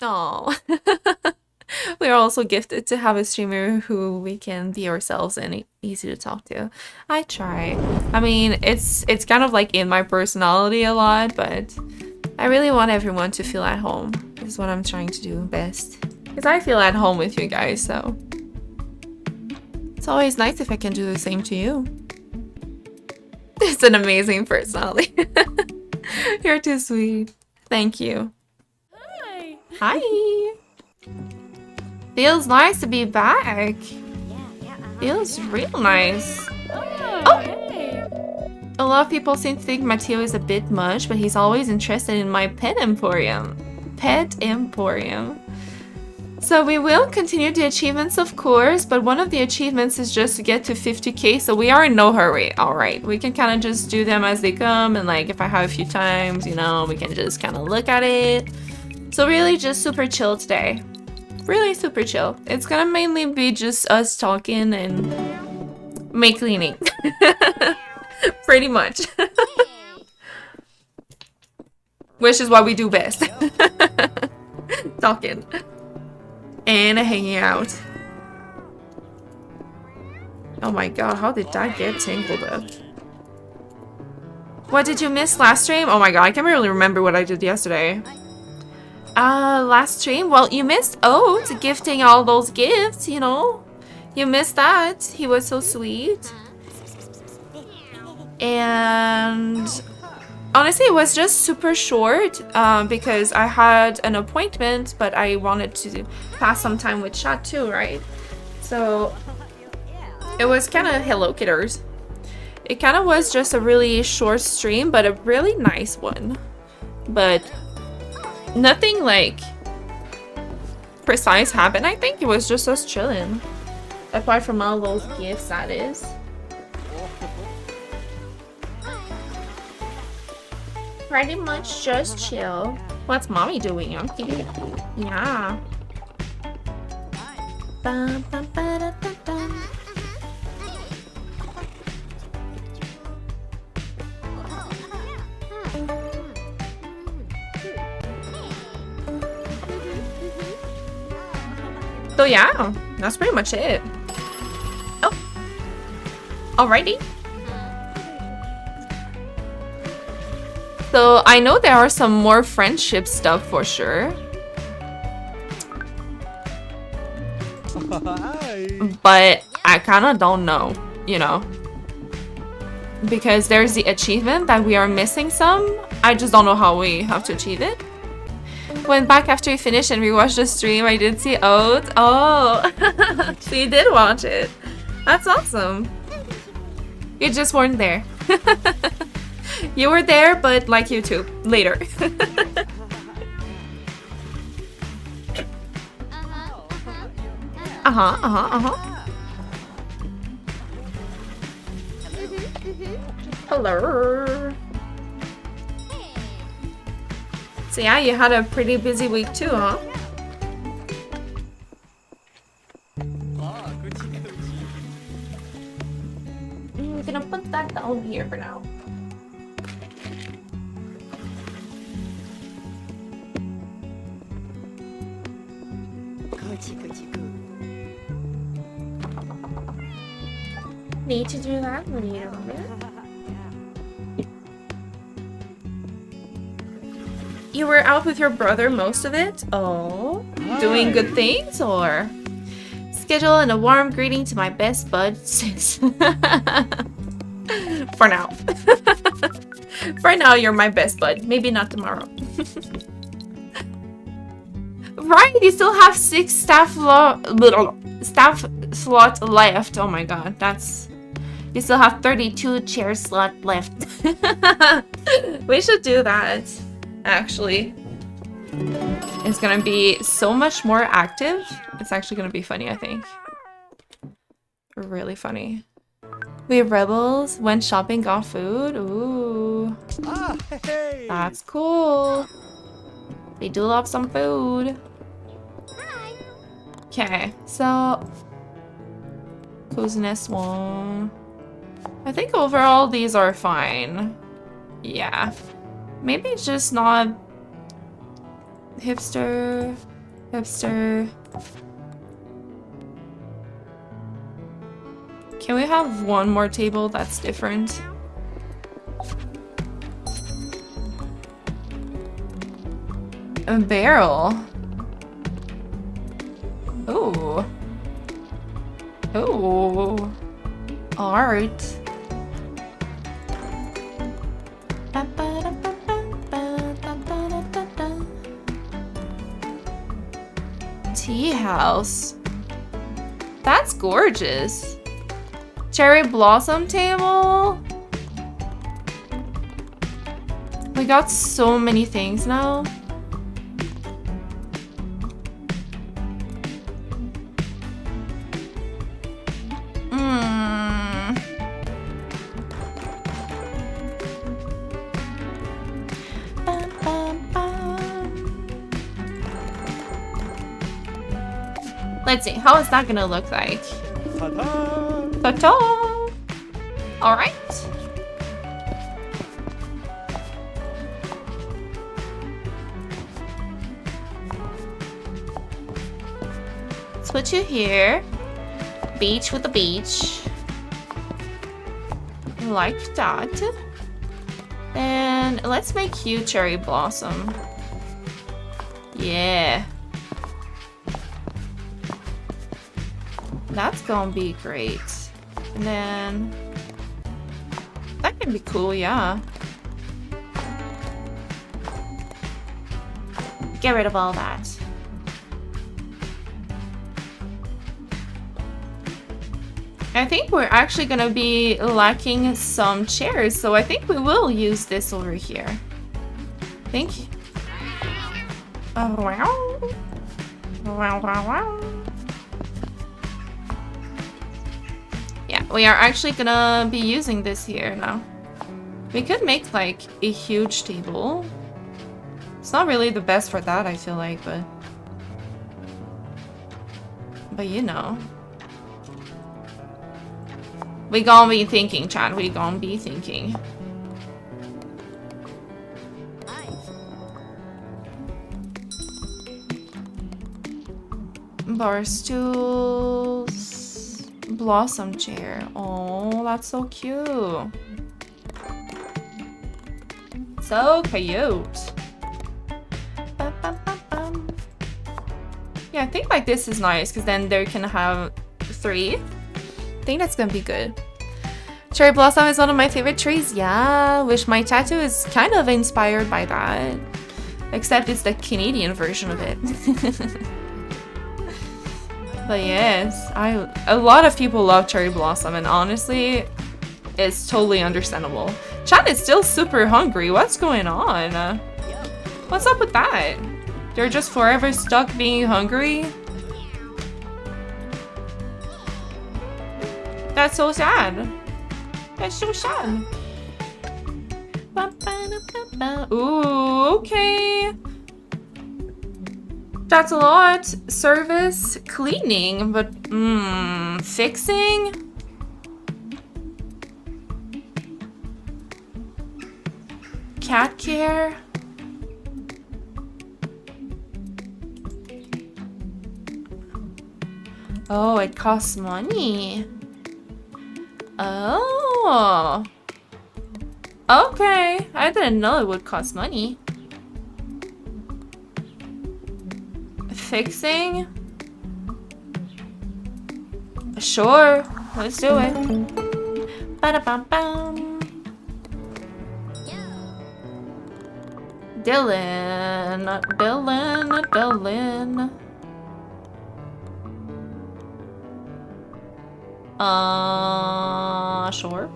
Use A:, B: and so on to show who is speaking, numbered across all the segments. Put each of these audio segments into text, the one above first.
A: Oh. We are also gifted to have a streamer who we can be ourselves and easy to talk to. I try. I mean, it's kind of like in my personality a lot, but I really want everyone to feel at home. This is what I'm trying to do best. Because I feel at home with you guys, so it's always nice if I can do the same to you. It's an amazing personality. You're too sweet. Thank you.
B: Hi.
A: Hi. Feels nice to be back. Feels real nice.
B: Oh, hey.
A: A lot of people seem to think Matteo is a bit much, but he's always interested in my pet emporium. Pet emporium. So we will continue the achievements, of course, but one of the achievements is just to get to 50k, so we are in no hurry. Alright, we can kind of just do them as they come, and like if I have a few times, you know, we can just kind of look at it. So really just super chill today. Really super chill. It's gonna mainly be just us talking and me cleaning. Pretty much. Which is what we do best. Talking. And hanging out. Oh my god, how did that get tangled up? What did you miss last stream? Oh my god, I can't really remember what I did yesterday. Last stream? Well, you missed Oat gifting all those gifts, you know? You missed that. He was so sweet. And honestly, it was just super short because I had an appointment, but I wanted to pass some time with chat too, right? So it was kind of Hello Kitters. It kind of was just a really short stream, but a really nice one. But nothing like precise happened. I think it was just us chilling. Apart from all those gifts, that is. Pretty much just chill. What's mommy doing? I'm cute. Yeah. Bum, bum, ba, da, da, da. So yeah, that's pretty much it. Oh, alrighty. So I know there are some more friendship stuff for sure. But I kind of don't know, you know. Because there's the achievement that we are missing some. I just don't know how we have to achieve it. Went back after we finished and we watched the stream. I did see Oat. Oh, so you did watch it. That's awesome. You just weren't there. You were there, but like YouTube, later. Hello. So yeah, you had a pretty busy week too, huh? I'm gonna put that down here for now. Need to do that when you don't. You were out with your brother most of it? Oh, doing good things or? Schedule and a warm greeting to my best bud sis. For now. For now, you're my best bud. Maybe not tomorrow. Right, you still have 6 staff slots left. Oh my god, that's... You still have 32 chair slot left. We should do that. Actually, it's gonna be so much more active. It's actually gonna be funny, I think. Really funny. We rebels went shopping, got food. Ooh,
C: Hey.
A: that's cool. They do love some food. Okay, so coziness one. I think overall these are fine. Yeah. Maybe it's just not Hipster. Hipster. Can we have one more table that's different? A barrel. Ooh. Ooh. Art. Tea house. That's gorgeous. Cherry blossom table. We got so many things now. Let's see, how is that gonna look like? Ta-da! Ta-da! Alright. Let's put you here. Beach with the beach. Like that. And let's make you cherry blossom. Yeah. That's gonna be great. And then that can be cool, yeah. Get rid of all that. I think we're actually gonna be lacking some chairs, so I think we will use this over here. I think. Wow. Wow, wow, wow. Yeah, we are actually gonna be using this here now. We could make like a huge table. It's not really the best for that, I feel like, but you know. We gonna be thinking, Chad. We gonna be thinking. Bar stools. Blossom chair. Oh, that's so cute. So cute. Yeah, I think like this is nice because then they can have 3. I think that's gonna be good. Cherry blossom is one of my favorite trees. Yeah, wish my tattoo is kind of inspired by that. Except it's the Canadian version of it. But yes, a lot of people love cherry blossom, and honestly, it's totally understandable. Chat is still super hungry. What's going on? What's up with that? They're just forever stuck being hungry? That's so sad. That's so sad. Ooh, okay. That's a lot. Service, cleaning, but fixing? Cat care? Oh, it costs money. Oh. Okay. I didn't know it would cost money. Fixing? Sure. Let's do it. Ba-da-bum-bum. Dylan. Sure.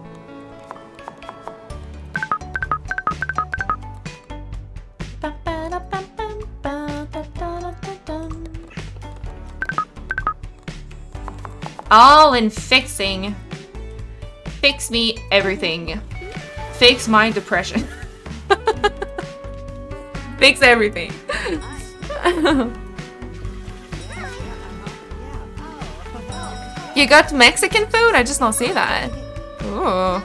A: All in fixing. Fix me everything. Fix my depression. Fix everything. You got Mexican food? I just don't see that. Ooh.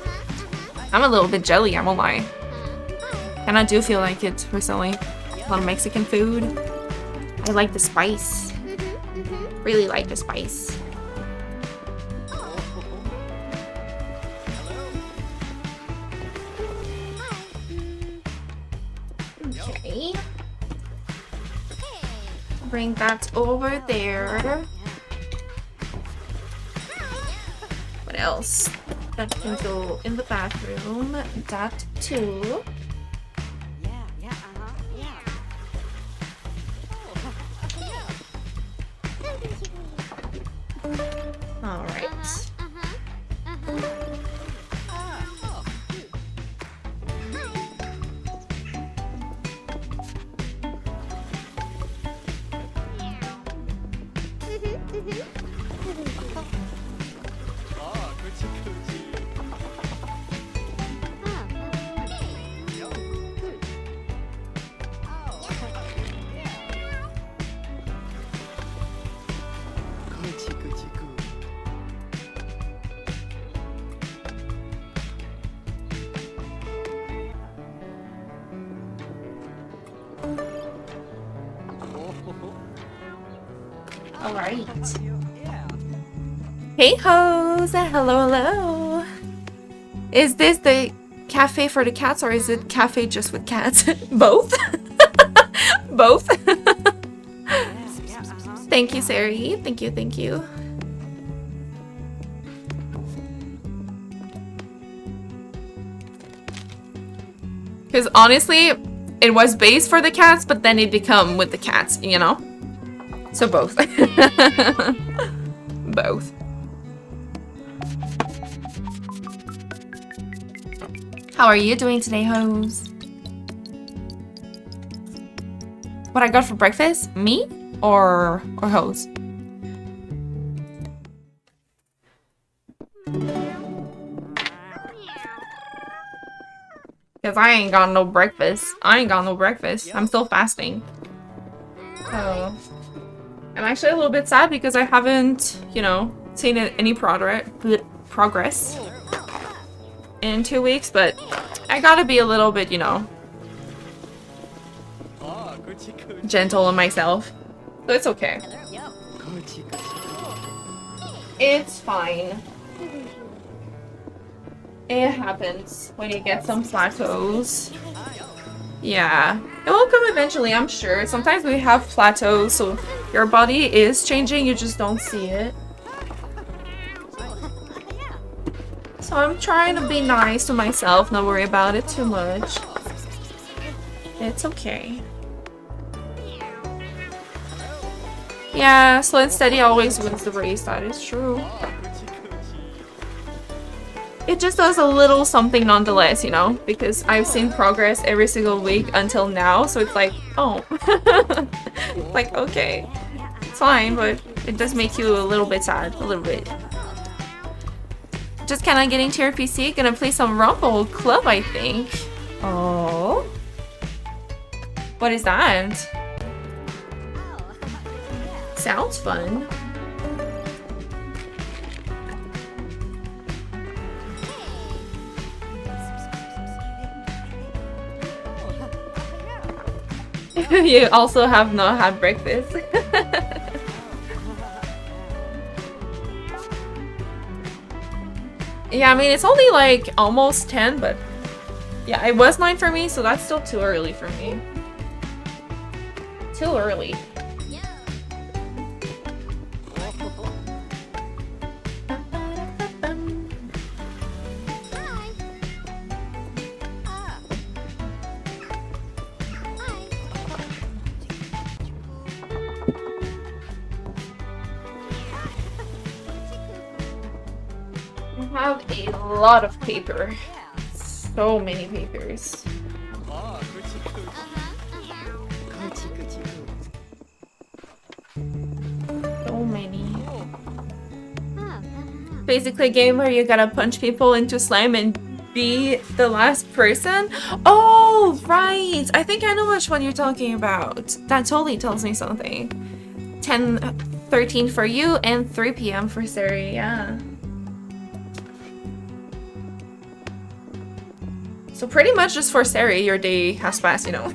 A: I'm a little bit jelly, I won't lie. And I do feel like it recently. A lot of Mexican food. I like the spice. Really like the spice. Okay. Bring that over there. What else? That can go in the bathroom. That too. All right. All right. Hey hoes! Hello, hello. Is this the cafe for the cats or is it cafe just with cats? Both? Both? Thank you, Sari. Thank you, thank you. Because honestly, it was based for the cats, but then it become with the cats, you know? So both. Both. How are you doing today, hoes? What I got for breakfast? Me? Or hoes? Because I ain't got no breakfast. I ain't got no breakfast. I'm still fasting. So I'm actually a little bit sad because I haven't, you know, seen any progress in 2 weeks, but I gotta be a little bit, you know, gentle on myself. So it's okay. It's fine. It happens when you get some plateaus. Yeah, it will come eventually, I'm sure. Sometimes we have plateaus, so your body is changing, you just don't see it. So I'm trying to be nice to myself, not worry about it too much. It's okay. Yeah, slow and steady always wins the race, that is true. It just does a little something nonetheless, you know, because I've seen progress every single week until now, so it's like, oh. Like, okay, it's fine, but it does make you a little bit sad, a little bit. Just kinda getting to your PC, gonna play some Rumble Club, I think. Oh. What is that? Sounds fun. You also have not had breakfast. Yeah, I mean, it's only like almost 10, but yeah, it was 9 for me, so that's still too early for me. Too early. I have a lot of paper. So many papers. So many. Basically a game where you gotta punch people into slime and be the last person? Oh, right! I think I know which one you're talking about. That totally tells me something. 10:13 for you and 3 p.m. for Sari, yeah. So pretty much just for Sari, your day has passed, you know.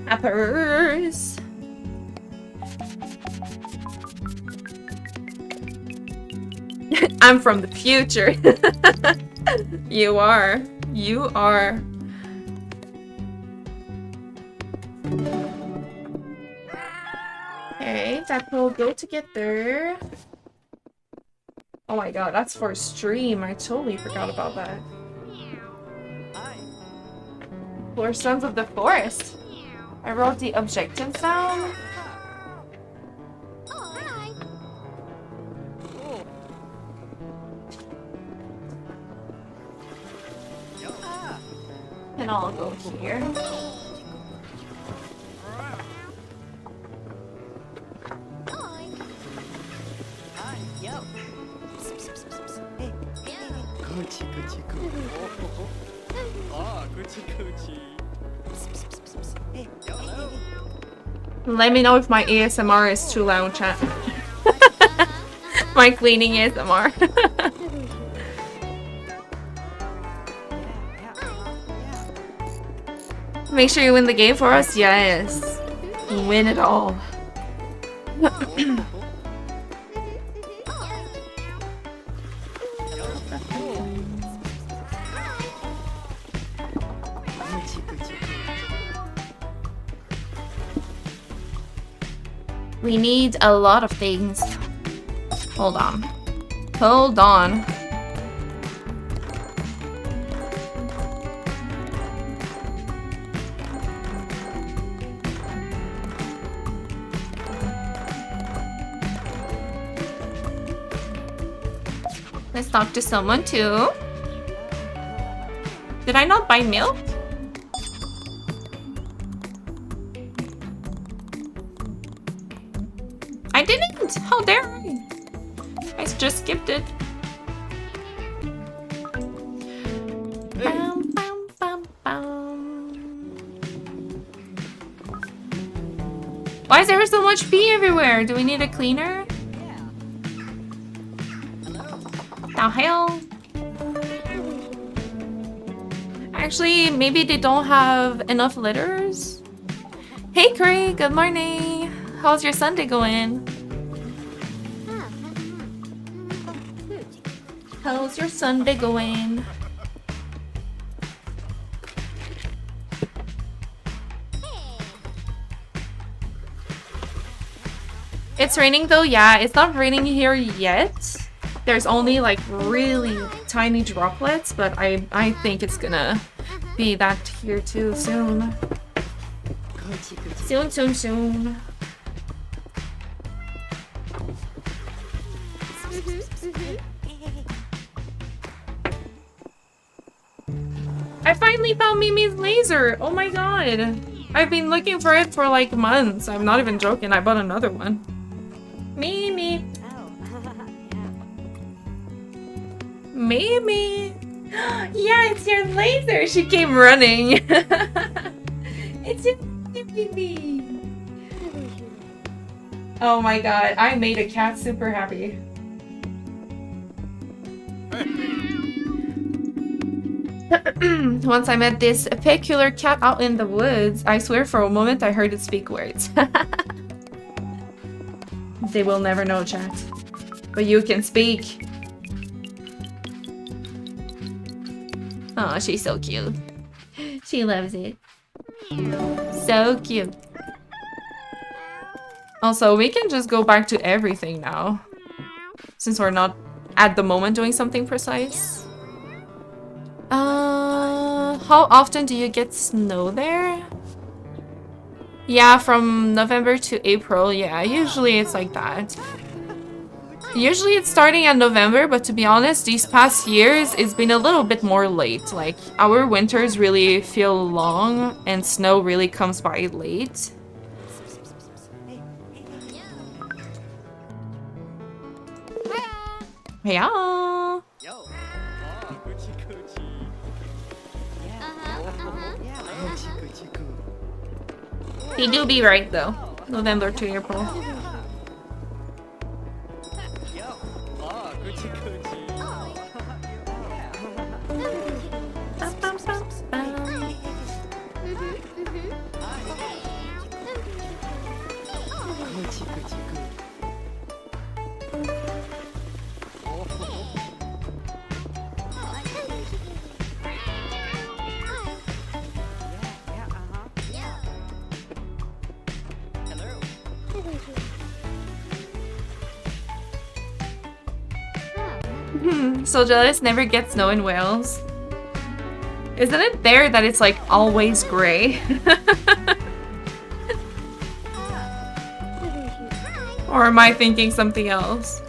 A: Appers. I'm from the future. You are. You are. Okay, that will go together. Oh my god, that's for stream. I totally forgot about that. We're Sons of the Forest. I wrote the objectives down. And I'll go here. Let me know if my ASMR is too loud, chat. My cleaning ASMR. Make sure you win the game for us. Yes. Win it all. We need a lot of things. Hold on. Hold on. Let's talk to someone too. Did I not buy milk? I didn't! How dare I? I just skipped it. Bum, bum, bum, bum. Why is there so much pee everywhere? Do we need a cleaner? The hell? Actually, maybe they don't have enough litters? Hey Craig, good morning! How's your Sunday going? How's your Sunday going? It's raining though, yeah. It's not raining here yet. There's only like really tiny droplets, but I think it's gonna be that here too soon. Soon. I finally found Mimi's laser! Oh my god! I've been looking for it for like months. I'm not even joking, I bought another one. Mimi! Mimi! Yeah, it's your laser! She came running! It's your Mimi! Oh my god, I made a cat super happy. Once I met this peculiar cat out in the woods, I swear for a moment I heard it speak words. They will never know, chat. But you can speak. Oh, she's so cute. She loves it. So cute. Also, we can just go back to everything now. Since we're not at the moment doing something precise. How often do you get snow there? Yeah, from November to April. Yeah, usually it's like that. Usually it's starting in November, but to be honest, these past years, it's been a little bit more late. Like, our winters really feel long, and snow really comes by late. Yeah. They do be right though. November to April. So jealous, never gets snow in Wales. Isn't it there that it's like always gray? Or am I thinking something else?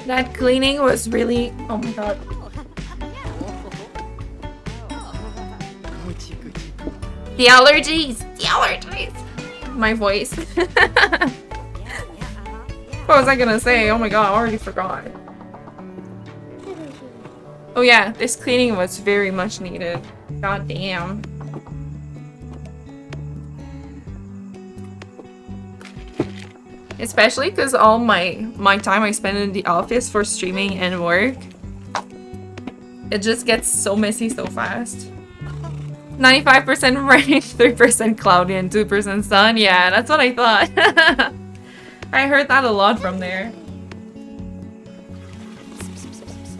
A: That cleaning was really... Oh my god. The allergies! The allergies! My voice. What was I gonna say? Oh my god, I already forgot. Oh yeah, this cleaning was very much needed. God damn. Especially because all my time I spend in the office for streaming and work, it just gets so messy so fast. 95% rain, 3% cloudy, and 2% sun. Yeah, that's what I thought. I heard that a lot from there.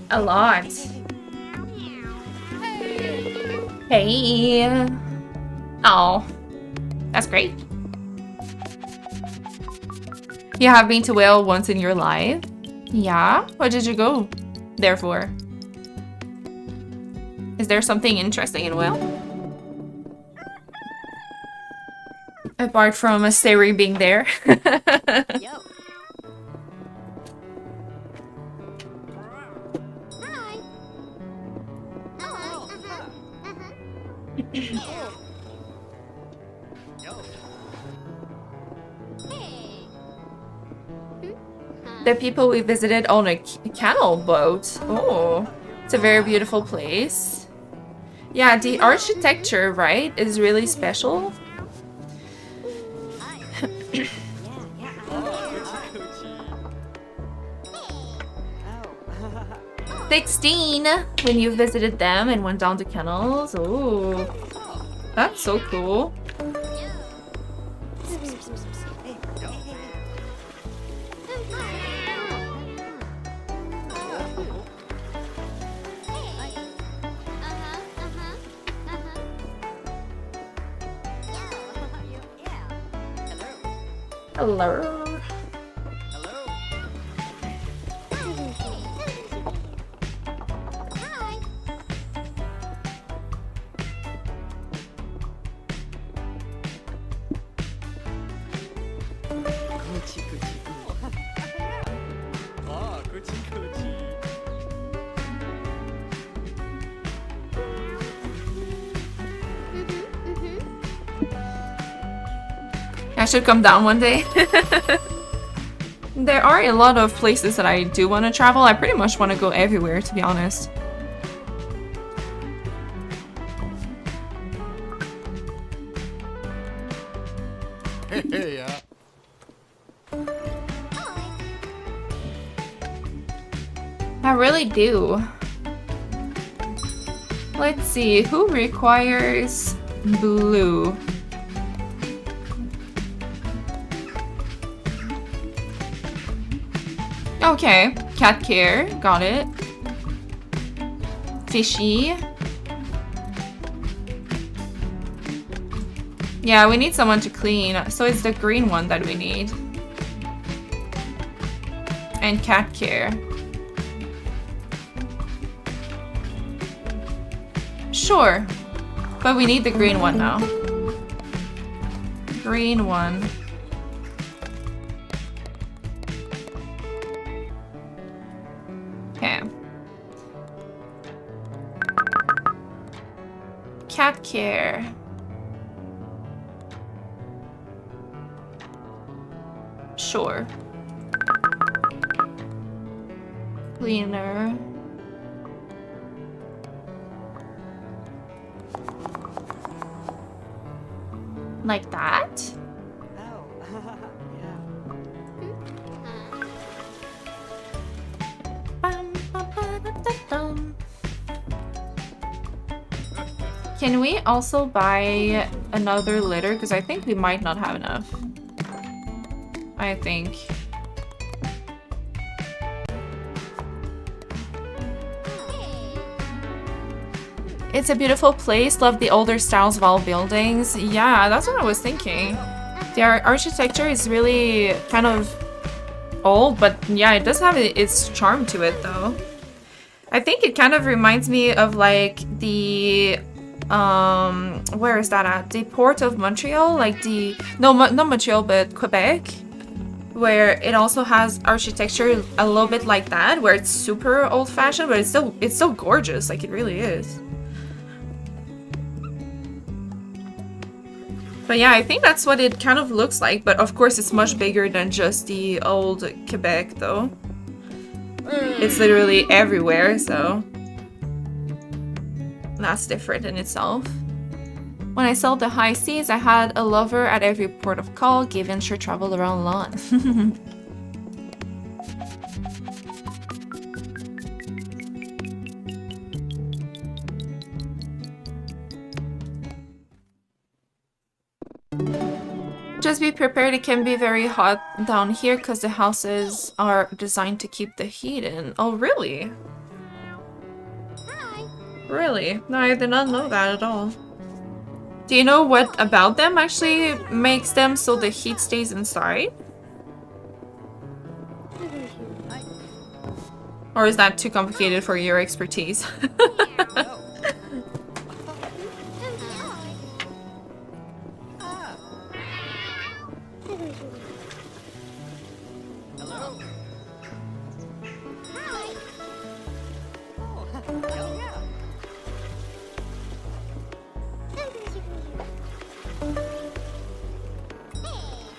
A: A lot. Hey. Oh, that's great. You have been to Wales once in your life? Yeah? What did you go there for? Is there something interesting in Wales? Apart from a Siri being there. The people we visited on a canal boat. Oh, it's a very beautiful place. Yeah, the architecture, right, is really special. 16 when you visited them and went down the canals. Oh, that's so cool. Hello. I should come down one day. There are a lot of places that I do want to travel. I pretty much want to go everywhere, to be honest.
C: Hey, yeah.
A: I really do. Let's see, who requires blue? Okay, cat care, got it. Fishy. Yeah, we need someone to clean, so it's the green one that we need. And cat care. Sure, but we need the green one now. Green one. Okay. Cat care. Sure. Cleaner. Like that? Can we also buy another litter? Because I think we might not have enough. I think. It's a beautiful place. Love the older styles of all buildings. Yeah, that's what I was thinking. The architecture is really kind of old, but yeah, it does have its charm to it though. I think it kind of reminds me of like the where is that at? The port of Montreal, like the not Montreal but Quebec, where it also has architecture a little bit like that, where it's super old-fashioned, but it's still gorgeous, like it really is. But yeah, I think that's what it kind of looks like, but of course it's much bigger than just the old Quebec though. It's literally everywhere, so that's different in itself. When I sailed the high seas, I had a lover at every port of call, given she traveled around London. Just be prepared, it can be very hot down here because the houses are designed to keep the heat in. Oh, really?
D: Hi.
A: Really? No, I did not know that at all. Do you know what about them actually makes them so the heat stays inside? Or is that too complicated for your expertise?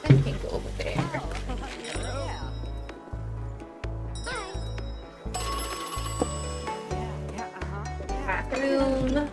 A: I can go over there. Bathroom.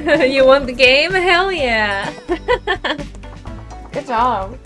A: You won the game? Hell yeah! Good job.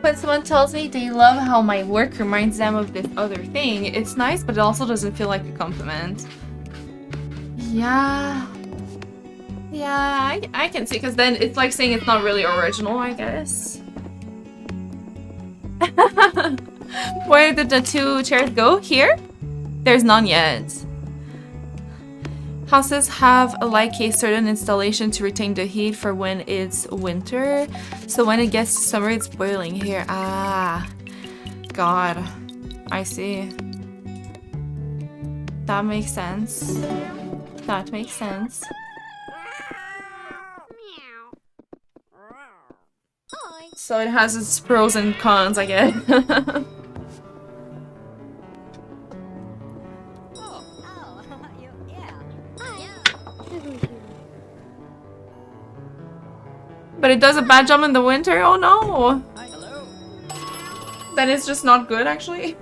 A: When someone tells me they love how my work reminds them of this other thing, it's nice, but it also doesn't feel like a compliment. Yeah. Yeah, I can see, because then it's like saying it's not really original, I guess. Where did the two chairs go? Here? There's none yet. Houses have like a certain installation to retain the heat for when it's winter. So when it gets to summer, it's boiling here. Ah, God, I see. That makes sense. That makes sense. So it has its pros and cons, I guess. But it does a bad job in the winter? Oh no! Then it's just not good, actually.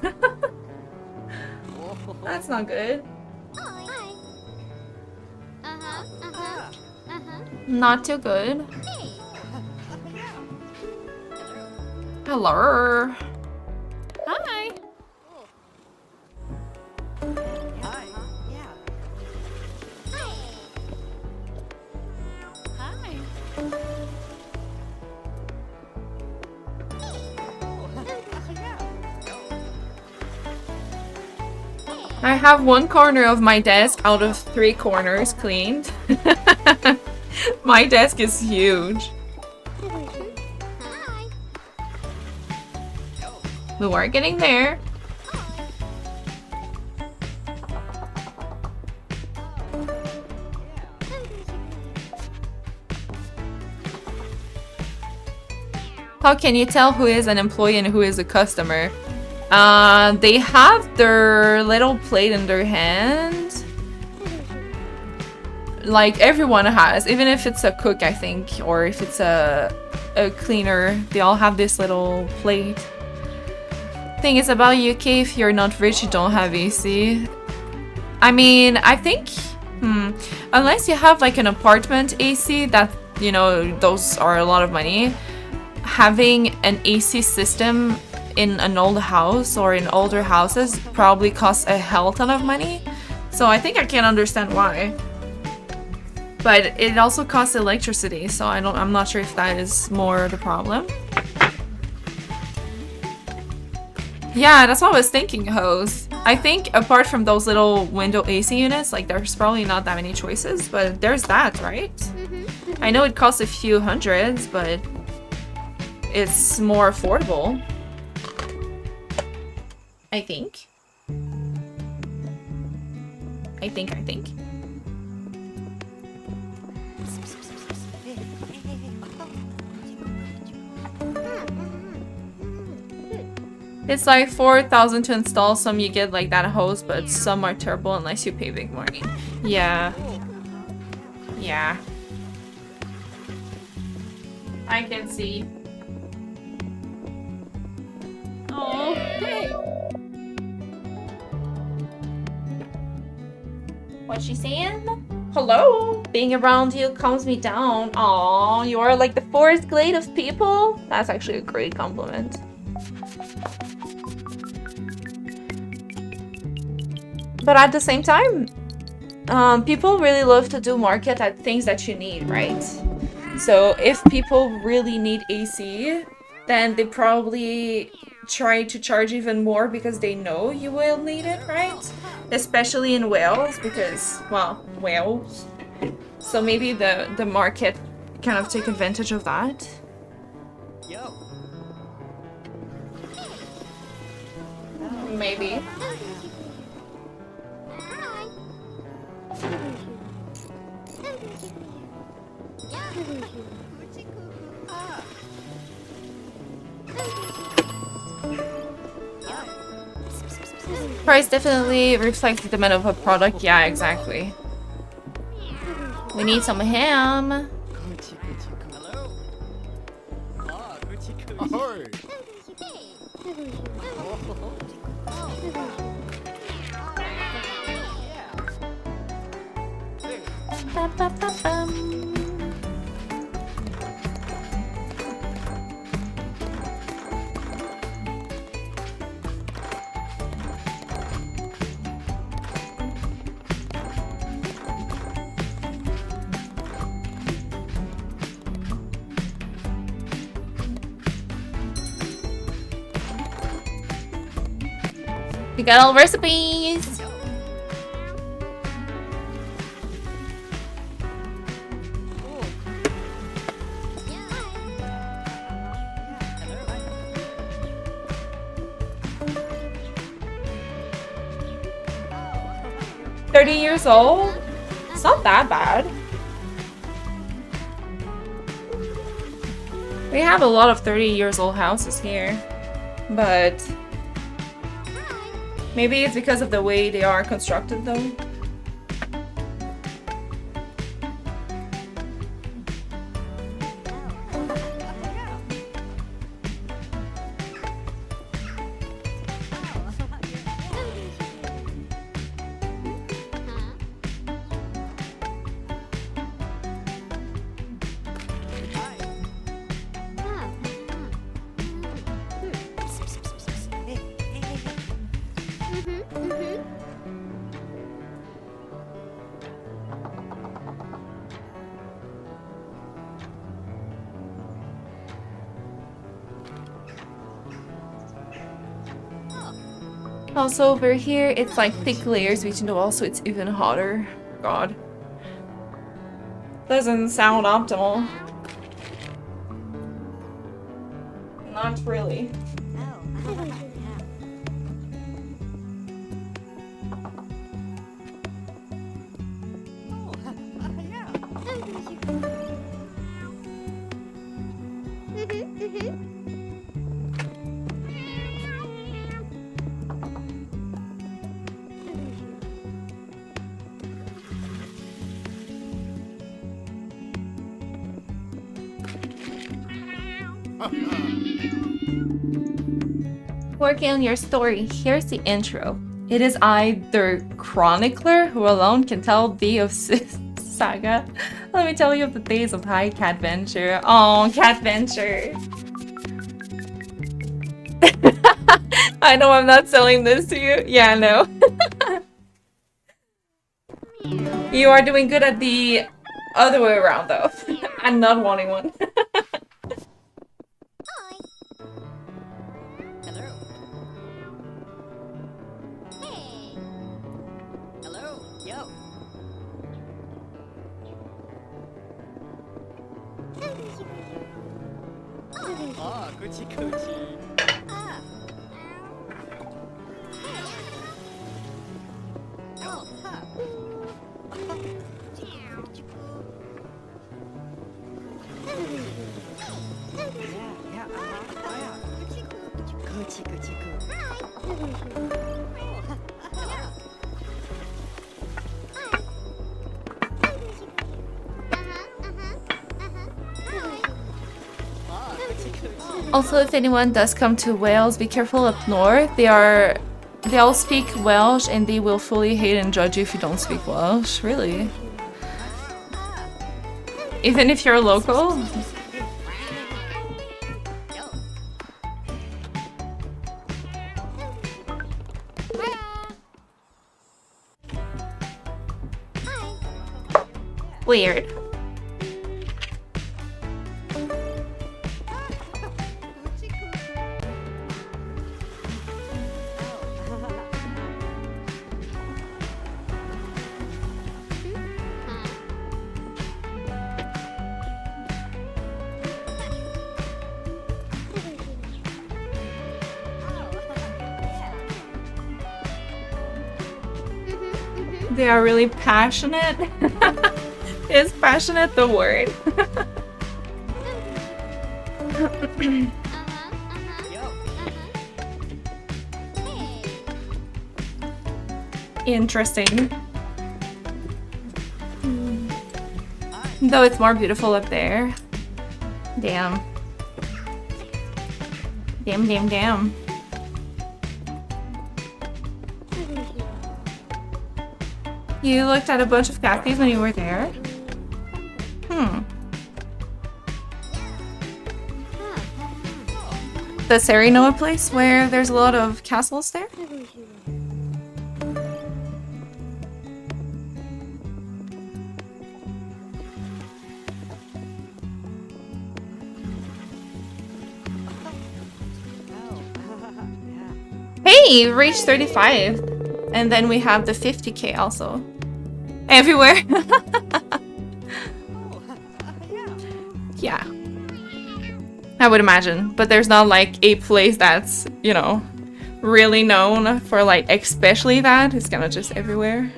A: That's not good. Not too good. Hello.
B: Hi. Hi.
A: I have one corner of my desk out of 3 corners cleaned. My desk is huge. We are getting there. How can you tell who is an employee and who is a customer? They have their little plate in their hand. Like everyone has, even if it's a cook, I think, or if it's a cleaner, they all have this little plate. Thing is about UK, if you're not rich, you don't have AC. I mean, I think, unless you have like an apartment AC, that, you know, those are a lot of money. Having an AC system in an old house or in older houses probably costs a hell ton of money. So I think I can understand why. But it also costs electricity, so I'm not sure if that is more the problem. Yeah, that's what I was thinking, Hose. I think apart from those little window AC units, like there's probably not that many choices, but there's that, right? I know it costs a few hundreds, but it's more affordable. I think. I think. It's like 4,000 to install. Some you get like that hose, but some are terrible unless you pay big money. Yeah. Yeah. I can see.
B: Oh, hey.
A: What's she saying? Hello? Being around you calms me down. Aw, you are like the forest glade of people? That's actually a great compliment. But at the same time, people really love to do market at things that you need, right? So if people really need AC, then they probably try to charge even more because they know you will need it, right? Especially in Wales, because, well, Wales. So maybe the market kind of take advantage of that. Maybe. Price definitely reflects the demand of a product. Yeah, exactly. We need some ham.
C: Ahoy!
A: Ba-ba-ba-bum. We got all recipes. 30 years old? It's not that bad. We have a lot of 30 years old houses here, but maybe it's because of the way they are constructed though. Also over here, it's like thick layers between the walls, so it's even hotter. God. Doesn't sound optimal. Not really. Working on your story, here's the intro. It is I, the chronicler, who alone can tell thee of saga. Let me tell you of the days of high Catventure. Oh, Catventure. I know I'm not selling this to you. Yeah, no. You are doing good at the other way around, though. I'm not wanting one. Also, if anyone does come to Wales, be careful up north. They all speak Welsh and they will fully hate and judge you if you don't speak Welsh. Really? Even if you're local? Weird. They are really passionate. Is passionate the word? Interesting. Though it's more beautiful up there. Damn. Damn, damn, damn. You looked at a bunch of cafes when you were there? Does Sari know a place where there's a lot of castles there? Hey, reached 35. And then we have the 50k also. Everywhere. Yeah. I would imagine. But there's not like a place that's, you know, really known for like especially that. It's kind of just everywhere.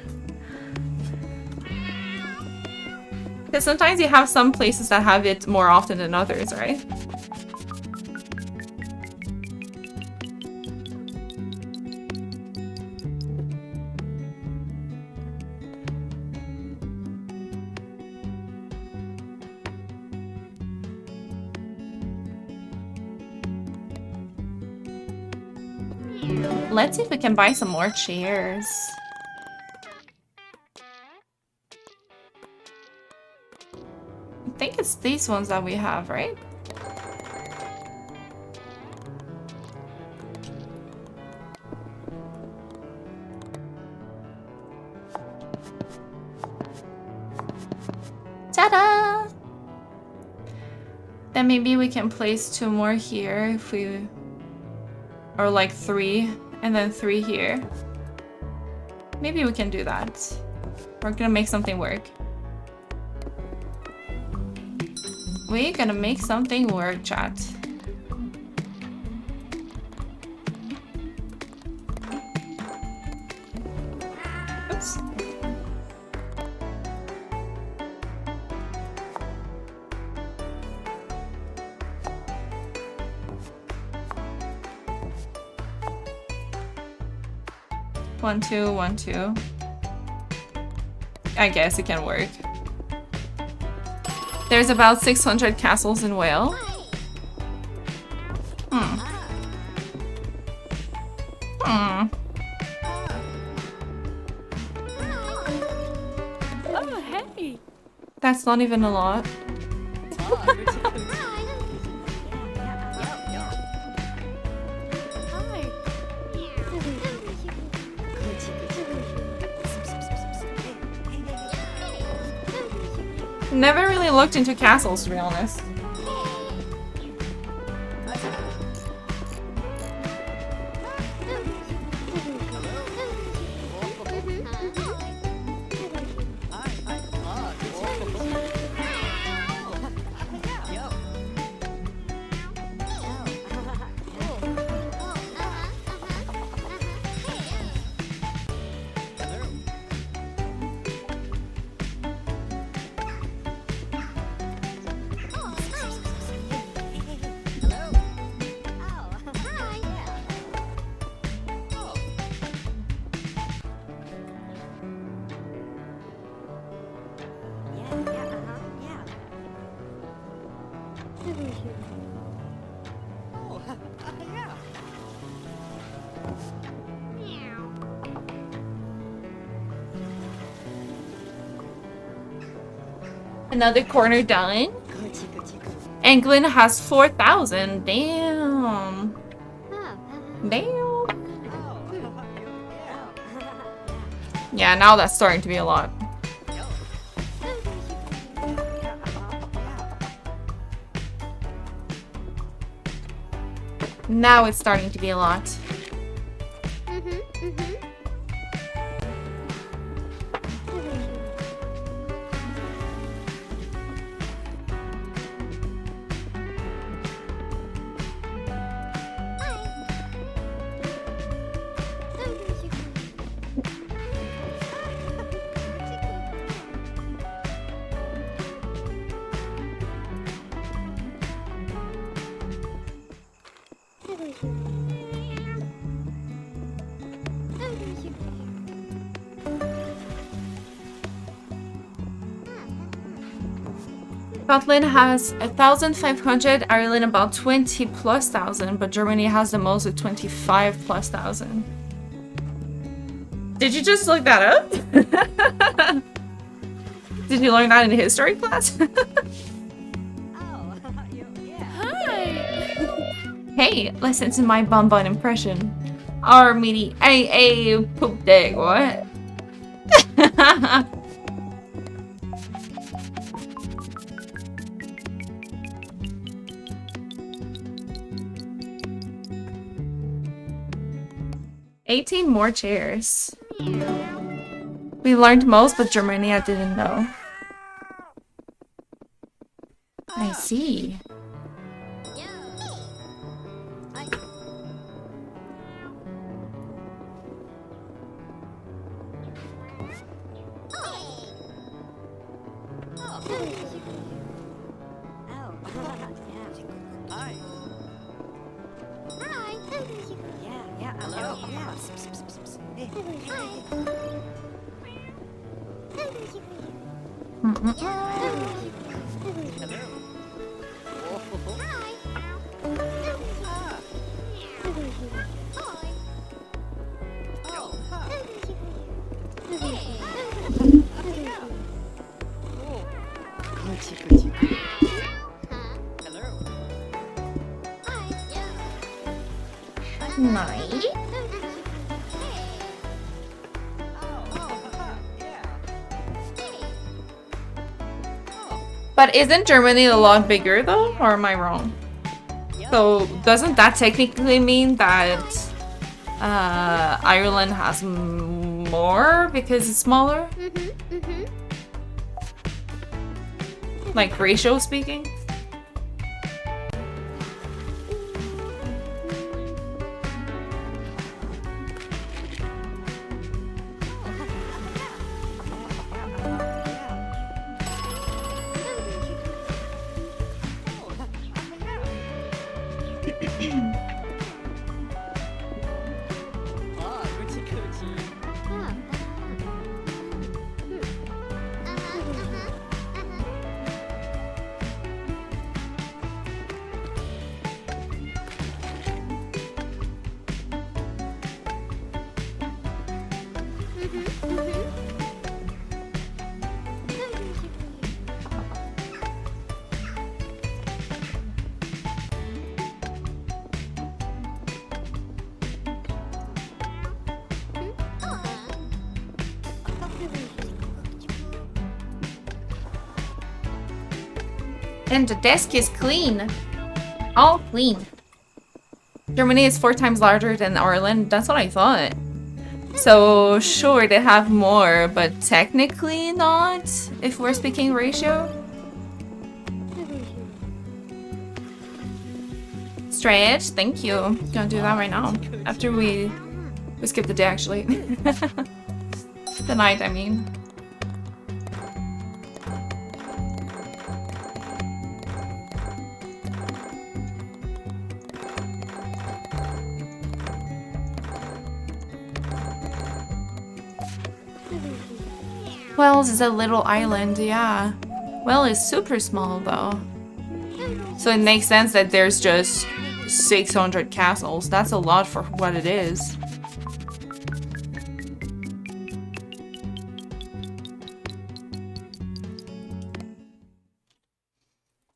A: Because sometimes you have some places that have it more often than others, right? Let's see if we can buy some more chairs. I think it's these ones that we have, right? Ta-da! Then maybe we can place 2 more here if we... Or like 3, and then 3 here. Maybe we can do that. We're gonna make something work. We're gonna make something work, chat. Oops. One, two, 1, 2. I guess it can work. There's about 600 castles in Wales.
B: Oh, hey.
A: That's not even a lot. Never really looked into castles, to be honest. Another corner done. England has 4,000. Damn. Damn. Yeah, now that's starting to be a lot. Now it's starting to be a lot. Scotland has 1,500, Ireland about 20 plus thousand, but Germany has the most with 25 plus thousand. Did you just look that up? Did you learn that in history class? Hey, listen to my bonbon impression. Our meaty a poop dig, what? $18 more chairs. We learned most, but Germany I didn't know. I see. Nice. But isn't Germany a lot bigger though, or am I wrong? So doesn't that technically mean that Ireland has more because it's smaller? Like ratio speaking? And the desk is clean. All clean. Germany is 4 times larger than Ireland. That's what I thought. So sure, they have more, but technically not, if we're speaking ratio. Stretch, thank you. Gonna do that right now. After we skip the day, actually. The night, I mean. Wales is a little island, yeah. Wales is super small though. So it makes sense that there's just 600 castles. That's a lot for what it is.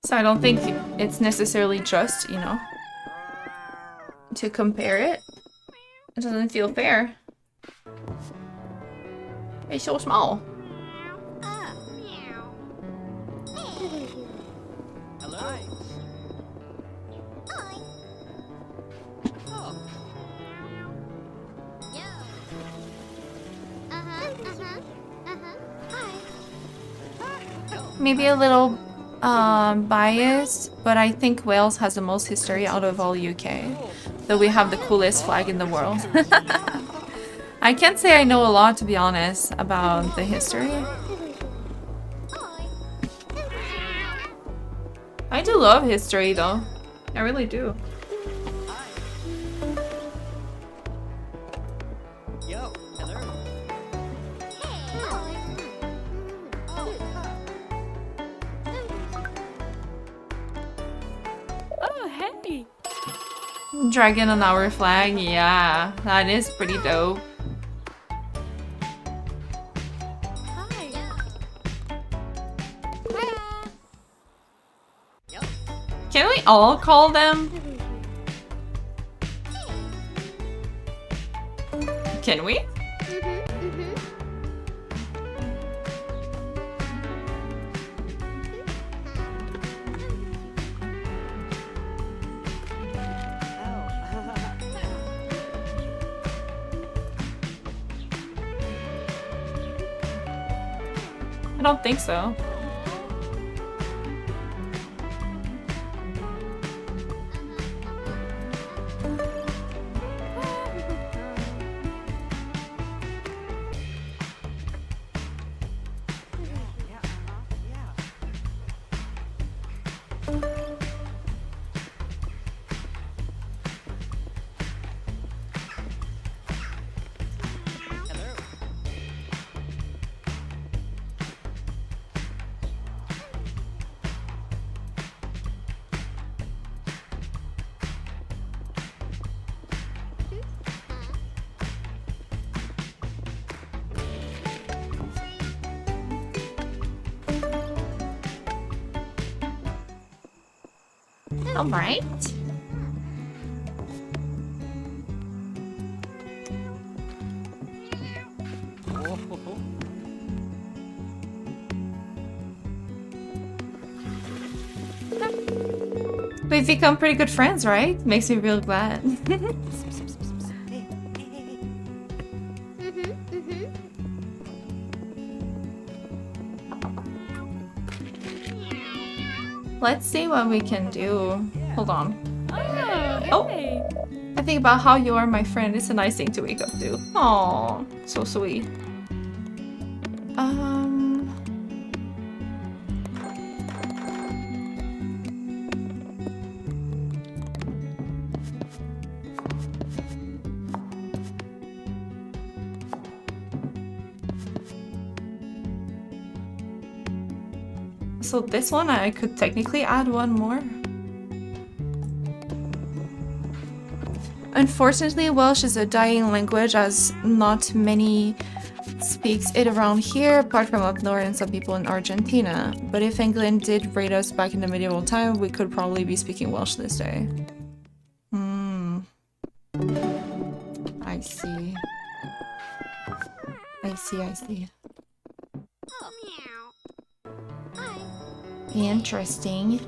A: So I don't think it's necessarily just, you know, to compare it. It doesn't feel fair. It's so small. Maybe a little biased, but I think Wales has the most history out of all UK. Though we have the coolest flag in the world. I can't say I know a lot, to be honest, about the history. I do love history though. I really do. Dragon on our flag, yeah, that is pretty dope. Can we all call them? Can we? I don't think so. Alright. We've become pretty good friends, right? Makes me real glad. Let's see what we can do. Hold on.
B: Oh, hey.
A: I think about how you are my friend. It's a nice thing to wake up to. Aww, so sweet. So this one, I could technically add one more. Unfortunately, Welsh is a dying language as not many speaks it around here, apart from up north and some people in Argentina. But if England did raid us back in the medieval time, we could probably be speaking Welsh this day. I see. I see. Interesting.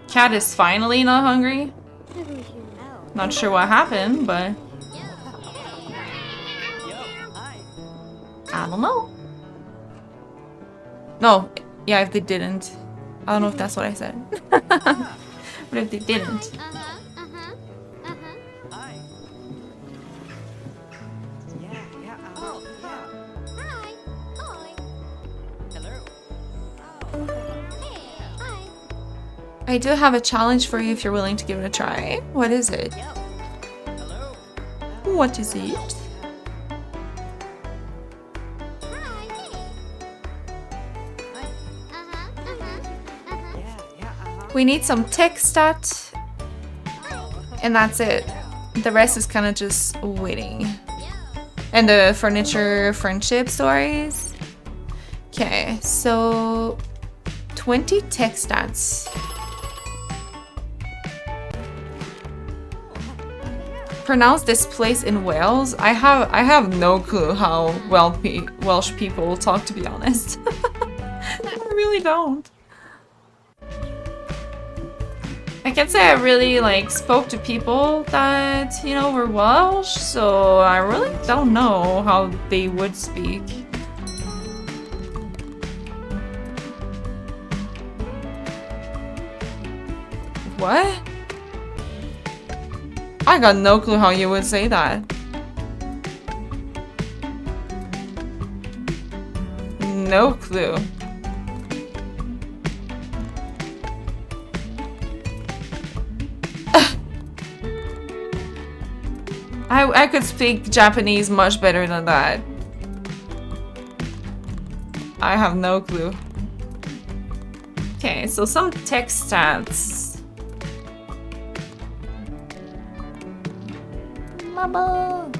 A: Cat is finally not hungry. Not sure what happened, but I don't know. No, yeah, if they didn't. I don't know if that's what I said. But if they didn't. I do have a challenge for you if you're willing to give it a try. What is it? What is it? We need some tech stat, and that's it. The rest is kind of just waiting. And the furniture friendship stories. Okay, so 20 tech stats. Pronounce this place in Wales. I have no clue how Welsh people talk, to be honest. I really don't. I can say I really spoke to people that, you know, were Welsh, so I really don't know how they would speak. What? I got no clue how you would say that. No clue. I could speak Japanese much better than that. I have no clue. Okay, so some tech stats. Mama.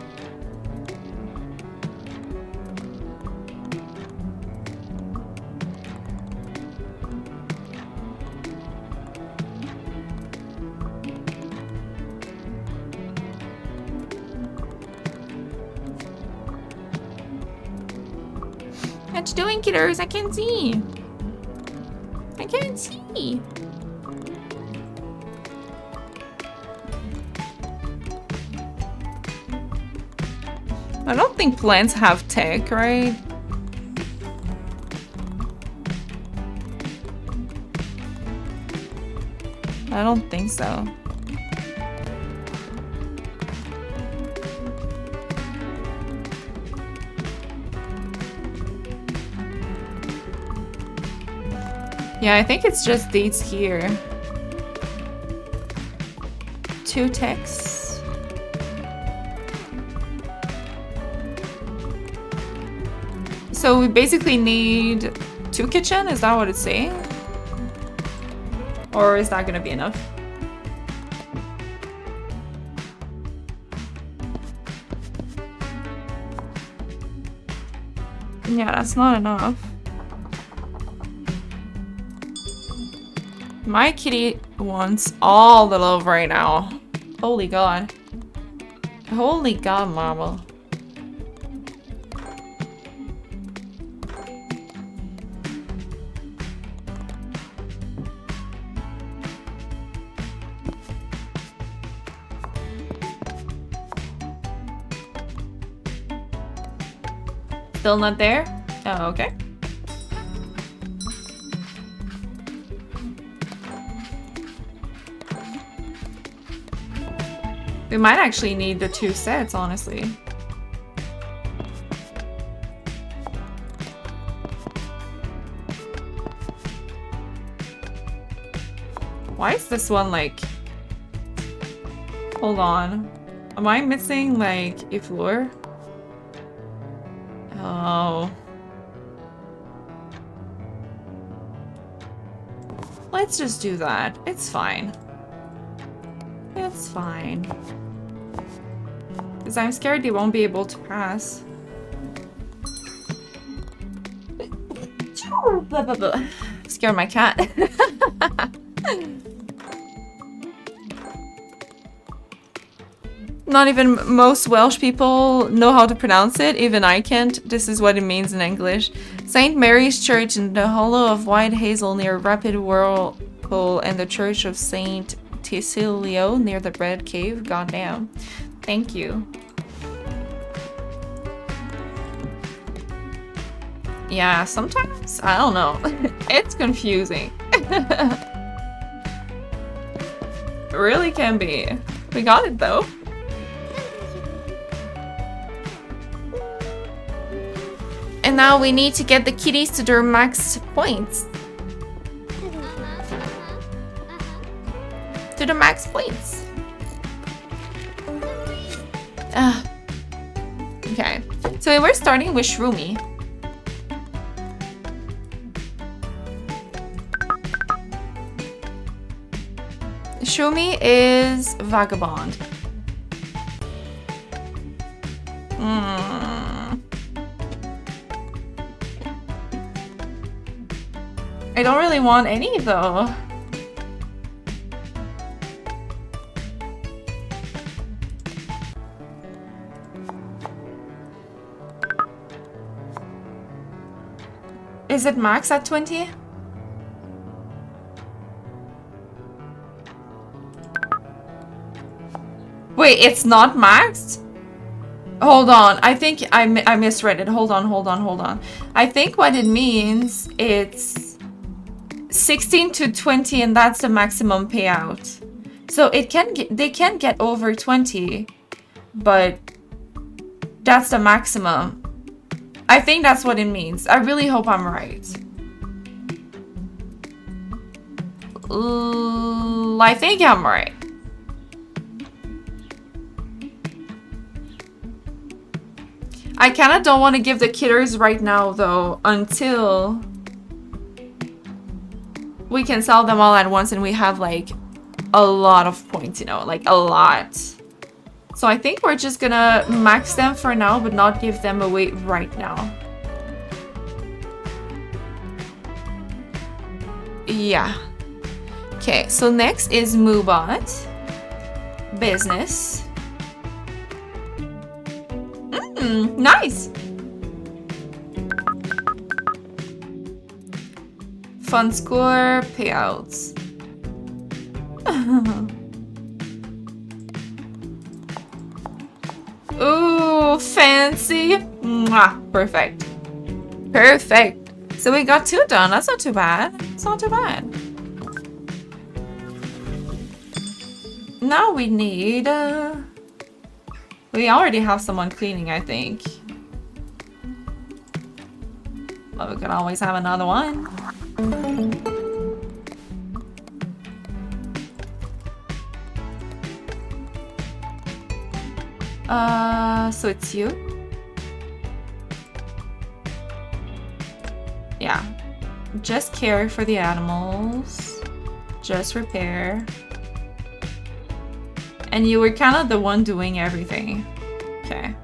A: What you doing, kiddos? I can't see. I can't see. I don't think plants have tech, right? I don't think so. Yeah, I think it's just these here. 2 techs. So we basically need 2 kitchen, is that what it's saying? Or is that gonna be enough? Yeah, that's not enough. My kitty wants all the love right now. Holy God. Holy God, Marble. Still not there? Oh, okay. We might actually need the 2 sets, honestly. Why is this one like... Hold on. Am I missing like a floor? Oh. Let's just do that. It's fine. It's fine. Because I'm scared they won't be able to pass. Scared my cat. Not even most Welsh people know how to pronounce it. Even I can't. This is what it means in English. St. Mary's Church in the Hollow of White Hazel near Rapid Whirlpool and the Church of St. Cecilio near the Bread Cave. Goddamn. Thank you. Yeah, sometimes, I don't know. It's confusing. It really can be. We got it though. And now we need to get the kitties to their max points. To the max points. Okay. So we're starting with Shroomy. Shroomy is Vagabond. I don't really want any though. Is it max at 20? Wait, it's not maxed? Hold on, I think I misread it. Hold on. I think what it means, it's 16 to 20 and that's the maximum payout. So it can get, they can get over 20, but that's the maximum. I think that's what it means. I really hope I'm right. I think I'm right. I kind of don't want to give the kitters right now though, until we can sell them all at once and we have like a lot of points, you know, like a lot. So I think we're just gonna max them for now, but not give them away right now. Yeah. Okay, so next is Moobot. Business. Nice! Fun score, payouts. Ooh, fancy! Mwah, perfect. Perfect. So we got 2 done. That's not too bad. It's not too bad. Now we need... we already have someone cleaning, I think. But we could always have another one. So it's you? Yeah. Just care for the animals. Just repair. And you were kind of the one doing everything. Okay.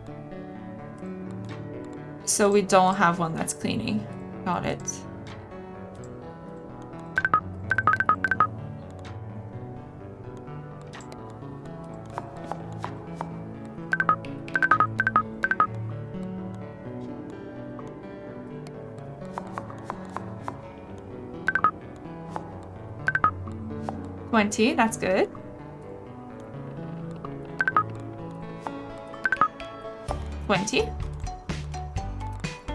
A: So we don't have one that's cleaning. Got it. 20, that's good. $20.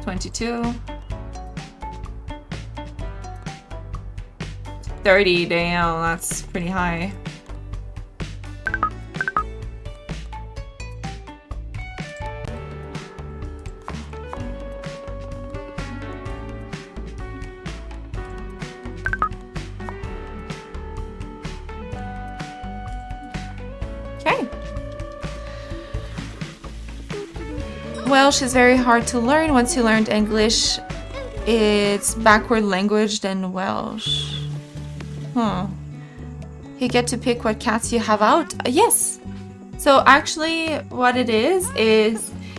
A: 22. 30, damn, that's pretty high. Okay. Welsh is very hard to learn. Once you learned English, it's backward language than Welsh. Huh. You get to pick what cats you have out? Yes. So actually what it is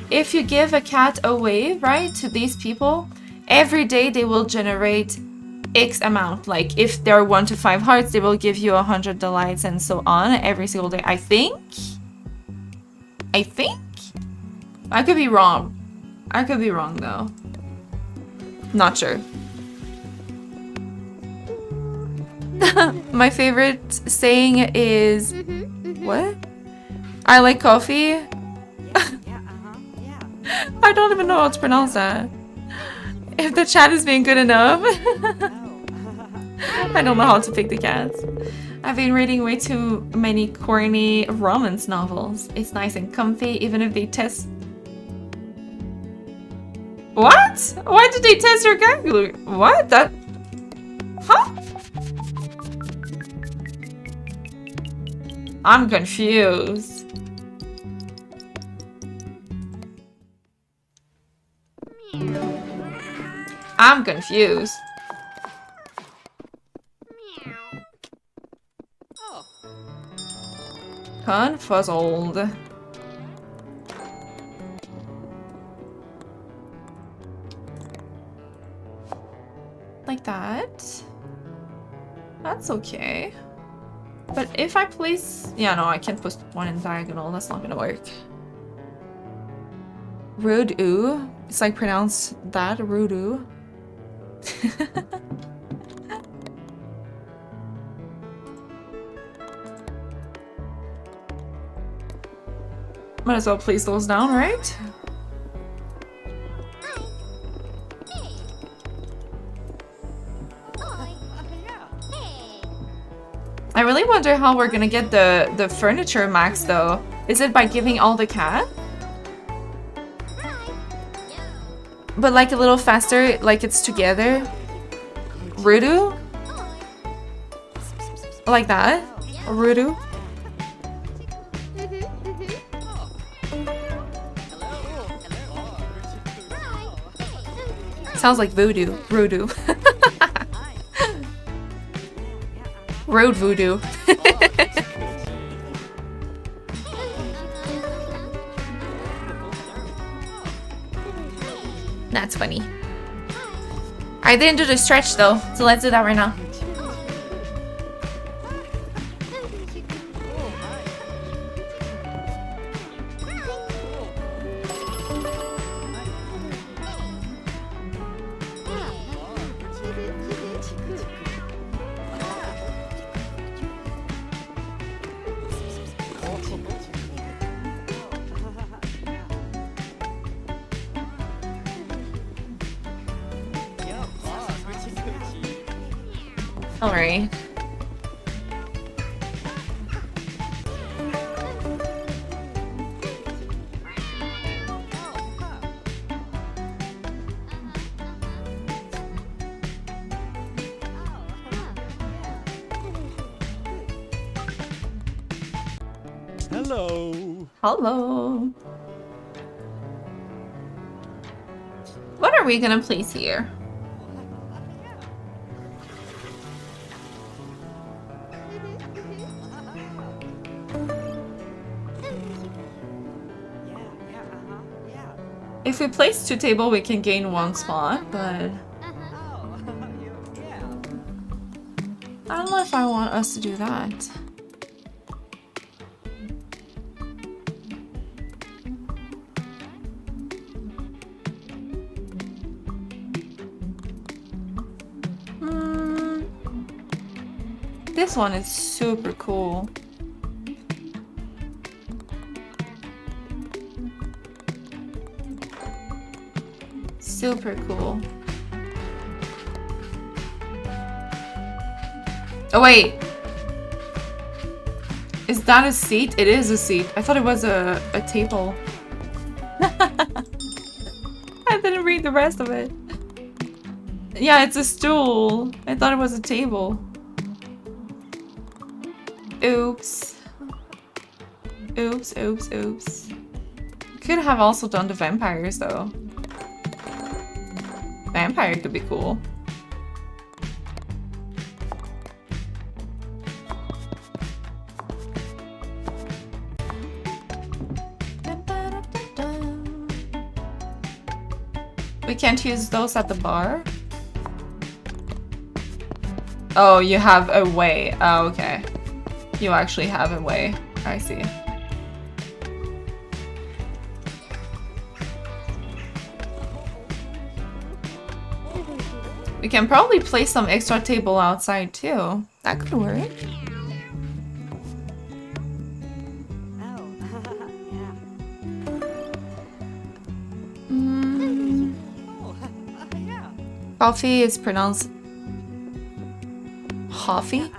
A: if you give a cat away, right, to these people, every day they will generate X amount. Like if there are 1 to 5 hearts, they will give you 100 delights and so on every single day. I think. I could be wrong. I could be wrong though. Not sure. My favorite saying is what? I like coffee. I don't even know how to pronounce that. If the chat is being good enough. I don't know how to pick the cats. I've been reading way too many corny romance novels. It's nice and comfy, even if they test. What? Why did they test your vocabulary? What? That? Huh? I'm confused. I'm confused. Confuzzled. Like that. That's okay. But if I place... Yeah, no, I can't put one in diagonal. That's not gonna work. Rude-oo. It's like pronounce that. Rude-oo. Might as well place those down, right? I really wonder how we're gonna get the furniture max though. Is it by giving all the cat? But like a little faster, like it's together? Rudu? Like that? Rudu? Sounds like voodoo. Rudu. Road voodoo. That's funny. I didn't do the stretch though, so let's do that right now. Alright.
C: Hello.
A: Hello. What are we gonna place here? If we place 2 tables, we can gain 1 spot, but I don't know if I want us to do that. This one is super cool. Super cool. Oh wait. Is that a seat? It is a seat. I thought it was a table. I didn't read the rest of it. Yeah, it's a stool. I thought it was a table. Oops. Oops, oops, oops. Could have also done the vampires though. Vampire could be cool. We can't use those at the bar? Oh, you have a way. Oh, okay. You actually have a way. I see. We can probably place some extra table outside too. That could work. Coffee is pronounced Coffee?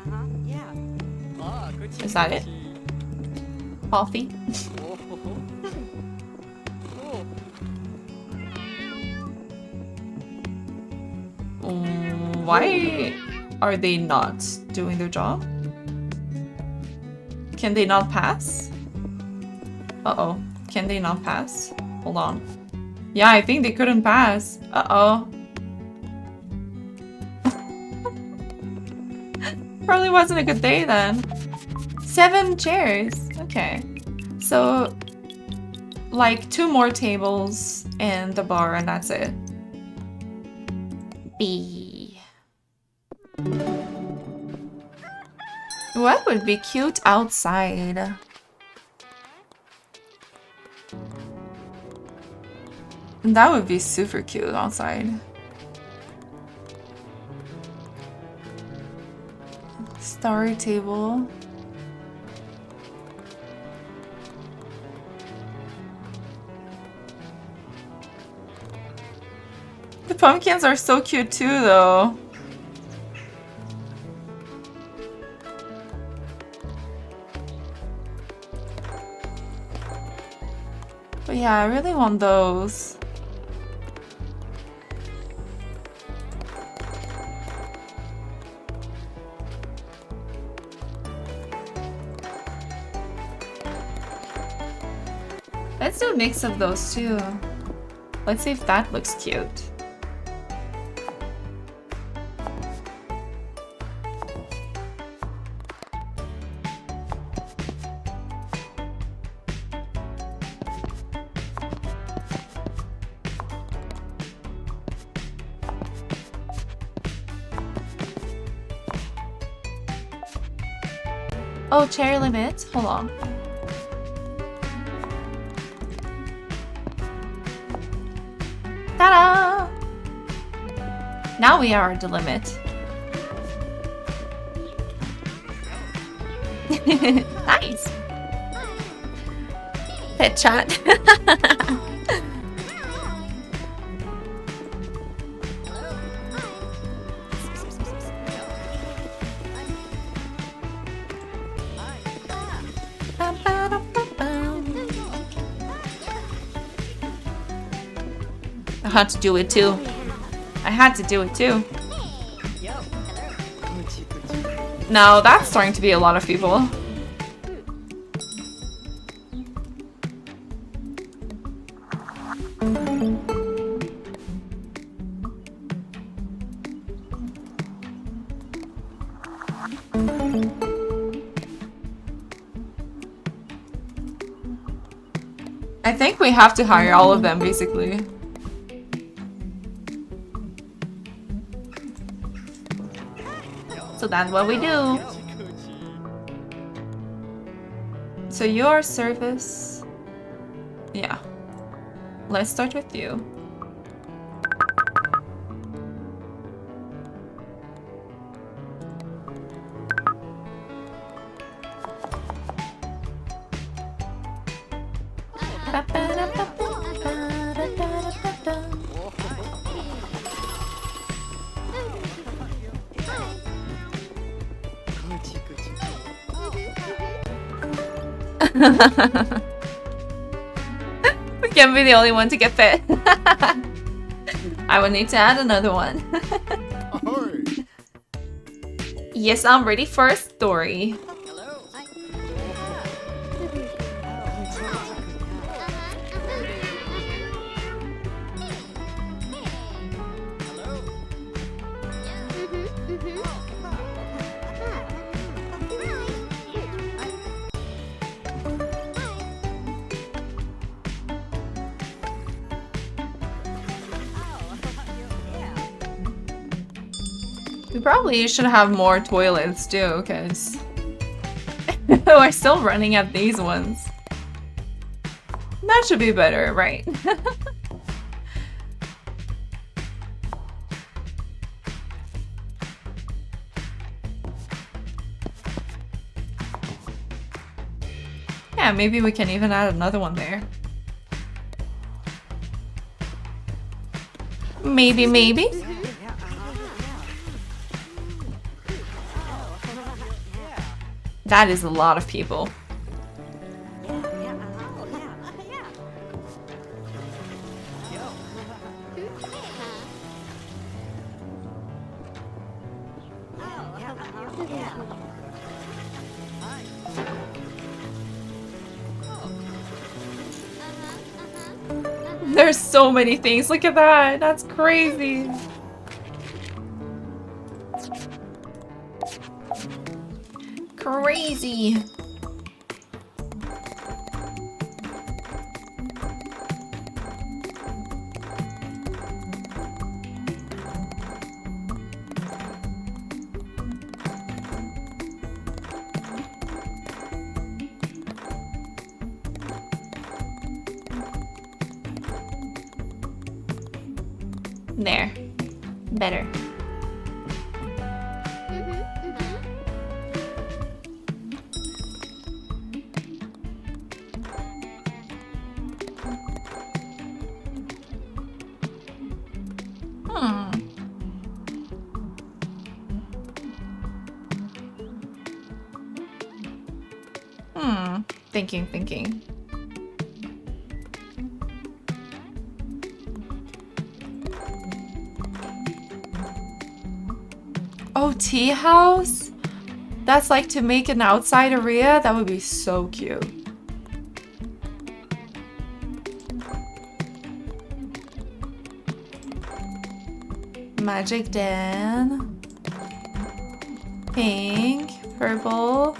A: Is that it? Coffee? Why are they not doing their job? Can they not pass? Uh-oh. Can they not pass? Hold on. Yeah, I think they couldn't pass. Uh-oh. Probably wasn't a good day then. 7 chairs. Okay. So, like 2 more tables and the bar and that's it. B. What would be cute outside? That would be super cute outside. Starry table. The pumpkins are so cute too, though. But yeah, I really want those. Let's do a mix of those too. Let's see if that looks cute. Oh, chair limit. Hold on. Ta-da! Now we are at the limit. Nice. Pet chat. I had to do it too. I had to do it too. No, that's starting to be a lot of people. I think we have to hire all of them, basically. So that's what we do. So your service... Yeah. Let's start with you. We can't be the only one to get fit. I would need to add another one.
C: Ahoy!
A: Yes, I'm ready for a story. We probably should have more toilets too, because we're still running at these ones. That should be better, right? Yeah, maybe we can even add another one there. Maybe, maybe. That is a lot of people. There's so many things. Look at that. That's crazy. Crazy. There. Better. Thinking. Oh, tea house? That's like to make an outside area? That would be so cute. Magic den. Pink. Purple.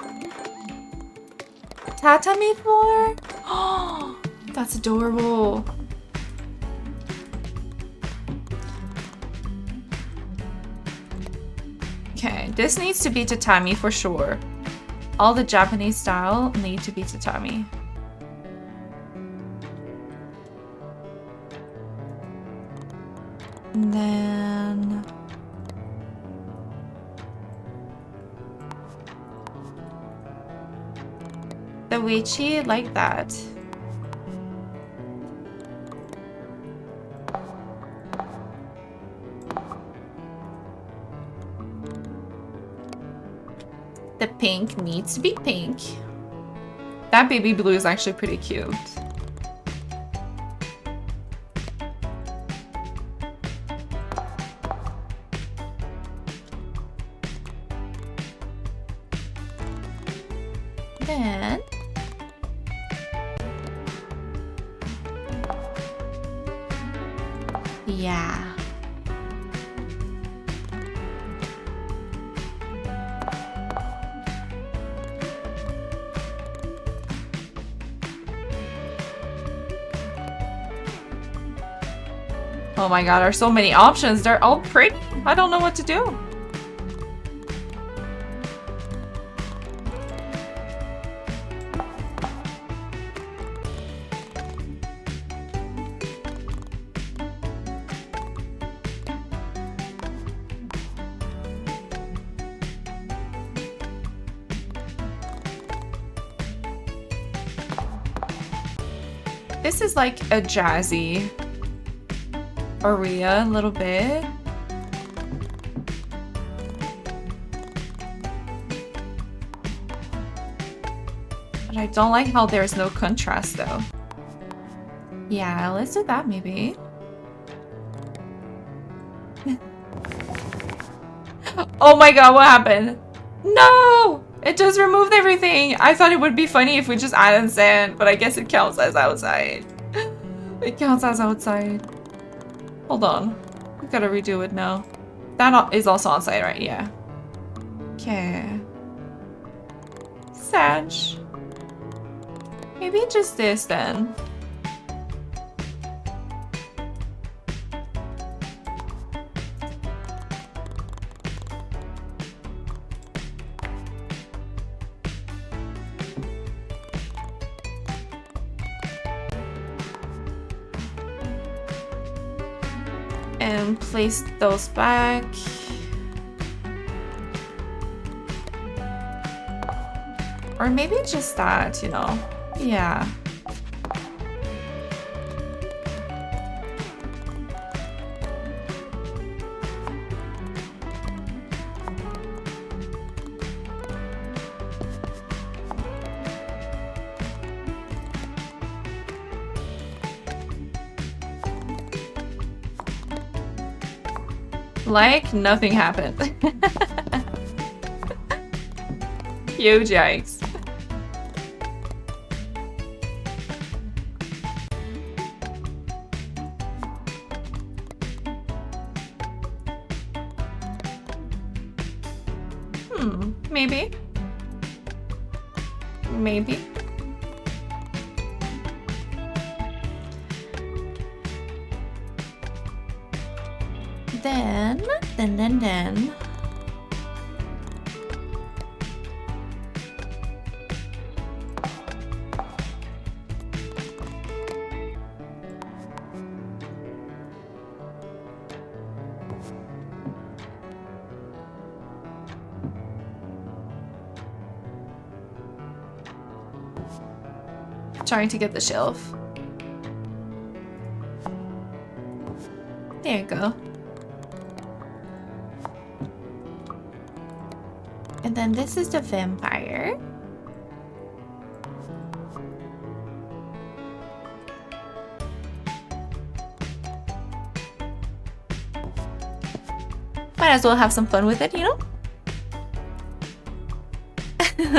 A: Tatami floor? Oh, that's adorable. Okay, this needs to be tatami for sure. All the Japanese style need to be tatami. And then... the witchy like that. The pink needs to be pink. That baby blue is actually pretty cute. Then yeah. Oh my god, there's so many options. They're all pretty. I don't know what to do. This is like a jazzy area a little bit. But I don't like how there's no contrast though. Yeah, let's do that maybe. Oh my god, what happened? No! It just removed everything! I thought it would be funny if we just added sand, but I guess it counts as outside. It counts as outside. Hold on. We gotta redo it now. That is also outside, right? Yeah. Okay. Sag. Maybe just this then. And place those back. Or maybe just that, you know. Yeah. Like nothing happened. Huge yikes. Maybe. Maybe. Then. Trying to get the shelf. There you go. And then this is the vampire. Might as well have some fun with it, you know?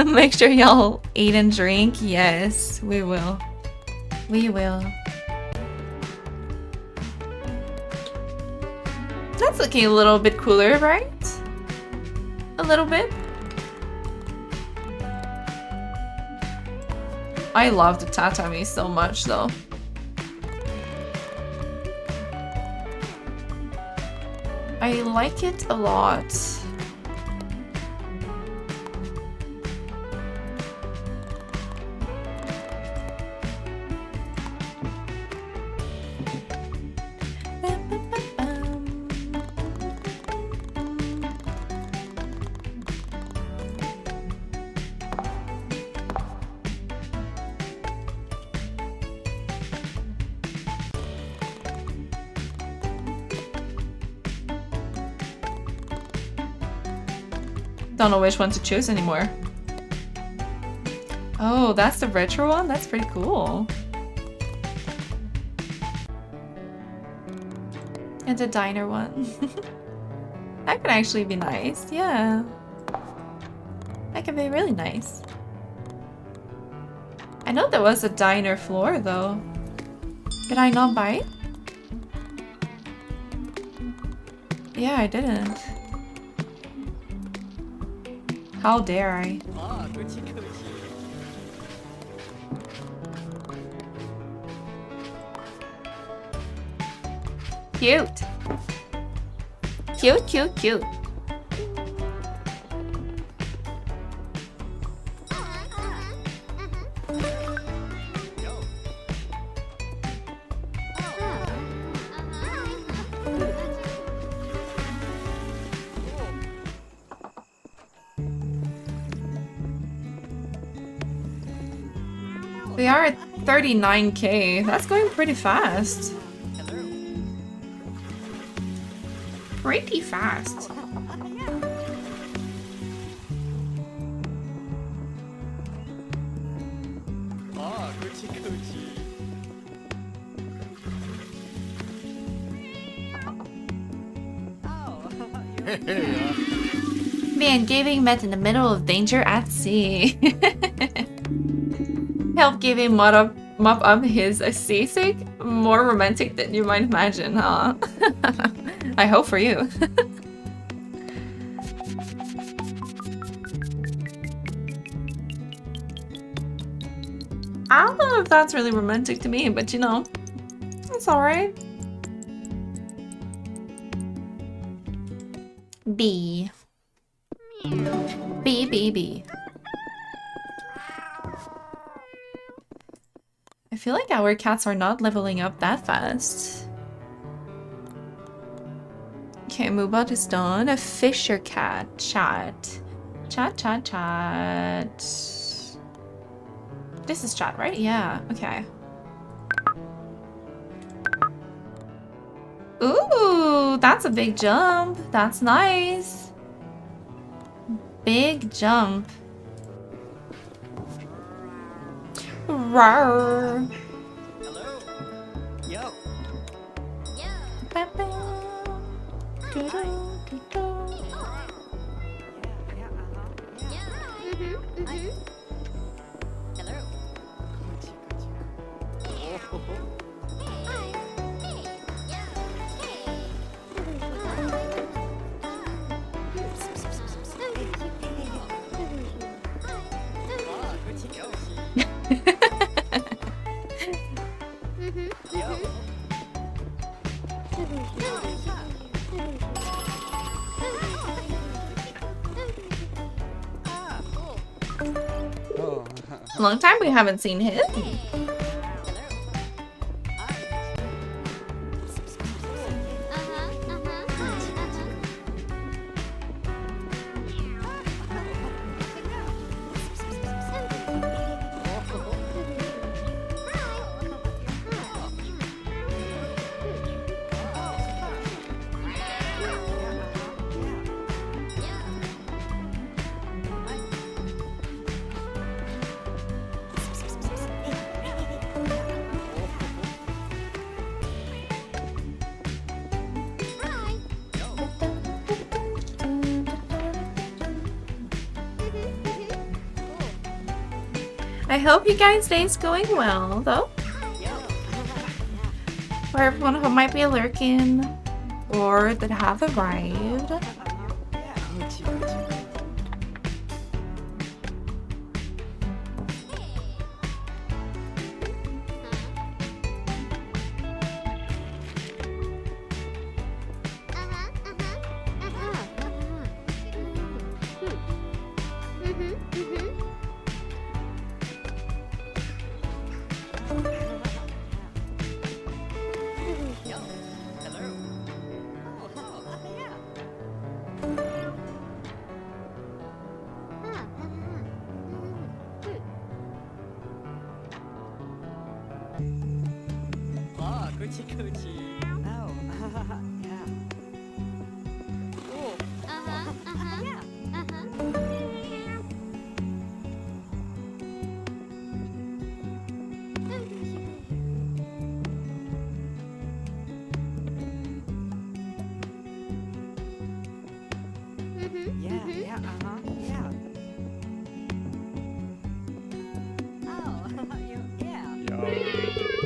A: Make sure y'all eat and drink. Yes, we will. We will. That's looking a little bit cooler, right? A little bit. I love the tatami so much though. I like it a lot. Don't know which one to choose anymore. Oh, that's the retro one? That's pretty cool. And the diner one. That could actually be nice, yeah. That could be really nice. I know there was a diner floor though. Did I not buy it? Yeah, I didn't. How dare I? Cute. Cute, cute, cute. We are at 39k. That's going pretty fast. Pretty fast. Me and Gavin met in the middle of danger at sea. Help Gavin mop up his seasick? More romantic than you might imagine, huh? I hope for you. I don't know if that's really romantic to me, but you know, it's alright. B. B, B, B. I feel like our cats are not leveling up that fast. Okay, Moobot is done. A Fisher cat. Chat. Chat, chat, chat. This is chat, right? Yeah, okay. Ooh, that's a big jump. That's nice. Big jump. Rawr.
D: Hello. Yo.
A: Long time we haven't seen him. I hope you guys' day's going well, though. For everyone who might be lurking or that have arrived.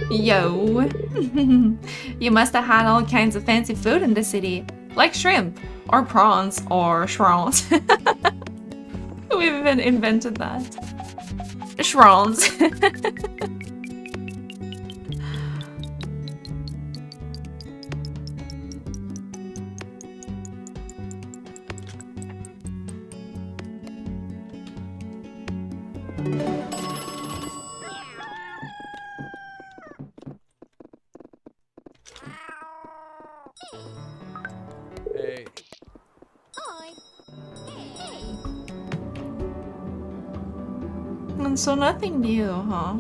A: Yo. You must have had all kinds of fancy food in the city. Like shrimp, or prawns, or shrons. We've even invented that. Shrons. And so nothing new, huh?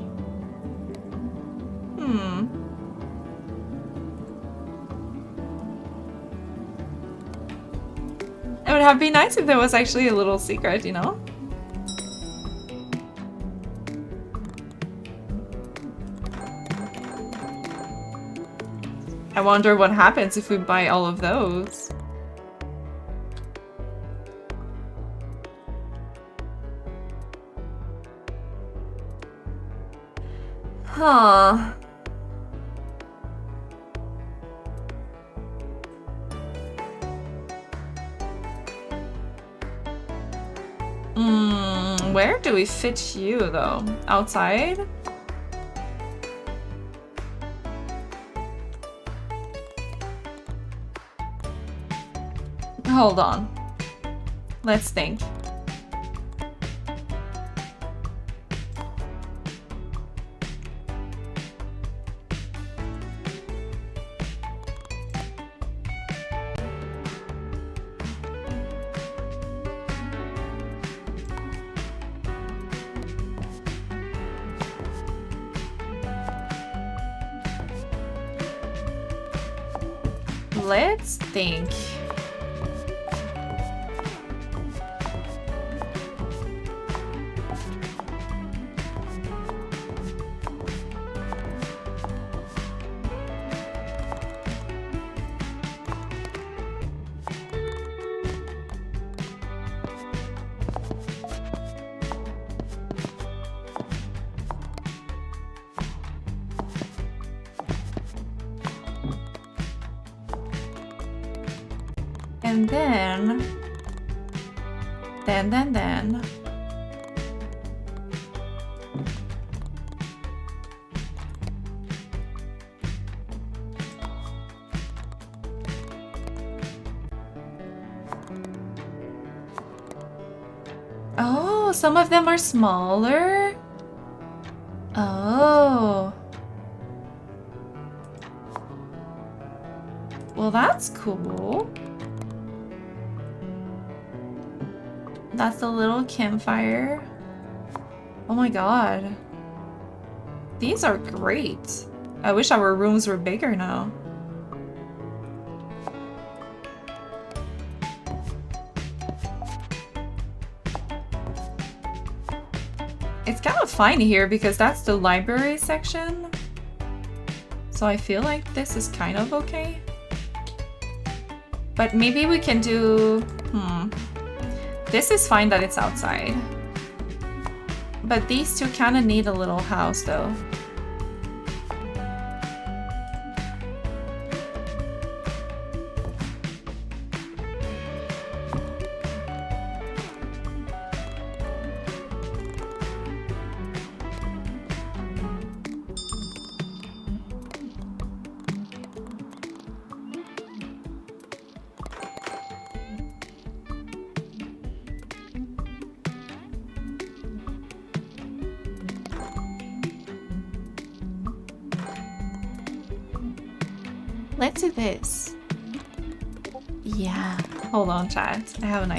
A: It would have been nice if there was actually a little secret, you know? I wonder what happens if we buy all of those. Huh. Where do we fit you, though? Outside? Hold on. Let's think. Let's think. And then... Oh, some of them are smaller? Oh. Well, that's cool. That's the little campfire. Oh my god. These are great. I wish our rooms were bigger now. It's kind of fine here because that's the library section. So I feel like this is kind of okay. But maybe we can do... This is fine that it's outside. But these two kind of need a little house though. Let's do this. Yeah. Hold on, chat. I have an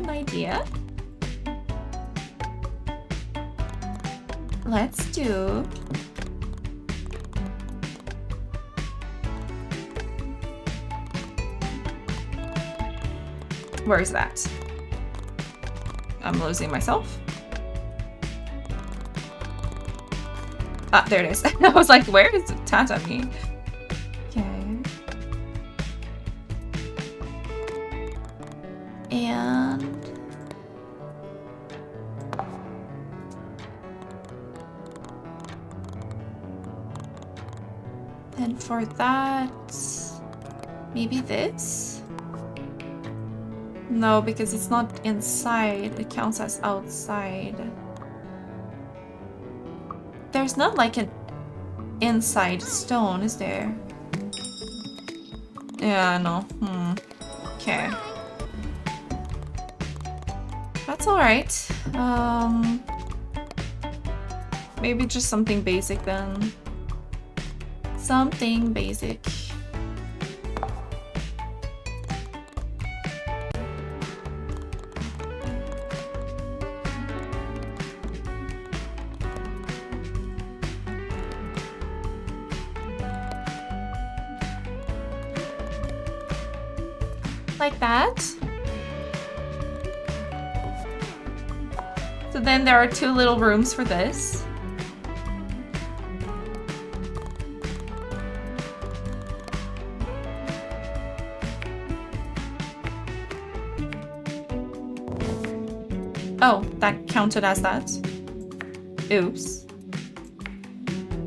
A: idea. Let's do... Where is that? I'm losing myself. Ah, there it is. I was like, where is Tatami? And for that, maybe this? No, because it's not inside. It counts as outside. There's not like an inside stone, is there? Yeah, no. Okay. That's alright. Maybe just something basic then. Something basic. Like that. So then there are 2 little rooms for this. Oh, that counted as that. Oops.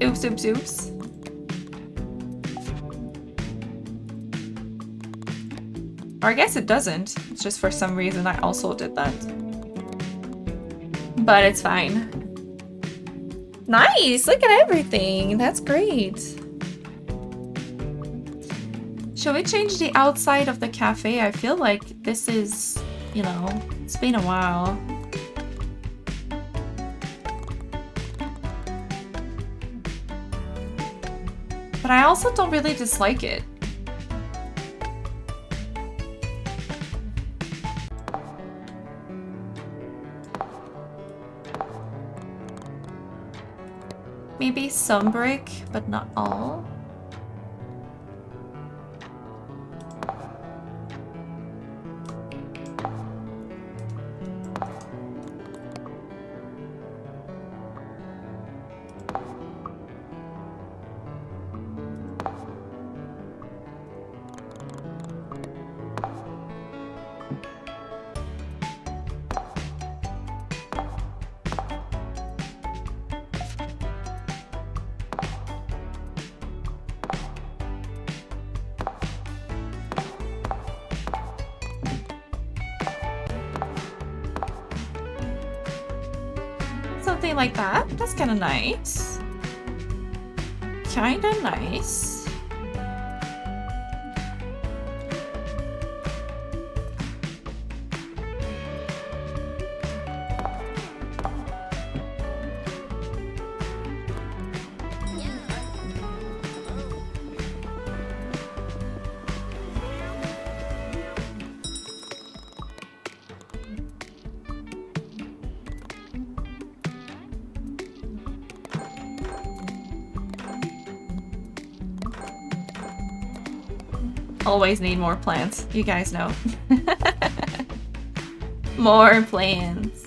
A: Oops, oops, oops. Or I guess it doesn't. It's just for some reason I also did that. But it's fine. Nice! Look at everything! That's great! Should we change the outside of the cafe? I feel like this is, you know, it's been a while. But I also don't really dislike it. Maybe some brick, but not all. Something like that. That's kind of nice. Kind of nice. Always need more plants. You guys know. More plants.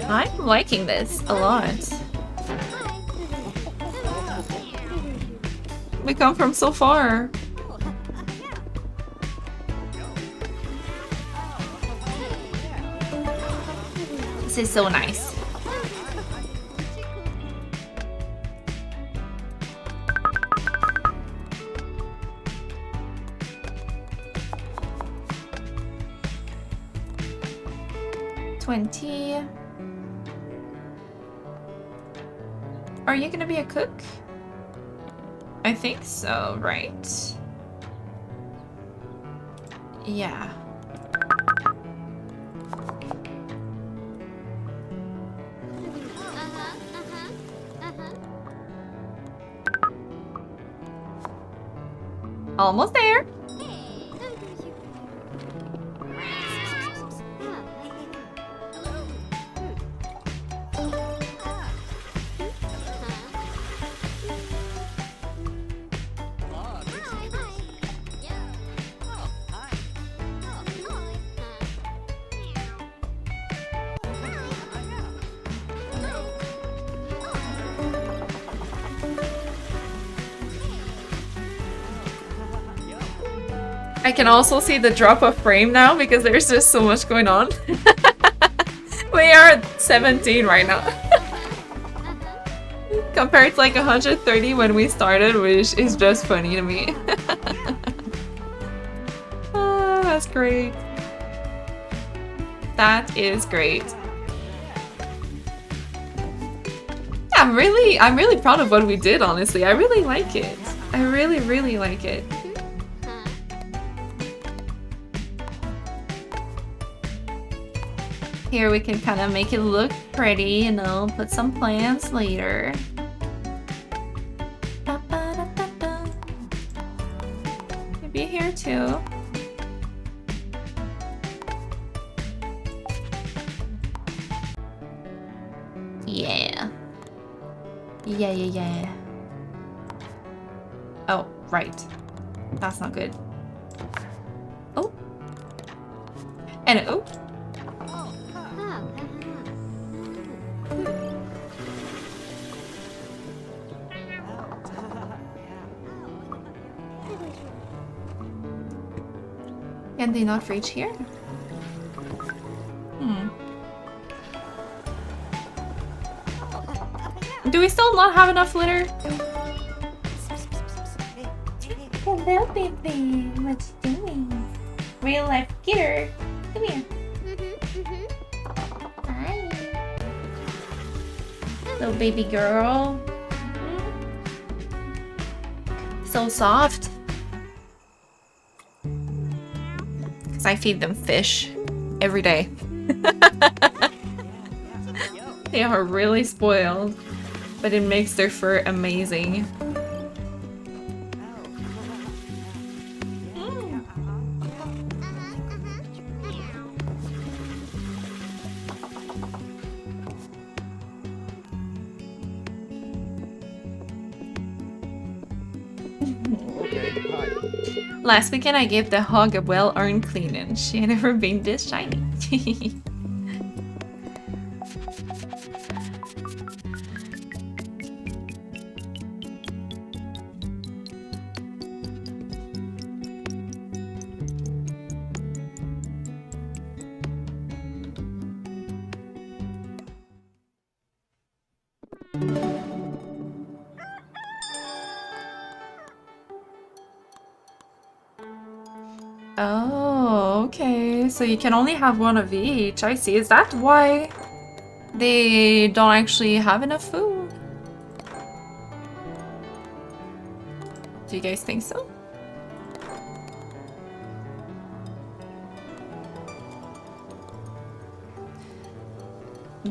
A: I'm liking this a lot. We come from so far. This is so nice. $20. Are you gonna be a cook? I think so, right? Yeah. Almost there. I can also see the drop of frame now because there's just so much going on. We are at 17 right now. Compared to like 130 when we started, which is just funny to me. Oh, that's great. That is great. Yeah, I'm really proud of what we did, honestly. I really like it. I really like it. Here we can kind of make it look pretty, you know, put some plants later. Maybe here too. Yeah. Yeah. Oh, right. That's not good. Oh. And oh. Can they not reach here? Do we still not have enough litter? Hello, baby. What you doing? Real life getter. Come here. Hi. Little baby girl. So soft. Because I feed them fish every day. They are really spoiled, but it makes their fur amazing. Last weekend I gave the hog a well-earned cleaning. She had never been this shiny. Oh, okay. So you can only have one of each. I see. Is that why they don't actually have enough food? Do you guys think so?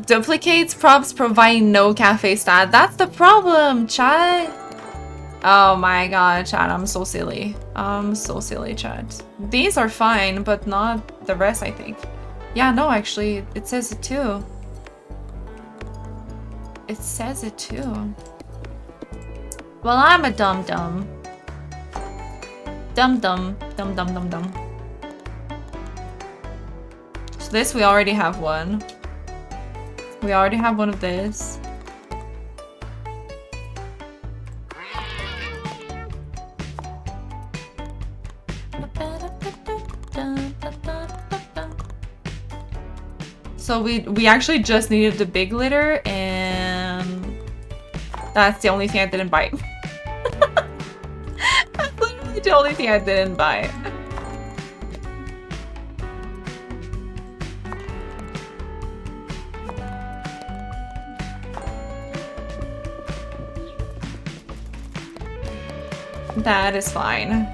A: Duplicates props provide no cafe stat. That's the problem, chat. Oh my god, chat. I'm so silly. I'm so silly, chat. These are fine, but not the rest, I think. Yeah, no, actually, it says it too. It says it too. Well, I'm a dum-dum. Dum-dum. Dum-dum-dum-dum. So this, we already have one. We already have one of this. So we actually just needed the big litter, and that's the only thing I didn't buy. That's literally the only thing I didn't buy. That is fine.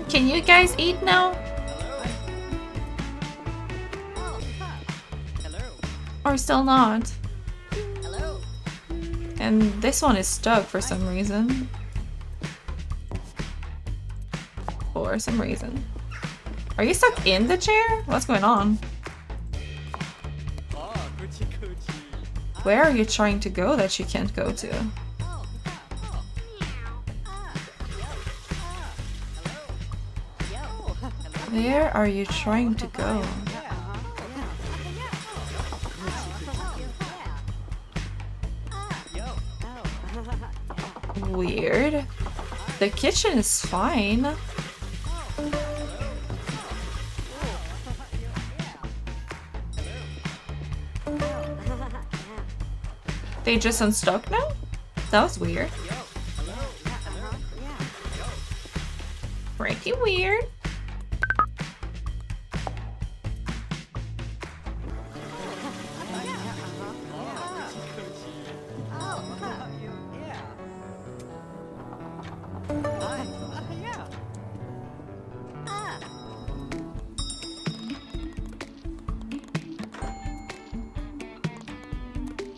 A: Can you guys eat now? Or still not? And this one is stuck for some reason. For some reason. Are you stuck in the chair? What's going on? Where are you trying to go that you can't go to? Where are you trying to go? Weird. The kitchen is fine. They just unstuck now? That was weird. Pretty weird.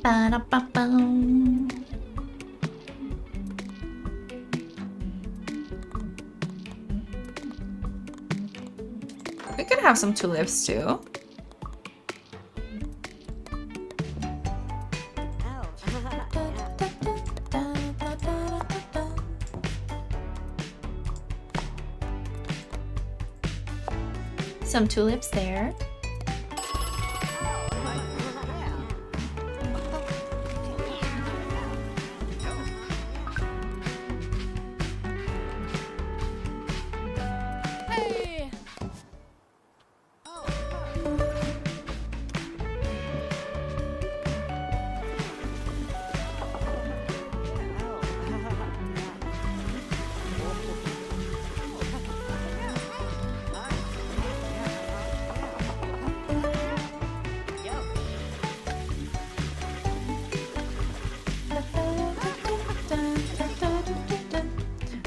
A: Ba-da-ba-bum. We could have some tulips too. Some tulips there.
B: Hey.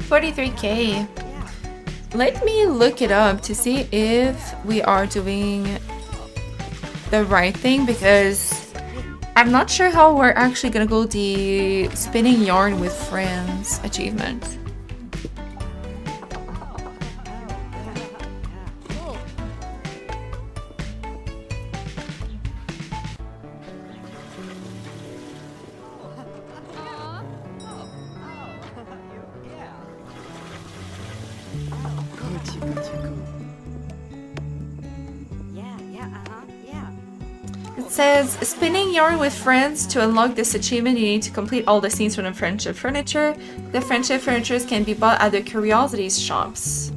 A: 43K. Let me look it up to see if we are doing the right thing, because I'm not sure how we're actually gonna go the spinning yarn with friends achievement. It says, spinning yarn with friends. To unlock this achievement, you need to complete all the scenes from the Friendship Furniture. The Friendship Furnitures can be bought at the Curiosities shops.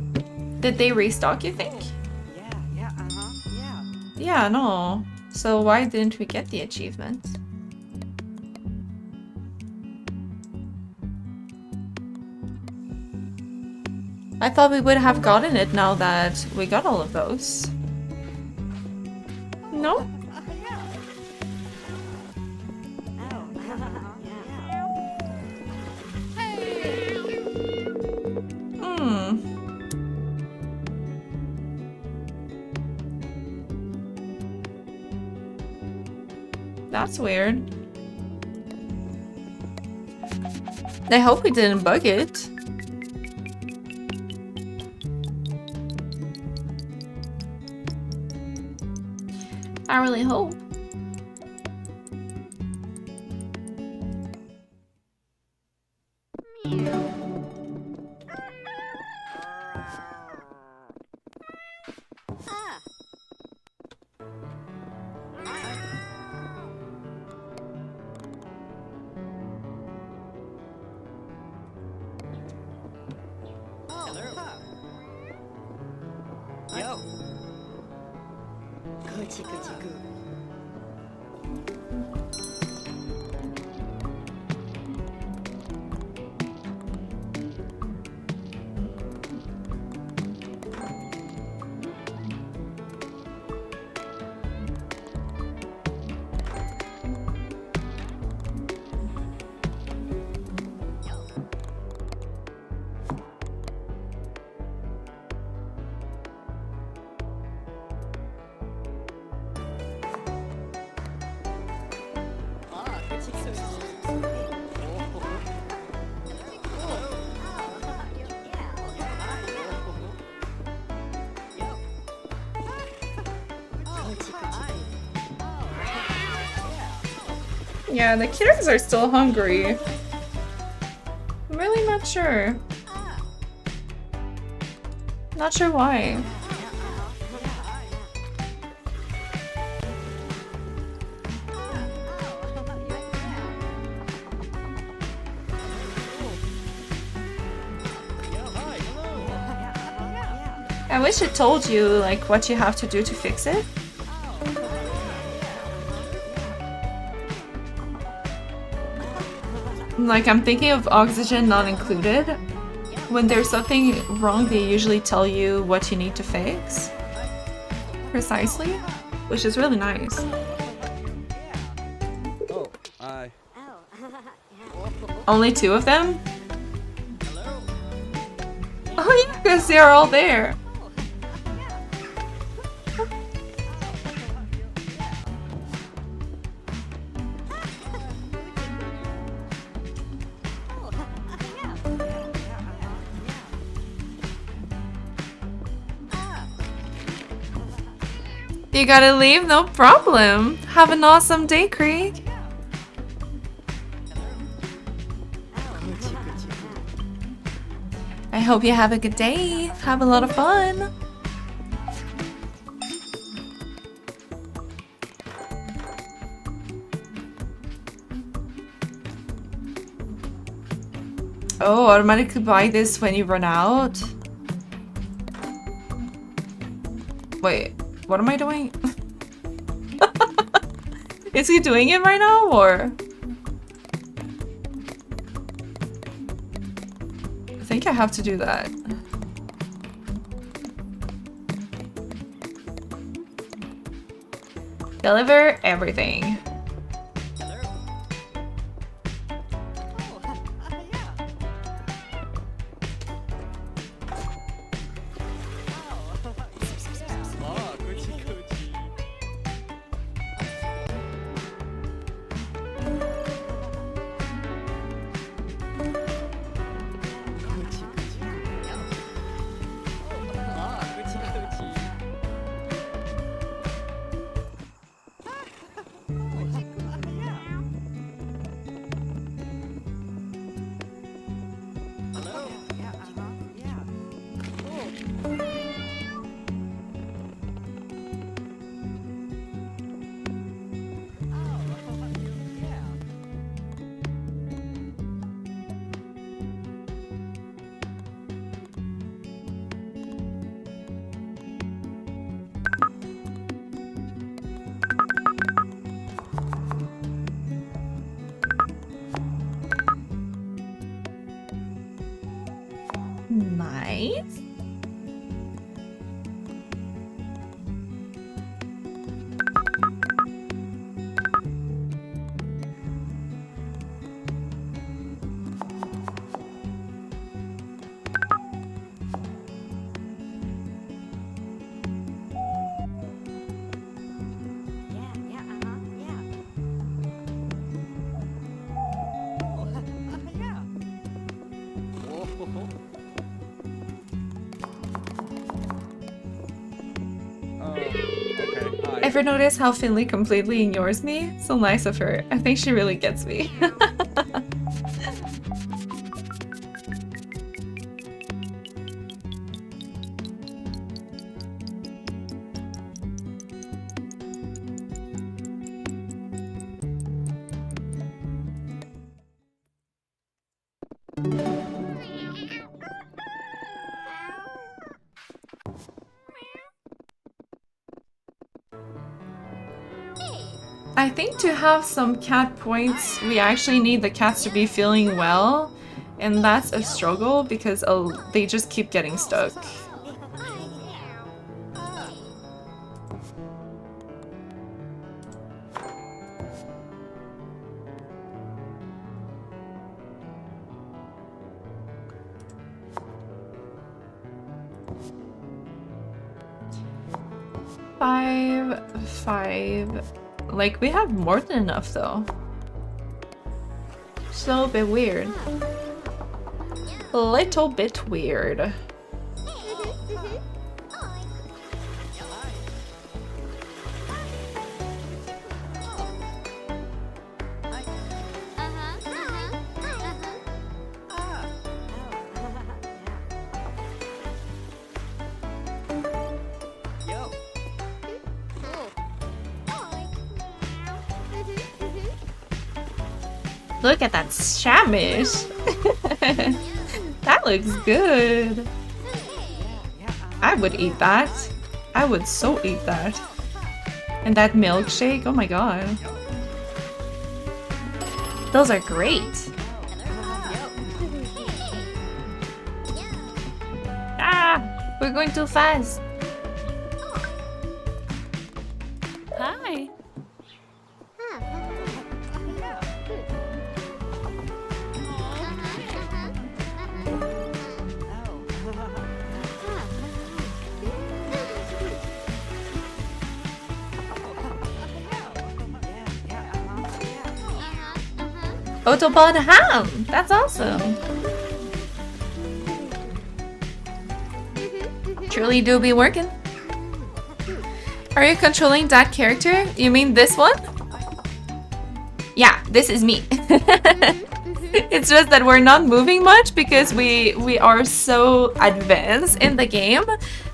A: Did they restock, you think? Yeah, no. So why didn't we get the achievement? I thought we would have gotten it now that we got all of those. No? That's weird. I hope we didn't bug it. I really hope. Yeah, the kittens are still hungry. I'm really not sure. Not sure why. I wish it told you like what you have to do to fix it. Like, I'm thinking of oxygen not included. When there's something wrong, they usually tell you what you need to fix. Precisely. Which is really nice.
D: Oh, I.
A: Only 2 of them? Oh yeah, because they're all there. You gotta leave? No problem. Have an awesome day, Krieg. I hope you have a good day. Have a lot of fun. Oh, automatically buy this when you run out. Wait, what am I doing? Is he doing it right now, or? I think I have to do that. Deliver everything. Nice. Ever notice how Finley completely ignores me? So nice of her. I think she really gets me. 'I think to have some cat points, we actually need the cats to be feeling well. And that's a struggle because they just keep getting stuck. Five. Like, we have more than enough though. It's a little bit weird. A little bit weird. Look at that shamish. That looks good. I would eat that. I would so eat that. And that milkshake, oh my god. Those are great. Ah, we're going too fast.
B: Hi.
A: Autobahn ham! That's awesome! Truly do be working. Are you controlling that character? You mean this one? Yeah, this is me. It's just that we're not moving much because we are so advanced in the game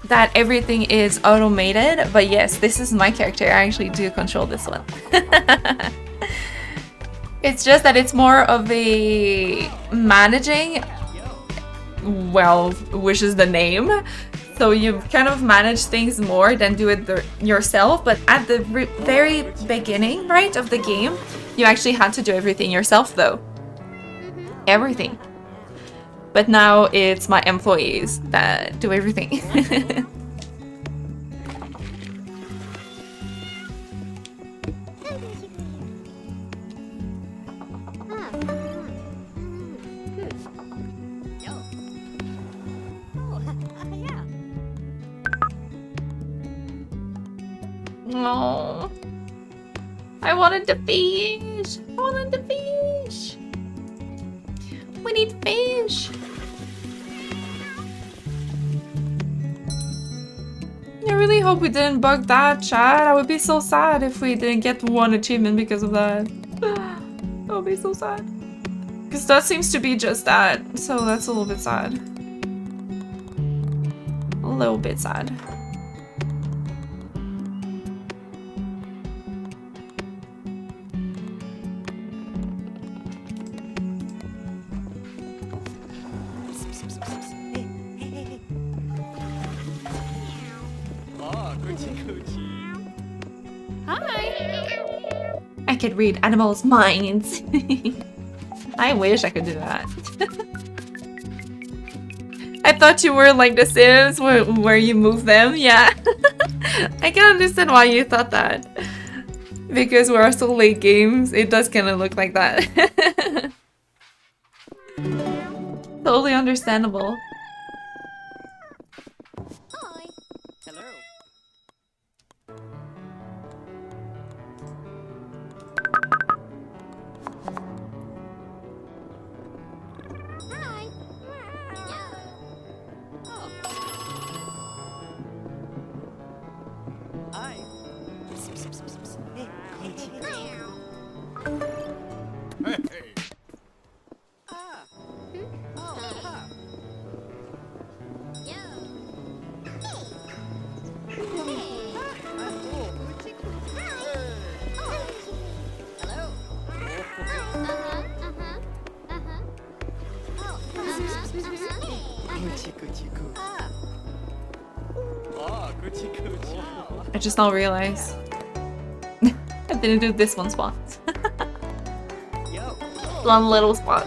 A: that everything is automated. But yes, this is my character. I actually do control this one. It's just that it's more of a managing, well, which is the name. So you kind of manage things more than do it yourself. But at the very beginning, right, of the game, you actually had to do everything yourself though. Everything. But now it's my employees that do everything. Oh, I wanted to fish. I wanted to fish. We need fish. I really hope we didn't bug that, chat. I would be so sad if we didn't get one achievement because of that. That would be so sad. Because that seems to be just that. So that's a little bit sad. A little bit sad. I could read animals' minds. I wish I could do that. I thought you were like The Sims where you move them. Yeah. I can understand why you thought that. Because we're so late games, it does kind of look like that. Totally understandable.
D: Hello. Hi.
C: Hey.
D: Ah. Oh, huh.
A: I just now realized. I didn't do this one spot. One little spot.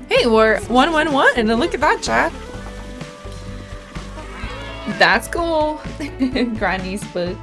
A: Hey, we're 111 and look at that, chat. That's cool. Granny's book.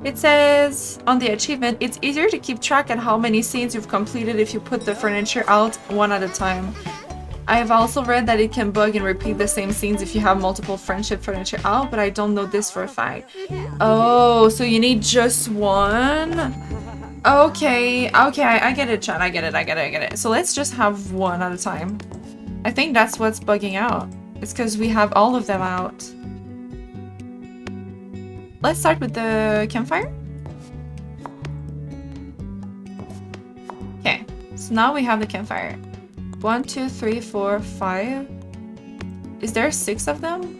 A: It says on the achievement, it's easier to keep track at how many scenes you've completed if you put the furniture out one at a time. I have also read that it can bug and repeat the same scenes if you have multiple friendship furniture out, but I don't know this for a fact. Oh, so you need just one? Okay, okay, I get it, Chan. I get it. So let's just have one at a time. I think that's what's bugging out. It's because we have all of them out. Let's start with the campfire. Okay, so now we have the campfire. 1, 2, 3, 4, 5. Is there 6 of them?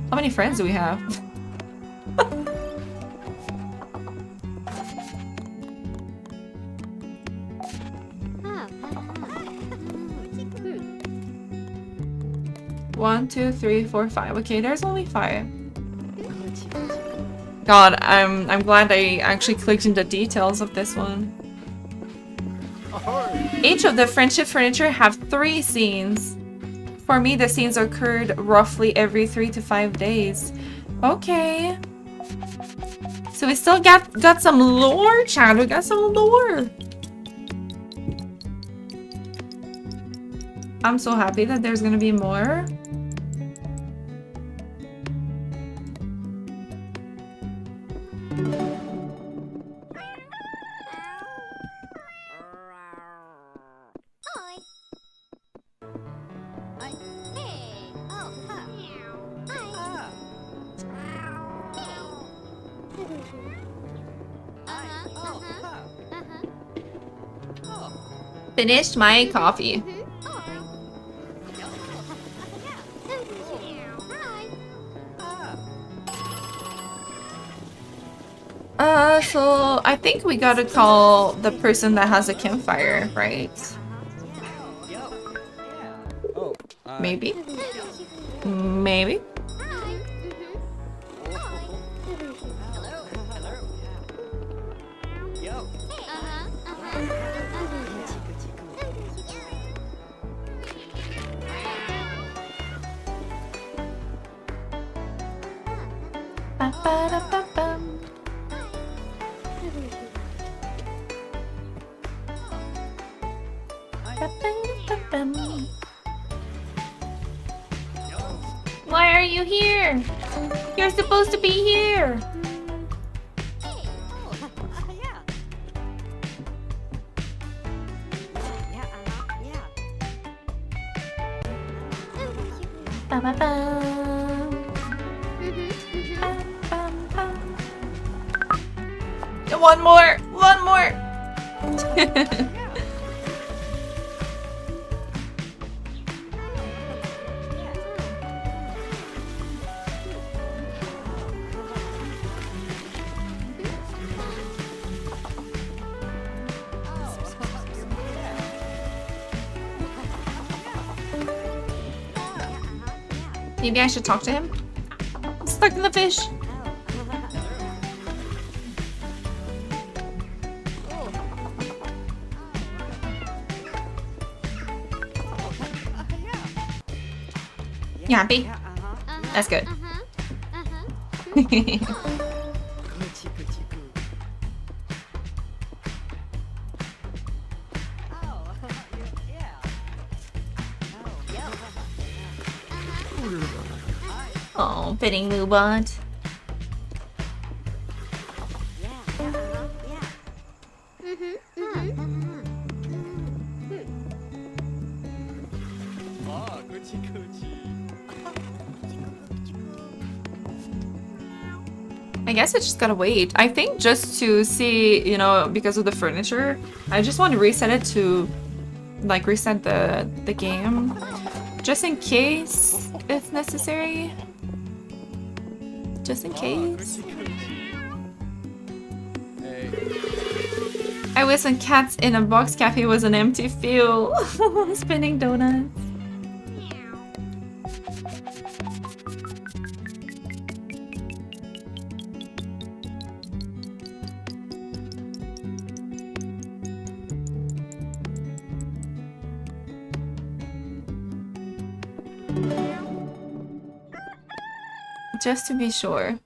A: How many friends do we have? One, 2, 3, 4, 5. Okay, there's only 5. God, I'm glad I actually clicked into details of this one. Each of the friendship furniture have 3 scenes. For me, the scenes occurred roughly every 3 to 5 days. Okay. So we still got some lore, Chad. We got some lore. I'm so happy that there's gonna be more. Finished my coffee. So I think we gotta call the person that has a campfire, right? Maybe? Maybe? Why are you here? You're supposed to be here. One more! One more! Maybe I should talk to him? I'm stuck in the fish. You happy? That's good. Oh, fitting Moobot. I guess I just gotta wait. I think just to see, you know, because of the furniture, I just want to reset it to, like, reset the game, just in case it's necessary. Just in case. I wish when Cats in a Box Cafe was an empty field. Spinning donuts. just to be sure.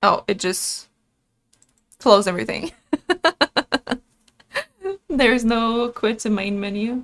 A: Oh, it just closed everything. There's no quit to main menu.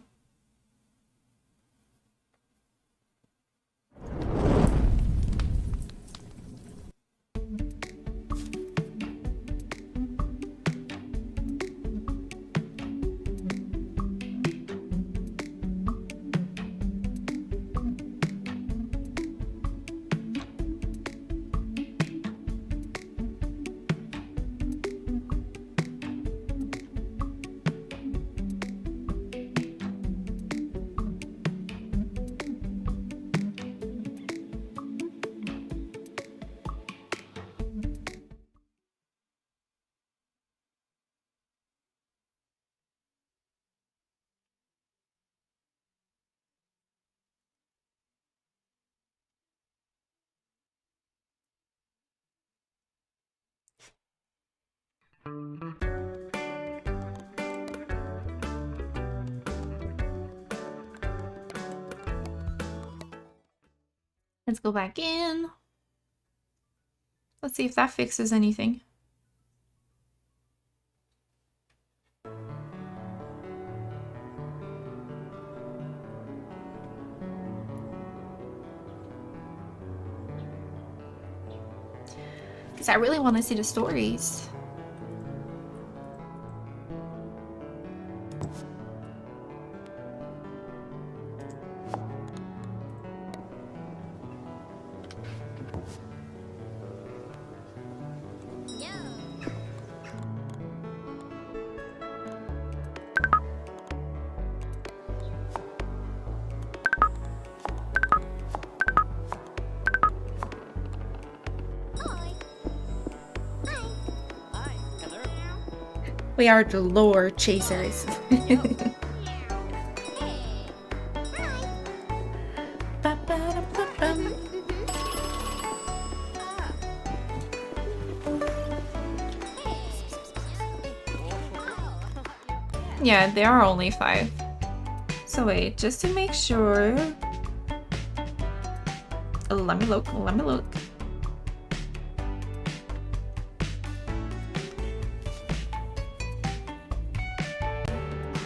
A: Let's go back in. Let's see if that fixes anything. Because I really want to see the stories. We are the lore chasers. Yeah, there are only 5. So wait, just to make sure. Let me look, let me look.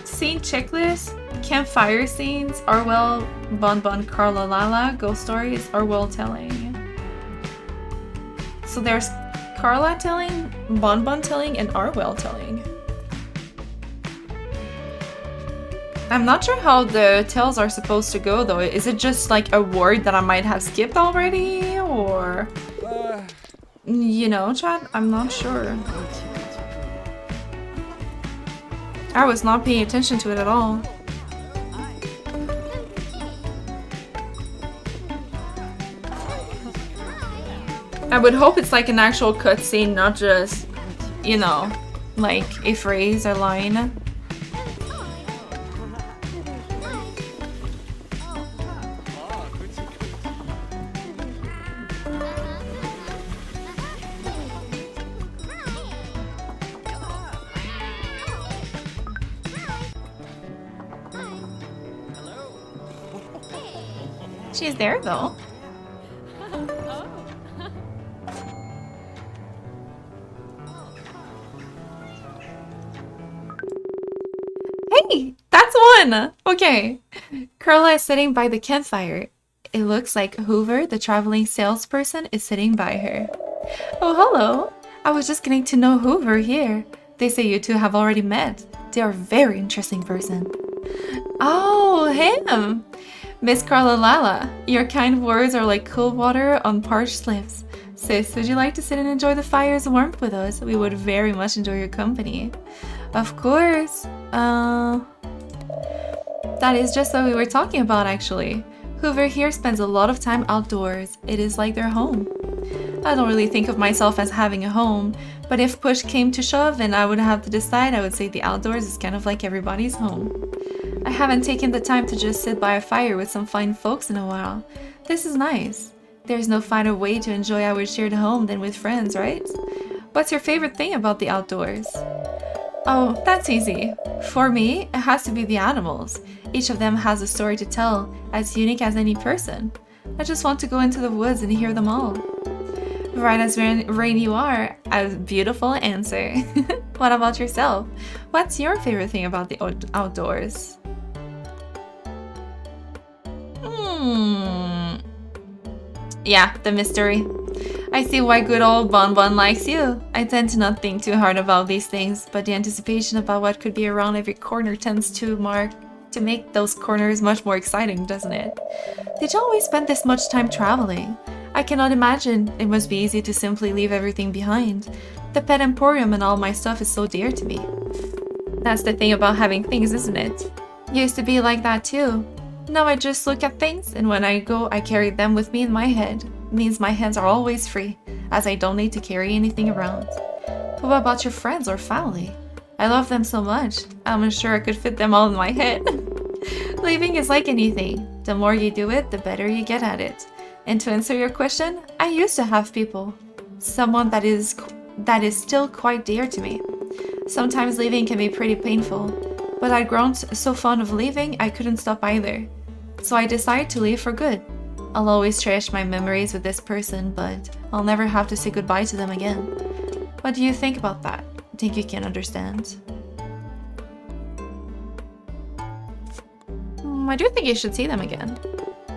A: Scene checklist, campfire scenes, Orwell, Bon Bon, Carla Lala, ghost stories, Orwell telling. So there's Carla telling, Bon Bon telling, and Orwell telling. I'm not sure how the tales are supposed to go though. Is it just like a word that I might have skipped already, or you know, chat? I'm not sure. I was not paying attention to it at all. I would hope it's like an actual cutscene, not just, you know, like a phrase or line. She's there though. Hey, that's one! Okay. Carla is sitting by the campfire. It looks like Hoover, the traveling salesperson, is sitting by her. Oh, hello. I was just getting to know Hoover here. They say you two have already met. They are a very interesting person. Oh, him! Miss Carla Lala, your kind words are like cool water on parched lips. Sis, would you like to sit and enjoy the fire's warmth with us? We would very much enjoy your company. Of course. That is just what we were talking about, actually. Hoover here spends a lot of time outdoors. It is like their home. I don't really think of myself as having a home, but if push came to shove and I would have to decide, I would say the outdoors is kind of like everybody's home. I haven't taken the time to just sit by a fire with some fine folks in a while. This is nice. There's no finer way to enjoy our shared home than with friends, right? What's your favorite thing about the outdoors? Oh, that's easy. For me, it has to be the animals. Each of them has a story to tell, as unique as any person. I just want to go into the woods and hear them all. Right as rain you are. A beautiful answer. What about yourself? What's your favorite thing about the outdoors? Yeah, the mystery. I see why good old Bon Bon likes you. I tend to not think too hard about these things, but the anticipation about what could be around every corner tends to make those corners much more exciting, doesn't it? Did you always spend this much time traveling? I cannot imagine. It must be easy to simply leave everything behind. The pet emporium and all my stuff is so dear to me. That's the thing about having things, isn't it? Used to be like that too. Now I just look at things, and when I go, I carry them with me in my head. It means my hands are always free, as I don't need to carry anything around. But what about your friends or family? I love them so much. I'm sure I could fit them all in my head. Leaving is like anything. The more you do it, the better you get at it. And to answer your question, I used to have people. Someone that is still quite dear to me. Sometimes leaving can be pretty painful, but I'd grown so fond of leaving I couldn't stop either. So I decided to leave for good. I'll always cherish my memories with this person, but I'll never have to say goodbye to them again. What do you think about that? Think you can understand? I do think you should see them again.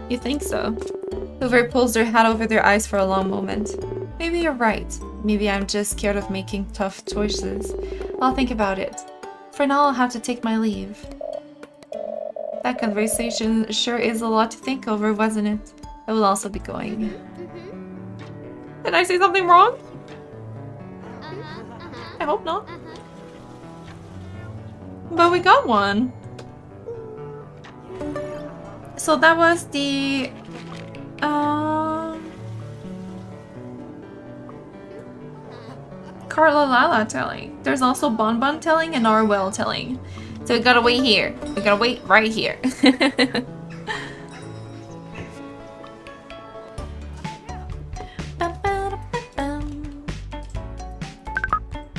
A: You think so? Hoover pulls their hat over their eyes for a long moment. Maybe you're right. Maybe I'm just scared of making tough choices. I'll think about it. For now, I'll have to take my leave. That conversation sure is a lot to think over, wasn't it? I will also be going. Did I say something wrong? I hope not. But we got one. So that was the Carla Lala telling. There's also Bon Bon telling and Narwhal telling. So we gotta wait here. We gotta wait right here.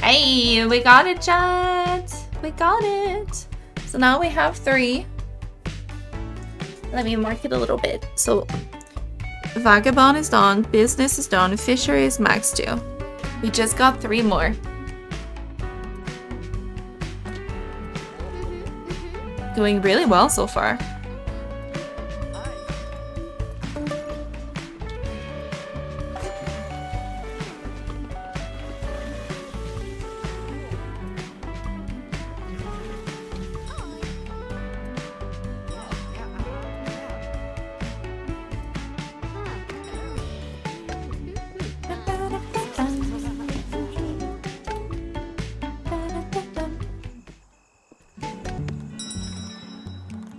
A: Hey, we got it, chat. We got it. So now we have 3. Let me mark it a little bit. So Vagabond is done, Business is done, Fisher is max 2. We just got 3 more. Doing really well so far.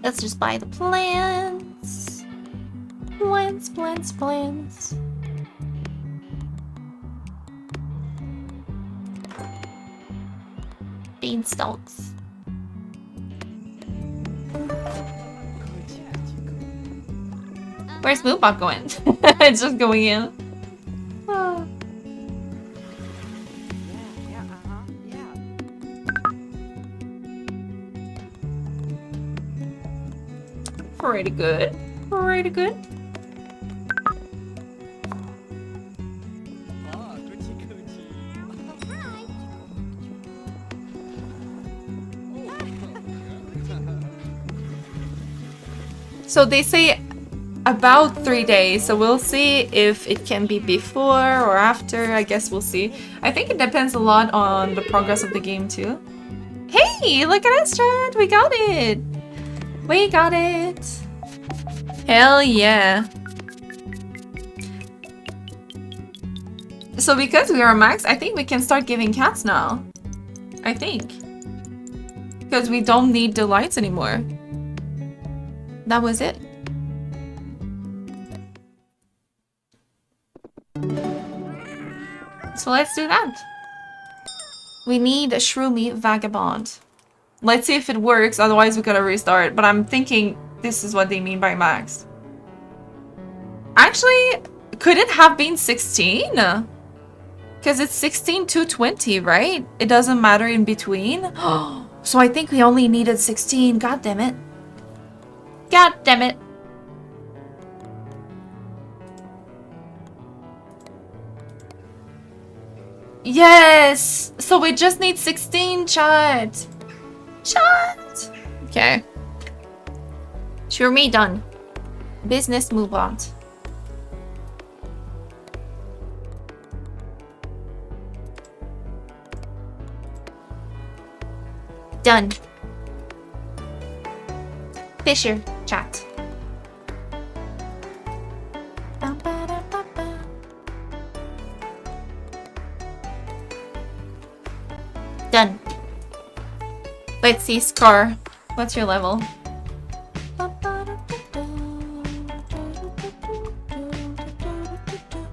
A: Let's just buy the plants. Plants. Beanstalks. Where's Moobot going? It's just going in. Oh. Pretty good. Pretty good. So they say about 3 days, so we'll see if it can be before or after. I guess we'll see. I think it depends a lot on the progress of the game too. Hey, look at us, chat! We got it! We got it! Hell yeah! So because we are max, I think we can start giving cats now. I think. Because we don't need the lights anymore. That was it. So let's do that. We need a Shroomy Vagabond. Let's see if it works, otherwise we gotta restart. But I'm thinking this is what they mean by max. Actually, could it have been 16? Because it's 16 to 20, right? It doesn't matter in between. So I think we only needed 16. God damn it. God damn it. Yes! So we just need 16, chat. Chat! Okay. Sure me done. Business move on. Done. Fisher, chat. Done. Let's see, Scar. What's your level?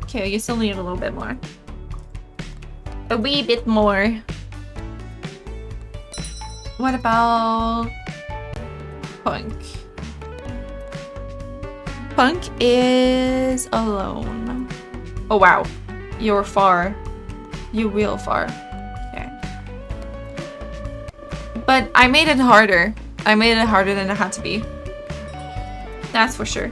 A: Okay, you still need a little bit more. A wee bit more. What about Punk? Punk is alone. Oh wow, you're far. You real far. Okay. But I made it harder. I made it harder than it had to be. That's for sure.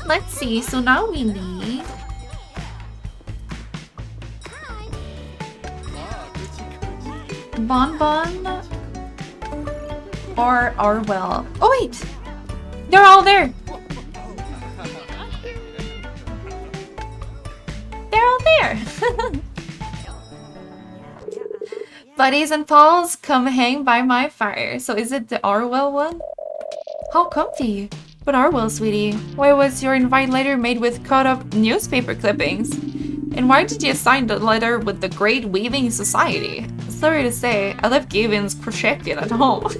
A: Let's see, so now we need Bon Bon or Arwell. Oh wait! They're all there! They're all there! Buddies and Pauls, come hang by my fire. So is it the Arwell one? How comfy! But Arwell, sweetie, why was your invite letter made with cut-up newspaper clippings? And why did you sign the letter with the Great Weaving Society? Sorry to say, I left Gavin's crochet kit at home.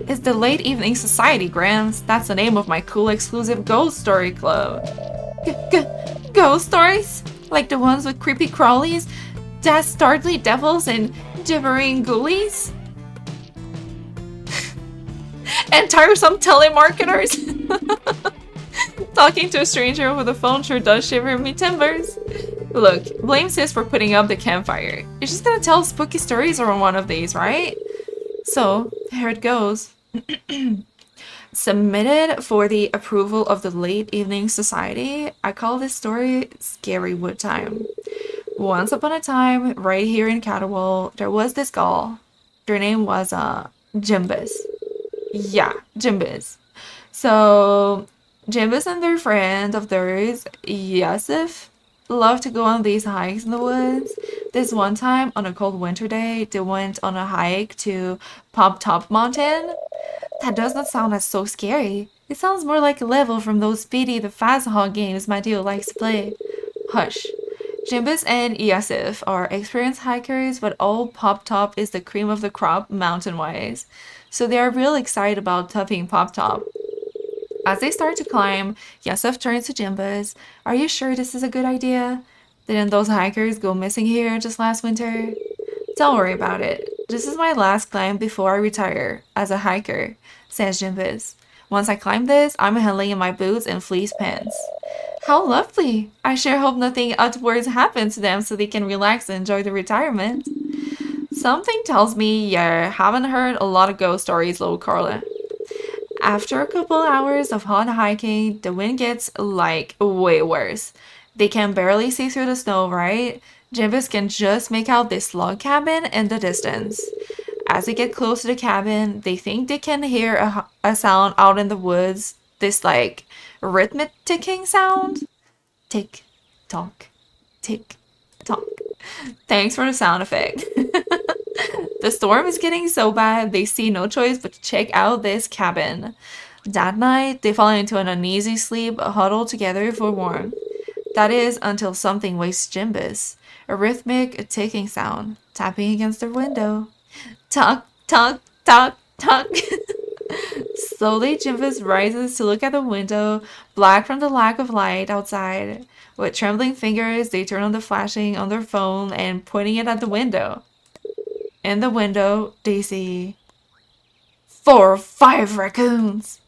A: It's the Late Evening Society, Grams. That's the name of my cool exclusive ghost story club. Ghost stories? Like the ones with creepy crawlies, dastardly devils, and gibbering ghoulies? And tiresome telemarketers. Talking to a stranger over the phone sure does shiver me timbers. Look, blame sis for putting up the campfire. You're just gonna tell spooky stories on one of these, right? So, here it goes. Submitted for the approval of the Late Evening Society. I call this story Scary Wood Time. Once upon a time, right here in Catterwall, there was this girl. Their name was Jimbus. Yeah, Jimbus. So, Jimbus and their friend of theirs, Yusuf, love to go on these hikes in the woods. This one time, on a cold winter day, they went on a hike to Pop Top Mountain. That does not sound as so scary. It sounds more like a level from those Speedy the Fast Hog games my duo likes to play. Hush. Jimbus and Yusuf are experienced hikers, but old Pop Top is the cream of the crop mountain-wise. So they are real excited about topping Pop Top. As they start to climb, Yusuf turns to Jimbus. Are you sure this is a good idea? Didn't those hikers go missing here just last winter? Don't worry about it. This is my last climb before I retire as a hiker, says Jimbus. Once I climb this, I'm handling in my boots and fleece pants. How lovely! I sure hope nothing untoward happens to them so they can relax and enjoy the retirement. Something tells me you haven't heard a lot of ghost stories, little Carla. After a couple hours of hot hiking, the wind gets, like, way worse. They can barely see through the snow, right? Jimbus can just make out this log cabin in the distance. As they get close to the cabin, they think they can hear a sound out in the woods. This, like, rhythmic ticking sound. Tick, tock, tick, tock. Thanks for the sound effect. The storm is getting so bad, they see no choice but to check out this cabin. That night, they fall into an uneasy sleep, huddled together for warmth. That is until something wakes Jimbus. A rhythmic ticking sound, tapping against their window. Tuck, tuck, tuck, tuck. Slowly, Jimbus rises to look at the window, black from the lack of light outside. With trembling fingers, they turn on the flashing on their phone and pointing it at the window. In the window, they see 4 or 5 raccoons.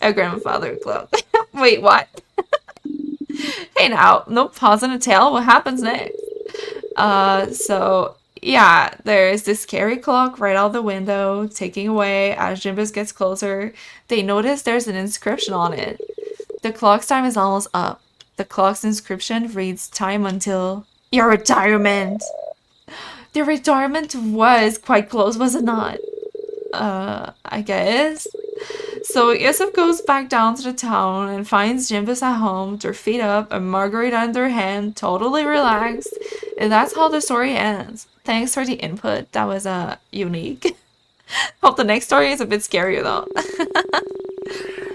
A: A grandfather clock. Wait, what? Hey now, no pause in a tale. What happens next? So yeah, there's this scary clock right out the window, ticking away as Jimbus gets closer. They notice there's an inscription on it. The clock's time is almost up. The clock's inscription reads time until your retirement. The retirement was quite close, was it not? I guess. So Yusuf goes back down to the town and finds Jimbus at home, their feet up, a margarita in their hand, totally relaxed. And that's how the story ends. Thanks for the input. That was unique. Hope the next story is a bit scarier though.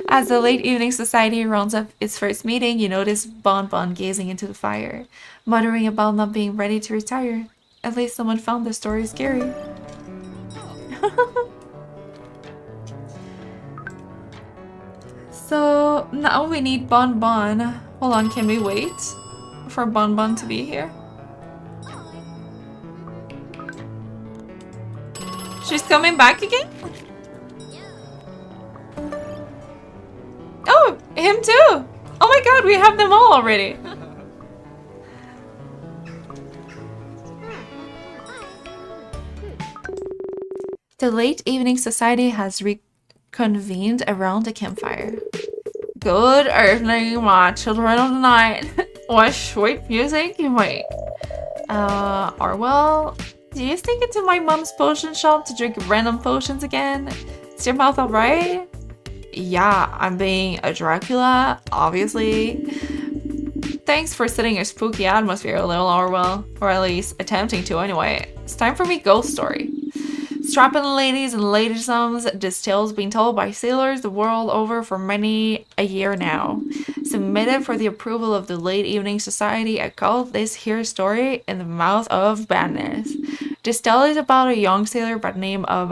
A: As the late evening society rounds up its first meeting, you notice Bon Bon gazing into the fire, muttering about not being ready to retire. At least someone found the story scary. So now we need Bon Bon. Hold on, can we wait for Bon Bon to be here? She's coming back again? Oh, him too! Oh my god, we have them all already! The late evening society has reconvened around the campfire. Good evening, my children of the night. What sweet music you make. Orwell, do you sneak into my mom's potion shop to drink random potions again? Is your mouth alright? Yeah, I'm being a Dracula, obviously. Thanks for setting your spooky atmosphere a little, Orwell. Or at least attempting to anyway. It's time for me ghost story. Strapping ladies and ladysums, this tale's been told by sailors the world over for many a year now. Submitted for the approval of the late evening society, I call this here story In the Mouth of Badness. This tale is about a young sailor by the name of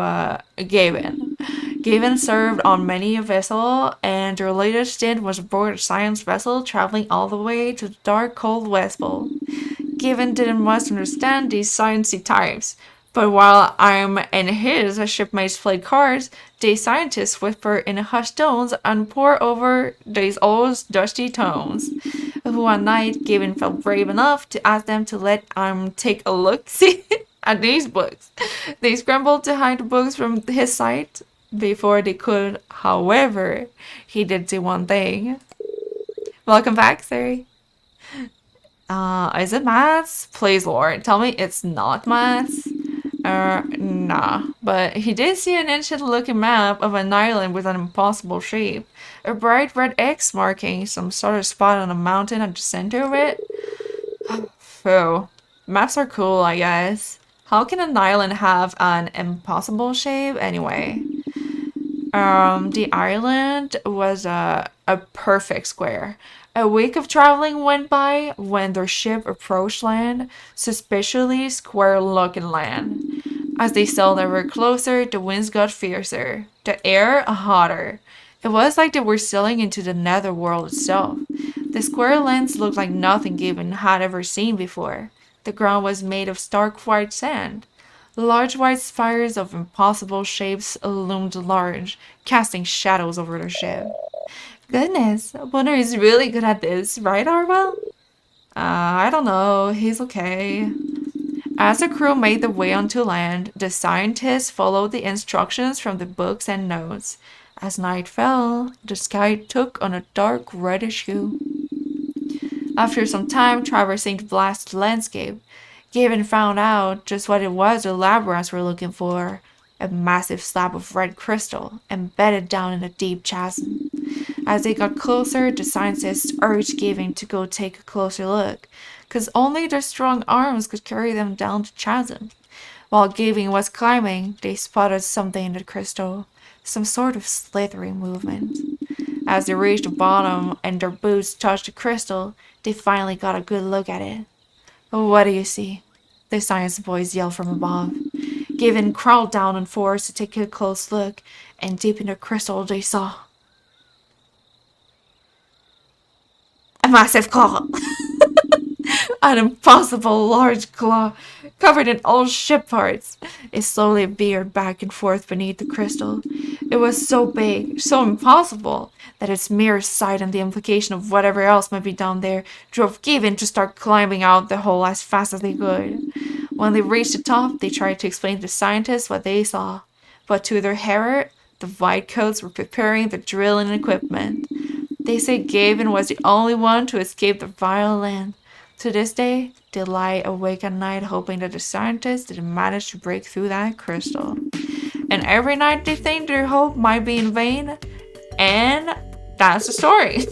A: Gavin. Gavin served on many a vessel, and their latest stint was aboard a science vessel traveling all the way to the dark, cold West Pole. Gavin didn't much understand these sciencey types. But while I'm and his shipmates played cards, the scientists whisper in hushed tones and pour over these old dusty tones. One night, Gavin felt brave enough to ask them to let take a look-see at these books. They scrambled to hide the books from his sight before they could. However, he did do one thing. Welcome back, Sari. Is it maths? Please, Lord, tell me it's not maths. Nah. But he did see an ancient-looking map of an island with an impossible shape. A bright red X marking some sort of spot on a mountain at the center of it. Phew. Maps are cool, I guess. How can an island have an impossible shape anyway? The island was a perfect square. A week of traveling went by when their ship approached land, suspiciously square-looking land. As they sailed ever closer, the winds got fiercer, the air hotter. It was like they were sailing into the netherworld itself. The square lands looked like nothing Gibbon had ever seen before. The ground was made of stark white sand. Large white spires of impossible shapes loomed large, casting shadows over their ship. Goodness, Bonner is really good at this, right, Orwell? I don't know, he's okay. As the crew made their way onto land, the scientists followed the instructions from the books and notes. As night fell, the sky took on a dark reddish hue. After some time traversing the blasted landscape, Gavin found out just what it was the lab rats were looking for. A massive slab of red crystal embedded down in a deep chasm. As they got closer, the scientists urged Gavin to go take a closer look, because only their strong arms could carry them down the chasm. While Gavin was climbing, they spotted something in the crystal, some sort of slithering movement. As they reached the bottom and their boots touched the crystal, they finally got a good look at it. What do you see? The science boys yelled from above. Gavin crawled down on fours to take a close look, and deep in the crystal they saw a massive claw. An impossible large claw, covered in old ship parts. It slowly veered back and forth beneath the crystal. It was so big, so impossible, that its mere sight and the implication of whatever else might be down there drove Gavin to start climbing out the hole as fast as they could. When they reached the top, they tried to explain to the scientists what they saw. But to their horror, the Whitecoats were preparing the drilling equipment. They said Gavin was the only one to escape the vile land. To this day, they lie awake at night hoping that the scientists didn't manage to break through that crystal. And every night they think their hope might be in vain. And that's the story.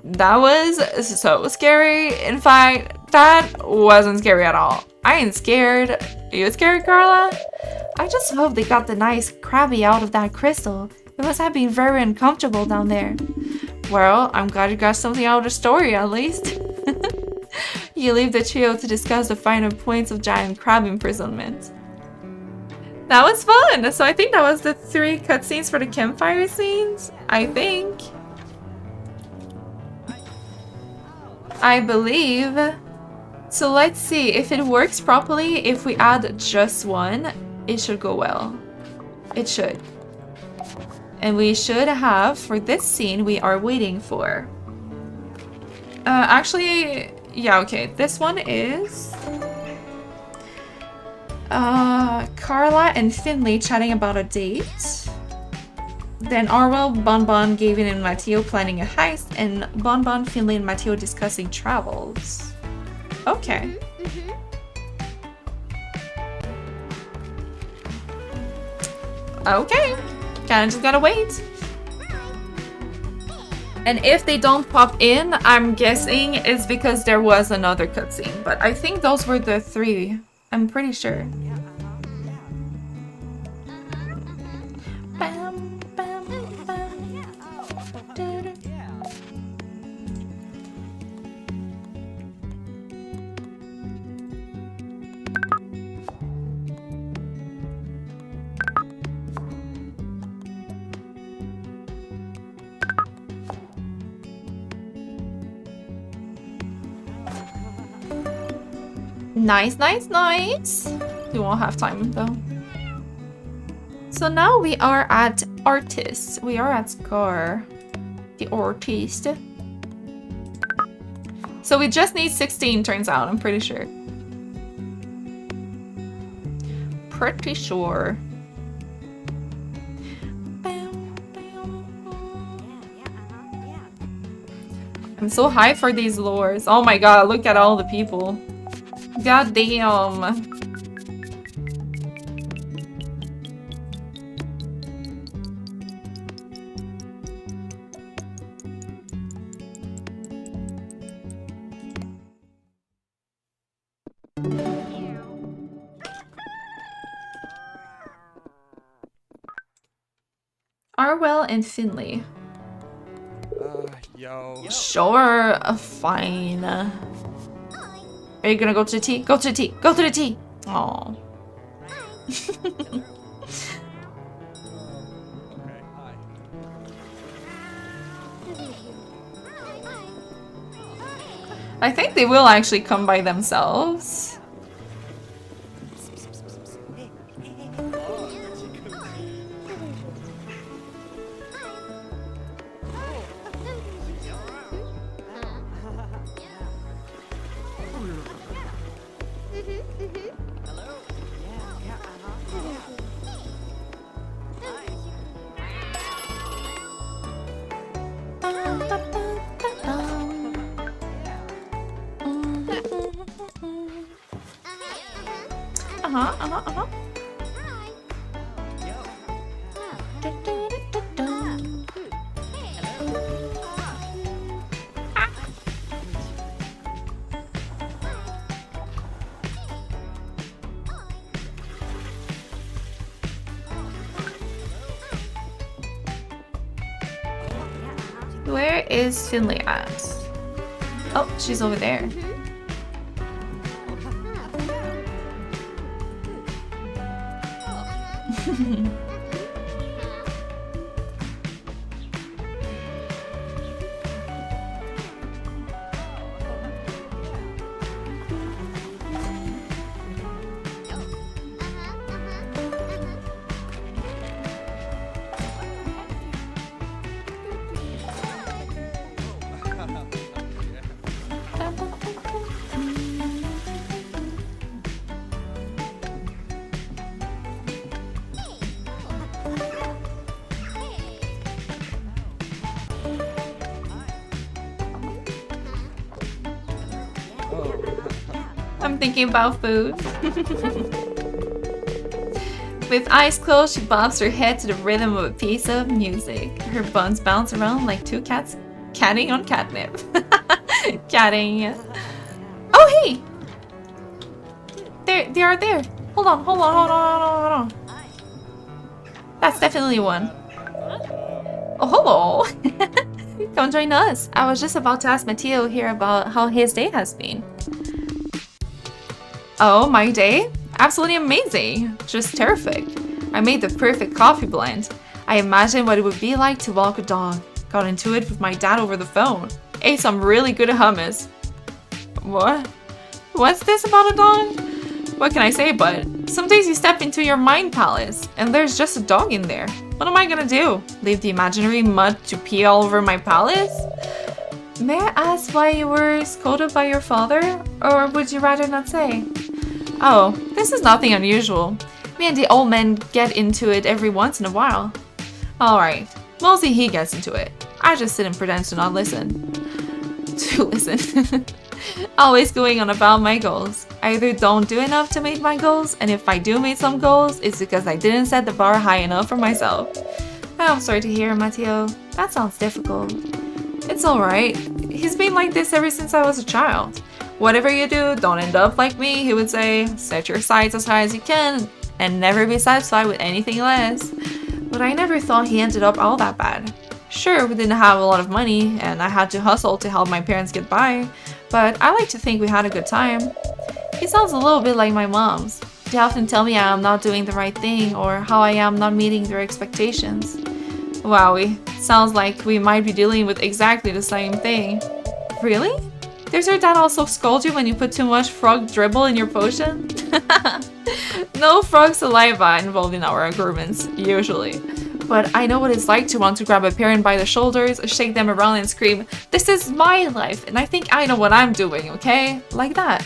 A: That was so scary. In fact, that wasn't scary at all. I ain't scared. Are you scared, Carla? I just hope they got the nice crabby out of that crystal. It must have been very uncomfortable down there. Well, I'm glad you got something out of the story, at least. You leave the trio to discuss the finer points of giant crab imprisonment. That was fun! So I think that was the 3 cutscenes for the campfire scenes. I think. I believe. So let's see. If it works properly, if we add just one, it should go well. It should. And we should have, for this scene, we are waiting for. Actually, yeah, okay. This one is Carla and Finley chatting about a date. Then Arwell, Bonbon, Gavin, and Matteo planning a heist, and Bonbon, Finley, and Matteo discussing travels. Okay. Okay. Kinda just gotta wait. And if they don't pop in, I'm guessing it's because there was another cutscene. But I think those were the 3. I'm pretty sure. Bam, bam, bam. Nice, nice, nice. We won't have time though. So now we are at artists. We are at Scar, the artist. So we just need 16, turns out. I'm pretty sure. Pretty sure. I'm so hyped for these lures. Oh my god, look at all the people. God damn. Arwell and Finley.
C: Yo.
A: Sure, fine. Are you gonna go to the tea? Go to the tea. Go to the tea. Oh. I think they will actually come by themselves. Where is Finley at? Oh, she's over there. I'm thinking about food. With eyes closed, she bobs her head to the rhythm of a piece of music. Her buns bounce around like two cats catting on catnip. Catting. Oh, hey! They are there. Hold on. That's definitely one. Oh, hello. Come join us. I was just about to ask Matteo here about how his day has been. Oh, my day? Absolutely amazing. Just terrific. I made the perfect coffee blend. I imagined what it would be like to walk a dog. Got into it with my dad over the phone. Ate some really good hummus. What? What's this about a dog? What can I say but some days you step into your mind palace and there's just a dog in there. What am I gonna do? Leave the imaginary mud to pee all over my palace? May I ask why you were scolded by your father? Or would you rather not say? Oh, this is nothing unusual. Me and the old man get into it every once in a while. Alright, mostly he gets into it. I just sit and pretend to not listen. To listen. Always going on about my goals. I either don't do enough to meet my goals, and if I do meet some goals, it's because I didn't set the bar high enough for myself. I'm sorry to hear, Matteo. That sounds difficult. It's alright. He's been like this ever since I was a child. Whatever you do, don't end up like me, he would say. Set your sights as high as you can, and never be satisfied with anything less. But I never thought he ended up all that bad. Sure, we didn't have a lot of money, and I had to hustle to help my parents get by, but I like to think we had a good time. He sounds a little bit like my mom's. They often tell me I am not doing the right thing, or how I am not meeting their expectations. Wowie, sounds like we might be dealing with exactly the same thing. Really? Does your dad also scold you when you put too much frog dribble in your potion? No frog saliva involved in our agreements, usually. But I know what it's like to want to grab a parent by the shoulders, shake them around and scream, "This is my life, and I think I know what I'm doing, okay?" Like that.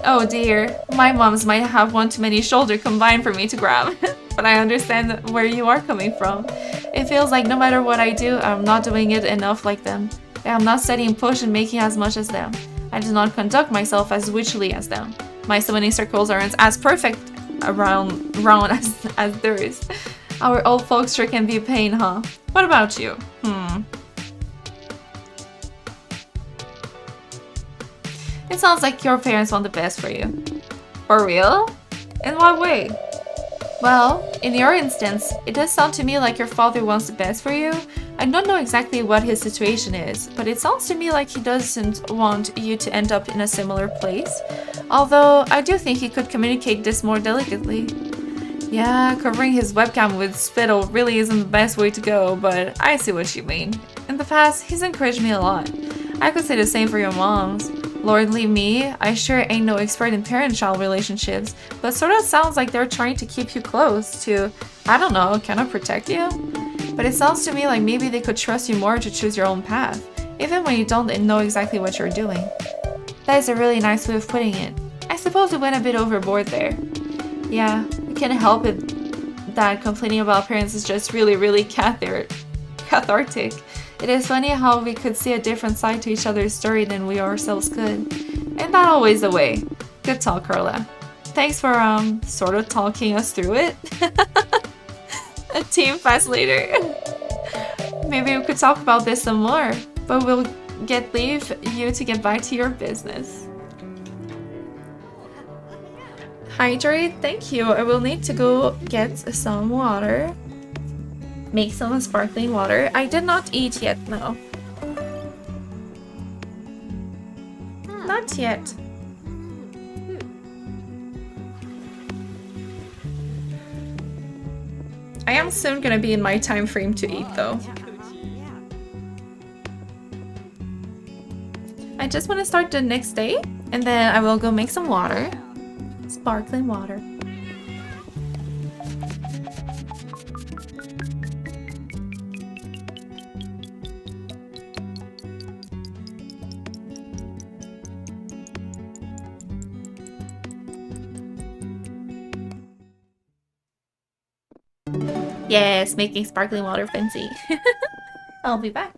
A: Oh dear, my moms might have one too many shoulder combined for me to grab. But I understand where you are coming from. It feels like no matter what I do, I'm not doing it enough like them. I'm not setting push and making as much as them. I do not conduct myself as witchily as them. My summoning circles aren't as perfect around as theirs. Our old folks sure can be a pain, huh? What about you? It sounds like your parents want the best for you. For real? In what way? Well, in your instance, it does sound to me like your father wants the best for you. I don't know exactly what his situation is, but it sounds to me like he doesn't want you to end up in a similar place. Although, I do think he could communicate this more delicately. Yeah, covering his webcam with spittle really isn't the best way to go, but I see what you mean. In the past, he's encouraged me a lot. I could say the same for your moms. Lordly me, I sure ain't no expert in parent-child relationships, but sort of sounds like they're trying to keep you close to, I don't know, kind of protect you? But it sounds to me like maybe they could trust you more to choose your own path, even when you don't know exactly what you're doing. That is a really nice way of putting it. I suppose we went a bit overboard there. Yeah, we can't help it that complaining about parents is just really cathartic. It is funny how we could see a different side to each other's story than we ourselves could. Ain't that always the way? Good talk, Carla. Thanks for sort of talking us through it. A team facilitator. Maybe we could talk about this some more, but we'll leave you to get back to your business. Hydrate, thank you. I will need to go get some water. Make some sparkling water. I did not eat yet, no. Not yet. I am soon gonna be in my time frame to eat though. I just want to start the next day and then I will go make some water. Sparkling water. Yes, making sparkling water fancy. I'll be back.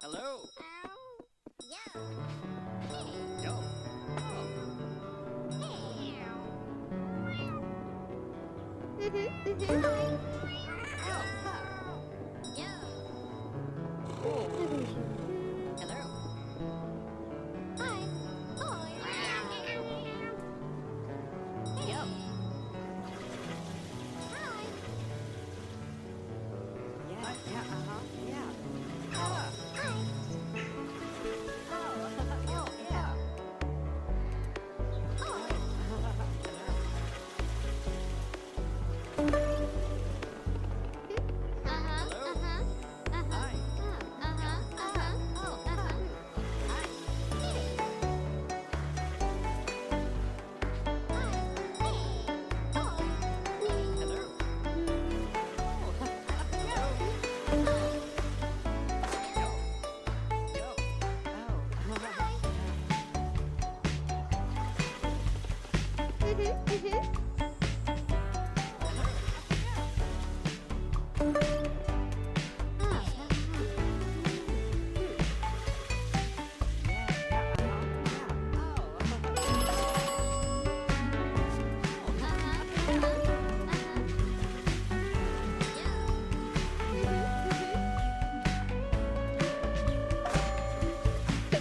C: Hello.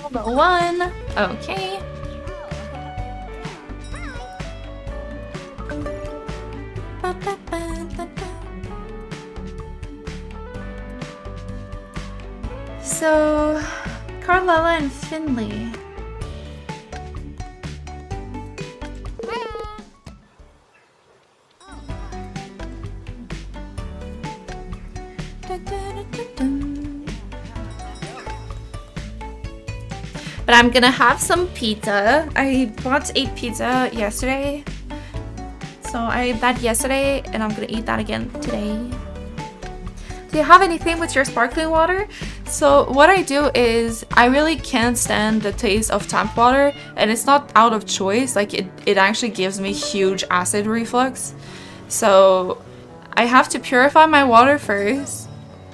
A: Number 1. Okay. So, Carlella and Finley. But I'm gonna have some pizza. I bought 8 pizza yesterday. So I ate that yesterday and I'm gonna eat that again today. Do you have anything with your sparkling water? So what I do is I really can't stand the taste of tap water, and it's not out of choice. Like it actually gives me huge acid reflux. So I have to purify my water first,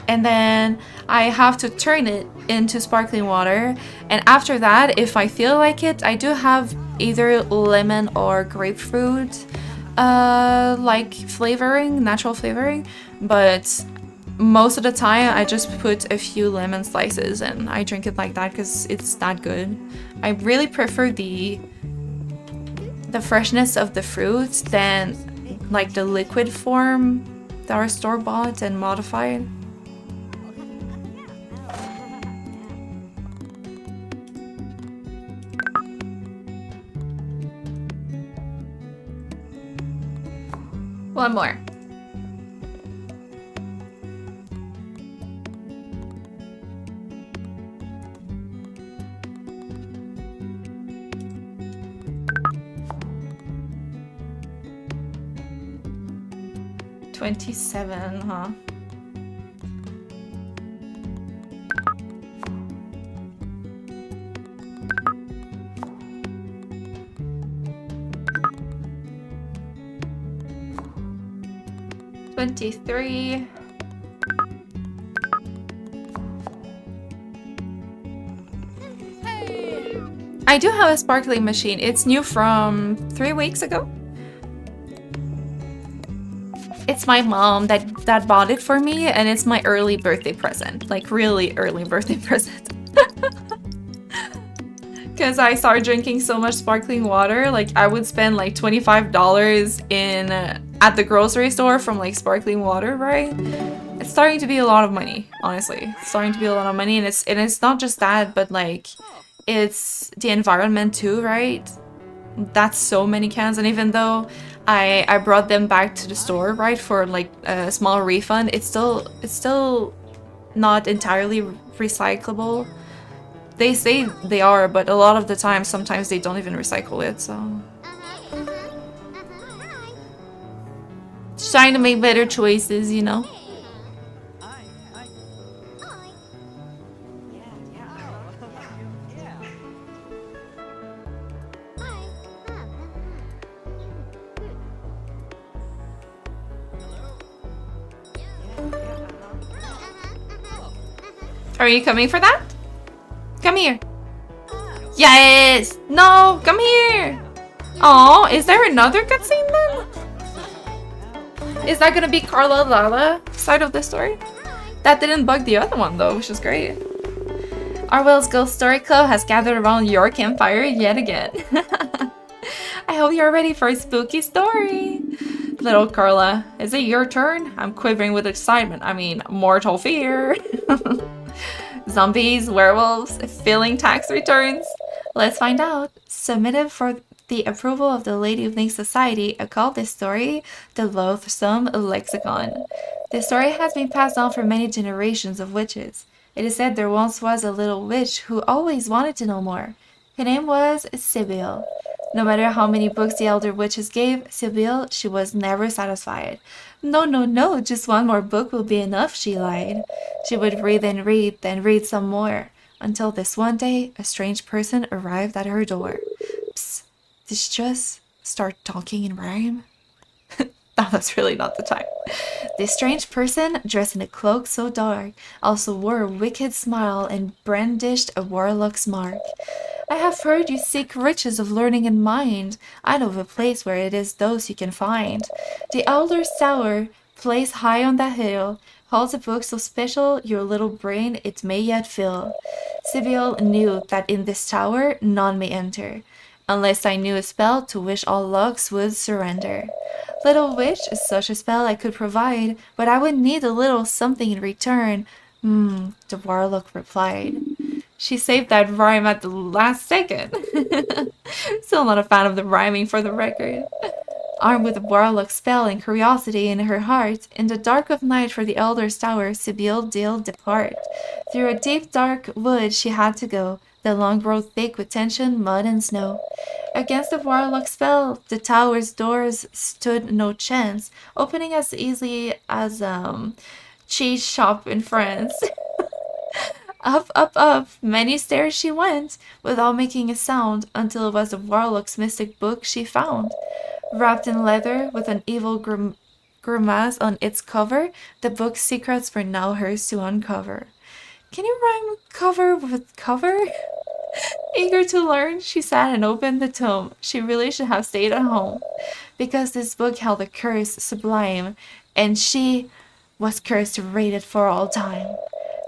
A: and then I have to turn it into sparkling water. And after that, if I feel like it, I do have either lemon or grapefruit like flavoring, natural flavoring, but most of the time I just put a few lemon slices and I drink it like that because it's that good. I really prefer the freshness of the fruits than like the liquid form that are store-bought and modified. One more. $27, huh? $23. I do have a sparkling machine. It's new from 3 weeks ago. It's my mom that bought it for me, and it's my early birthday present. Like, really early birthday present. Because I started drinking so much sparkling water. Like, I would spend like $25 in at the grocery store from like sparkling water, right? It's starting to be a lot of money, honestly. It's starting to be a lot of money, and it's not just that, but like it's the environment too, right? That's so many cans, and even though I brought them back to the store, right, for like a small refund. It's still not entirely recyclable. They say they are, but a lot of the time, sometimes they don't even recycle it, so. Just trying to make better choices, you know? Are you coming for that? Come here. Yes! No! Come here! Oh, is there another cutscene then? Is that gonna be Carla Lala side of the story? That didn't bug the other one though, which is great. Arwell's Ghost Story Club has gathered around your campfire yet again. I hope you're ready for a spooky story. Little Carla, is it your turn? I'm quivering with excitement. I mean, mortal fear. Zombies, werewolves, filling tax returns. Let's find out. Submitted for the approval of the Lady Evening Society, I call this story the Loathsome Lexicon. This story has been passed on for many generations of witches. It is said there once was a little witch who always wanted to know more. Her name was Sibyl. No matter how many books the elder witches gave Sibyl, she was never satisfied. No, no, no, just one more book will be enough, she lied. She would read and read, then read some more, until this one day, a strange person arrived at her door. Psst, did she just start talking in rhyme? That was really not the time. This strange person, dressed in a cloak so dark, also wore a wicked smile and brandished a warlock's mark. I have heard you seek riches of learning and mind. I know of a place where it is those you can find. The Elder's Tower, placed high on that hill, holds a book so special your little brain it may yet fill. Sibyl knew that in this tower none may enter, unless I knew a spell to which all locks would surrender. Little witch, such a spell I could provide, but I would need a little something in return. The warlock replied. She saved that rhyme at the last second. Still not a fan of the rhyming for the record. Armed with a warlock spell and curiosity in her heart, in the dark of night for the Elder's Tower, Sibyl did depart. Through a deep dark wood she had to go, the long road thick with tension, mud and snow. Against the warlock spell, the tower's doors stood no chance, opening as easily as cheese shop in France. Up, up, up, many stairs she went, without making a sound, until it was the warlock's mystic book she found. Wrapped in leather, with an evil grimace on its cover, the book's secrets were now hers to uncover. Can you rhyme cover with cover? Eager to learn, she sat and opened the tome. She really should have stayed at home, because this book held a curse sublime, and she was cursed to read it for all time.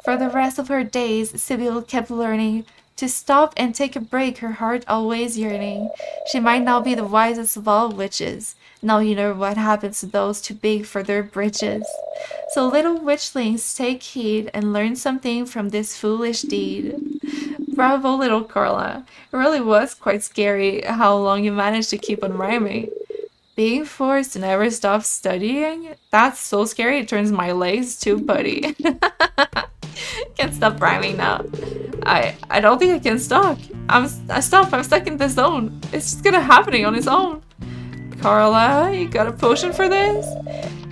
A: For the rest of her days, Sibyl kept learning to stop and take a break, her heart always yearning. She might now be the wisest of all witches. Now you know what happens to those too big for their britches. So little witchlings, take heed and learn something from this foolish deed. Bravo, little Carla. It really was quite scary how long you managed to keep on rhyming. Being forced to never stop studying? That's so scary it turns my legs too putty. Can't stop rhyming now. I don't think I can stop. I'm stuck in the zone. It's just gonna happening on its own. Carla, you got a potion for this?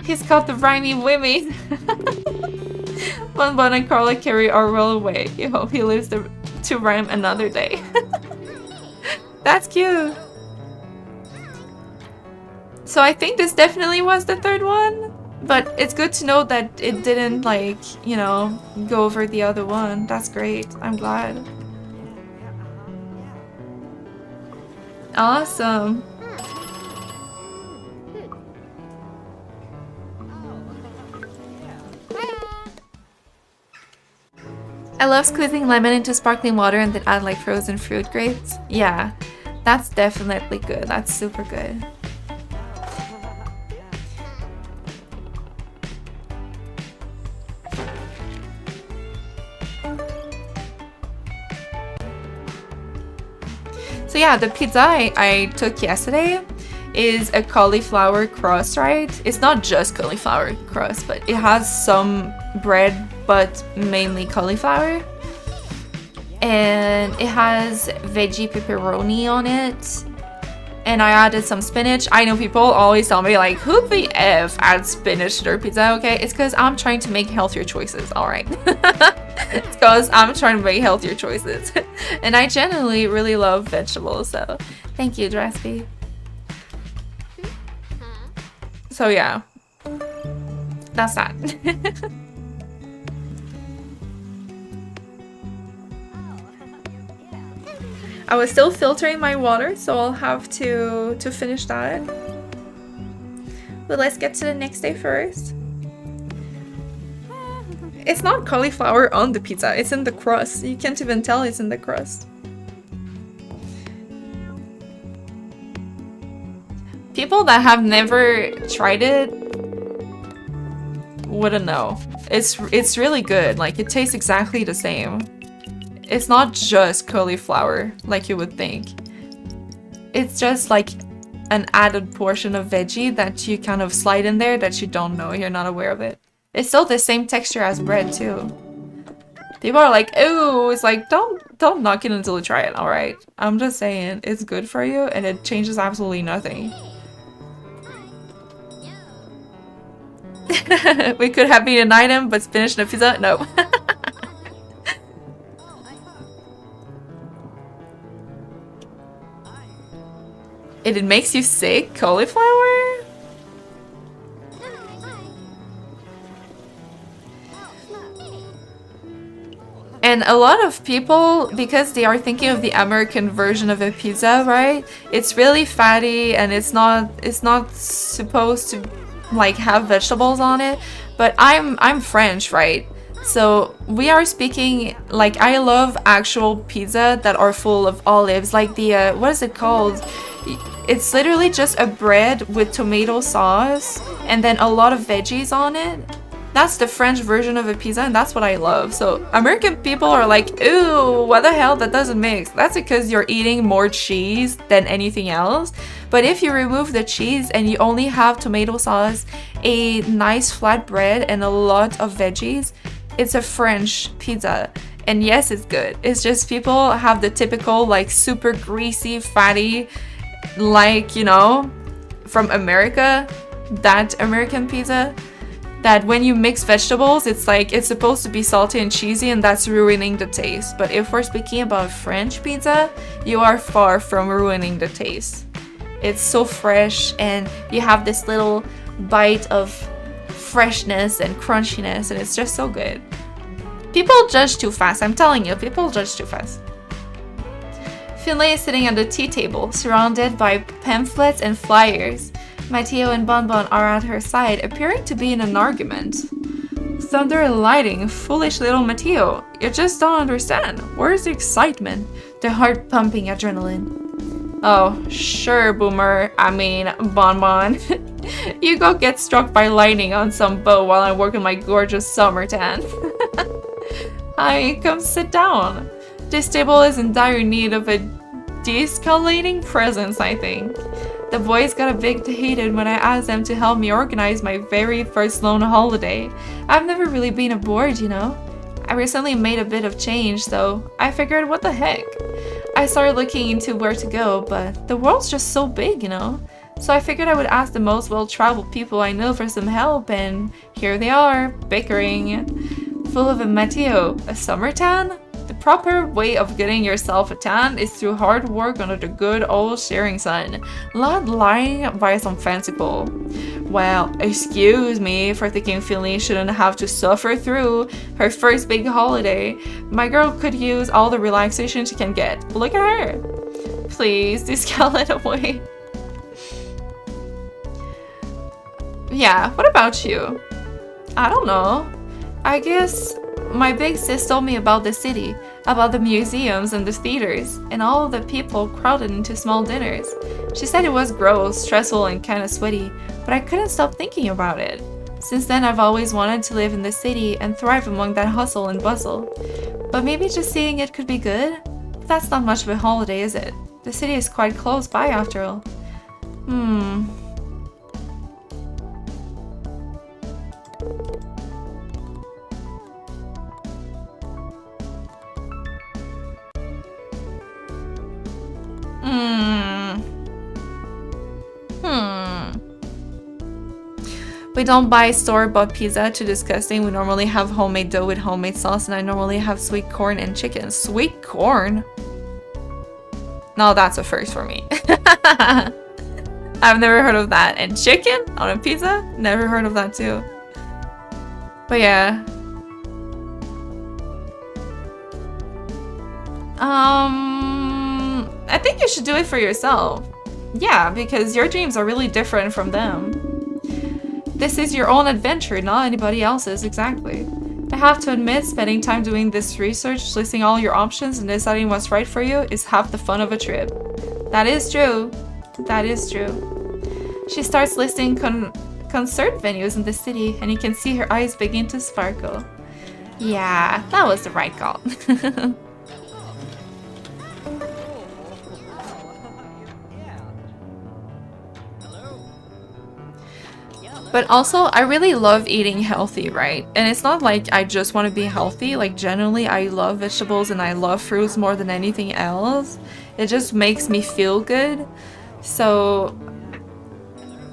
A: He's caught the rhymey wimmy. Bun Bun and Carla carry Orwell away. You hope he lives to rhyme another day. That's cute. So I think this definitely was the third one. But it's good to know that it didn't, like, you know, go over the other one. That's great. I'm glad. Awesome. I love squeezing lemon into sparkling water and then add, like, frozen fruit grapes. Yeah, that's definitely good. That's super good. So yeah, the pizza I took yesterday, is a cauliflower crust, right? It's not just cauliflower crust, but it has some bread, but mainly cauliflower. And it has veggie pepperoni on it. And I added some spinach. I know people always tell me like, who the F adds spinach to their pizza? Okay, it's because I'm trying to make healthier choices, alright? It's because I'm trying to make healthier choices. And I genuinely really love vegetables, so thank you, Drasby. So yeah, that's that. I was still filtering my water, so I'll have to finish that. But let's get to the next day first. It's not cauliflower on the pizza, it's in the crust. You can't even tell it's in the crust. People that have never tried it wouldn't know. It's really good, like it tastes exactly the same. It's not just cauliflower like you would think. It's just like an added portion of veggie that you kind of slide in there that you don't know, you're not aware of it. It's still the same texture as bread too. People are like, ooh, it's like, don't knock it until you try it, alright? I'm just saying, it's good for you and it changes absolutely nothing. We could have been an item, but spinach in a pizza? No. It makes you sick? Cauliflower? And a lot of people, because they are thinking of the American version of a pizza, right? It's really fatty and it's not supposed to like have vegetables on it. But I'm French, right? So we are speaking, like, I love actual pizza that are full of olives, like the what is it called? It's literally just a bread with tomato sauce and then a lot of veggies on it. That's the French version of a pizza and that's what I love. So American people are like, ooh, what the hell, that doesn't mix. That's because you're eating more cheese than anything else. But if you remove the cheese and you only have tomato sauce, a nice flat bread and a lot of veggies, it's a French pizza. And yes, it's good. It's just people have the typical like super greasy, fatty, like, you know, from America, that American pizza, that when you mix vegetables, it's like it's supposed to be salty and cheesy and that's ruining the taste. But if we're speaking about French pizza, you are far from ruining the taste. It's so fresh and you have this little bite of freshness and crunchiness and it's just so good. People judge too fast, I'm telling you, people judge too fast. Finlay is sitting at the tea table, surrounded by pamphlets and flyers. Matteo and Bonbon are at her side, appearing to be in an argument. Thunder and lightning, foolish little Matteo. You just don't understand. Where's the excitement? The heart-pumping adrenaline. Oh, sure, Boomer. I mean, Bonbon. You go get struck by lightning on some boat while I'm working my gorgeous summer tan. Hi, come sit down. This table is in dire need of a de-escalating presence, I think. The boys got a bit heated when I asked them to help me organize my very first lone holiday. I've never really been aboard, you know. I recently made a bit of change, so I figured what the heck. I started looking into where to go, but the world's just so big, you know. So I figured I would ask the most well-traveled people I know for some help, and here they are, bickering. Full of a Matteo, a summer tan? The proper way of getting yourself a tan is through hard work under the good old sharing sun, not lying by some fanciful. Well, excuse me for thinking Finley shouldn't have to suffer through her first big holiday. My girl could use all the relaxation she can get. Look at her. Please, de-escalate away. Yeah, what about you? I don't know. I guess my big sis told me about the city, about the museums and the theaters, and all of the people crowded into small dinners. She said it was gross, stressful, and kinda sweaty, but I couldn't stop thinking about it. Since then, I've always wanted to live in the city and thrive among that hustle and bustle. But maybe just seeing it could be good? That's not much of a holiday, is it? The city is quite close by, after all. Hmm. We don't buy store-bought pizza, too disgusting. We normally have homemade dough with homemade sauce, and I normally have sweet corn and chicken. Sweet corn? No, that's a first for me. I've never heard of that. And chicken on a pizza? Never heard of that too. But yeah. I think you should do it for yourself. Yeah, because your dreams are really different from them. This is your own adventure, not anybody else's, exactly. I have to admit, spending time doing this research, listing all your options, and deciding what's right for you is half the fun of a trip. That is true. That is true. She starts listing concert venues in the city, and you can see her eyes begin to sparkle. Yeah, that was the right call. But also, I really love eating healthy, right? And it's not like I just want to be healthy. Like, generally, I love vegetables and I love fruits more than anything else. It just makes me feel good. So,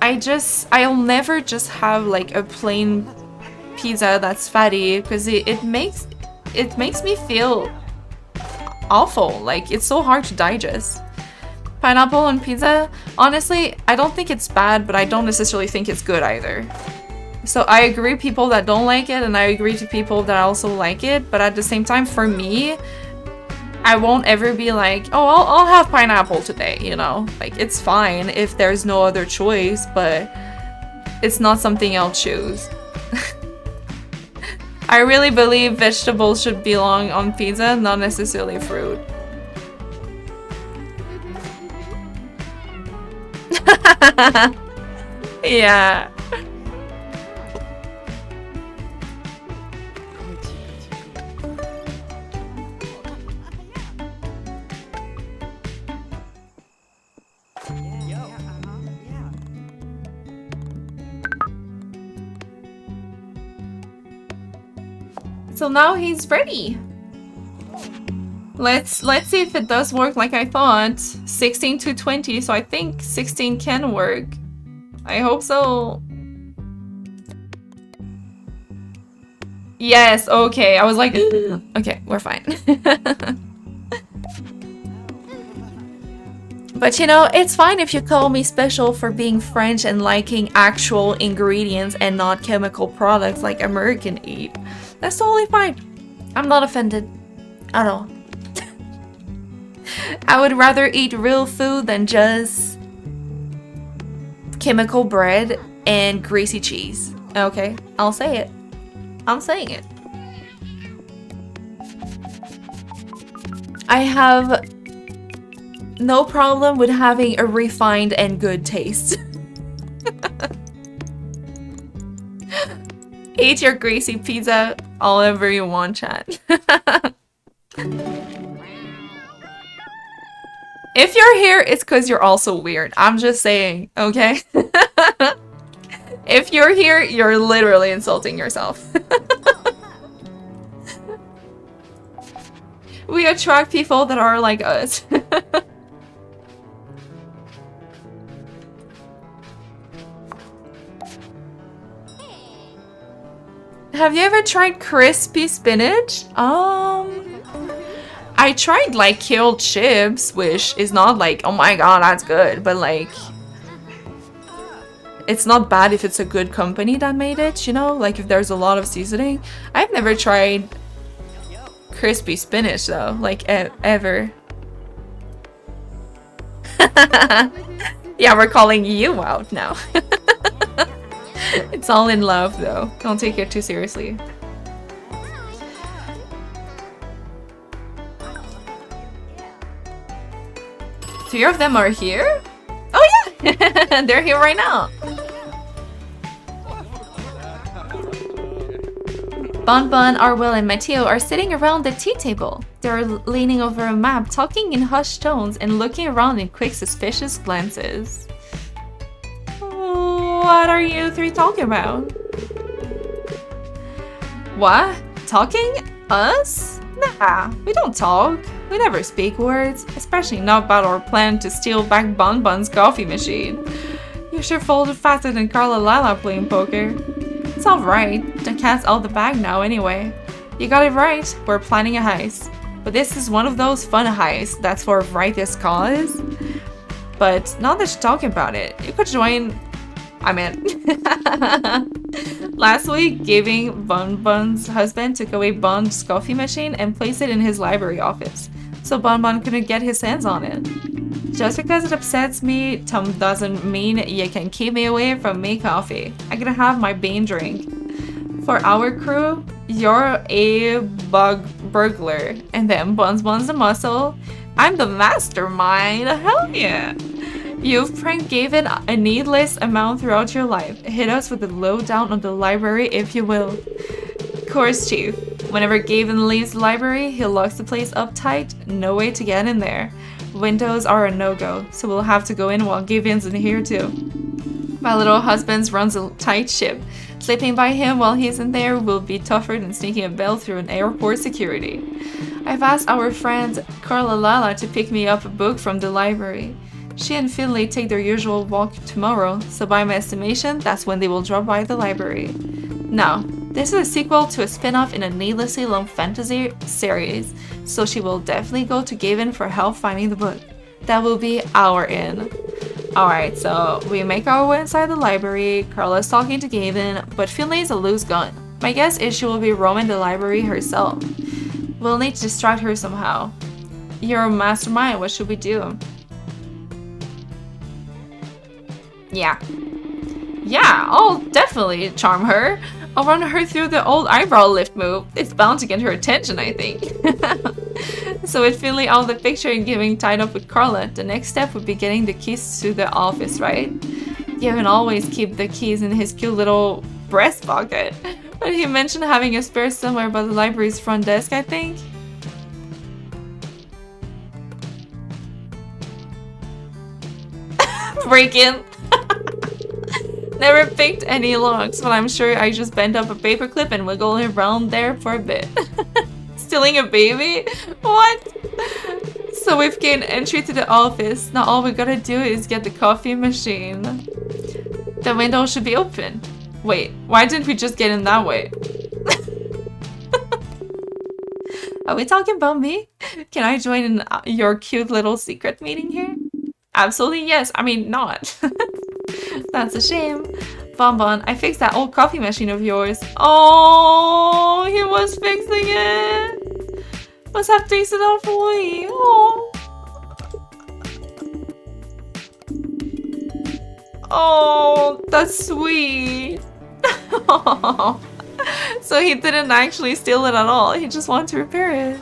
A: I'll never just have, like, a plain pizza that's fatty. Because it makes me feel awful. Like, it's so hard to digest. Pineapple on pizza, honestly, I don't think it's bad, but I don't necessarily think it's good either. So I agree people that don't like it, and I agree to people that also like it, but at the same time, for me, I won't ever be like, oh, I'll have pineapple today, you know? Like, it's fine if there's no other choice, but it's not something I'll choose. I really believe vegetables should belong on pizza, not necessarily fruit. Yeah. So now he's ready. Let's see if it does work like I thought. 16 to 20, so I think 16 can work. I hope so. Yes, okay. I was like, okay, we're fine. But you know, it's fine if you call me special for being French and liking actual ingredients and not chemical products like American eat. That's totally fine. I'm not offended at all. I would rather eat real food than just chemical bread and greasy cheese. Okay, I'll say it. I'm saying it. I have no problem with having a refined and good taste. Eat your greasy pizza all over you want, chat. If you're here, it's because you're also weird. I'm just saying, okay? If you're here, you're literally insulting yourself. We attract people that are like us. Have you ever tried crispy spinach? I tried like killed chips, which is not like, oh my god, that's good, but like, it's not bad if it's a good company that made it, you know? Like if there's a lot of seasoning. I've never tried crispy spinach though, like ever. Yeah, we're calling you out now. It's all in love though. Don't take it too seriously. Three of them are here? Oh yeah! They're here right now. Bon Bon, Arwell, and Matteo are sitting around the tea table. They're leaning over a map, talking in hushed tones and looking around in quick, suspicious glances. What are you three talking about? What? Talking? Us? Nah, we don't talk. We never speak words, especially not about our plan to steal back Bon Bon's coffee machine. You sure folded faster than Carla Lala playing poker. It's alright, the cat's out the bag now anyway. You got it right, we're planning a heist. But this is one of those fun heists that's for righteous cause. But now that you're talking about it, you could join... I meant... Last week, giving Bon Bon's husband took away Bon's coffee machine and placed it in his library office, so Bon Bon couldn't get his hands on it. Just because it upsets me, Tom doesn't mean you can keep me away from me coffee. I gotta have my bean drink. For our crew, you're a burglar, and then Bon's the muscle. I'm the mastermind. Hell yeah! You've pranked Gavin a needless amount throughout your life. Hit us with the lowdown on the library if you will. Course Chief. Whenever Gavin leaves the library, he locks the place up tight. No way to get in there. Windows are a no-go, so we'll have to go in while Gavin's in here too. My little husband runs a tight ship. Slipping by him while he's in there will be tougher than sneaking a bell through an airport security. I've asked our friend Carla Lala to pick me up a book from the library. She and Finley take their usual walk tomorrow, so by my estimation, that's when they will drop by the library. Now, this is a sequel to a spin-off in a needlessly long fantasy series, so she will definitely go to Gavin for help finding the book. That will be our in. Alright, so we make our way inside the library, Carla's talking to Gavin, but Finley's a loose gun. My guess is she will be roaming the library herself. We'll need to distract her somehow. You're a mastermind, what should we do? Yeah, I'll definitely charm her. I'll run her through the old eyebrow lift move. It's bound to get her attention, I think. So with Finley out of the picture and Gavin tied up with Carla, the next step would be getting the keys to the office, right? Gavin always keep the keys in his cute little breast pocket. But he mentioned having a spare somewhere by the library's front desk, I think. Break in. Never picked any locks, but I'm sure I just bent up a paperclip and wiggled it around there for a bit. Stealing a baby? What? So we've gained entry to the office. Now all we gotta do is get the coffee machine. The window should be open. Wait, why didn't we just get in that way? Are we talking about me? Can I join in your cute little secret meeting here? Absolutely yes. I mean, not. That's a shame. Bon Bon, I fixed that old coffee machine of yours. Oh, he was fixing it. Must have tasted awfully. Oh. Oh, that's sweet. So he didn't actually steal it at all. He just wanted to repair it.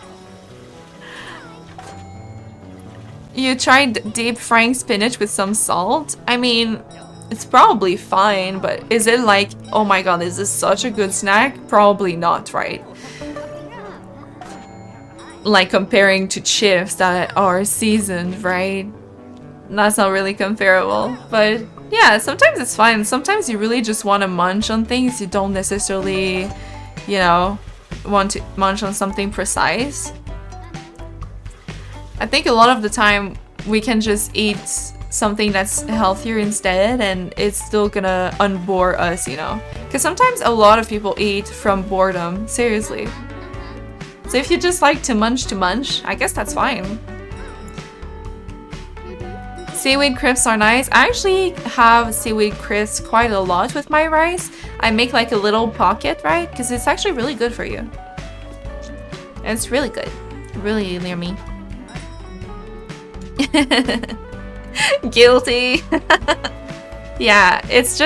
A: You tried deep frying spinach with some salt? I mean, it's probably fine, but is it like, oh my god, is this such a good snack? Probably not, right? Like comparing to chips that are seasoned, right? That's not really comparable, but yeah, sometimes it's fine. Sometimes you really just want to munch on things. You don't necessarily, you know, want to munch on something precise. I think a lot of the time we can just eat something that's healthier instead and it's still gonna unbore us, you know? Because sometimes a lot of people eat from boredom, seriously. So if you just like to munch, I guess that's fine. Seaweed crisps are nice. I actually have seaweed crisps quite a lot with my rice. I make like a little pocket, right? Because it's actually really good for you. It's really good. Really yummy. Guilty. Yeah, it's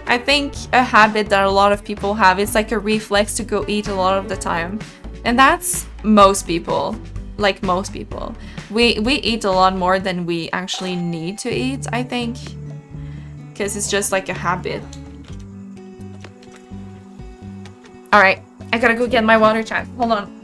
A: I think a habit that a lot of people have. It's like a reflex to go eat a lot of the time. And that's most people. Like most people. We eat a lot more than we actually need to eat, I think. Because it's just like a habit. Alright, I gotta go get my water chat. Hold on.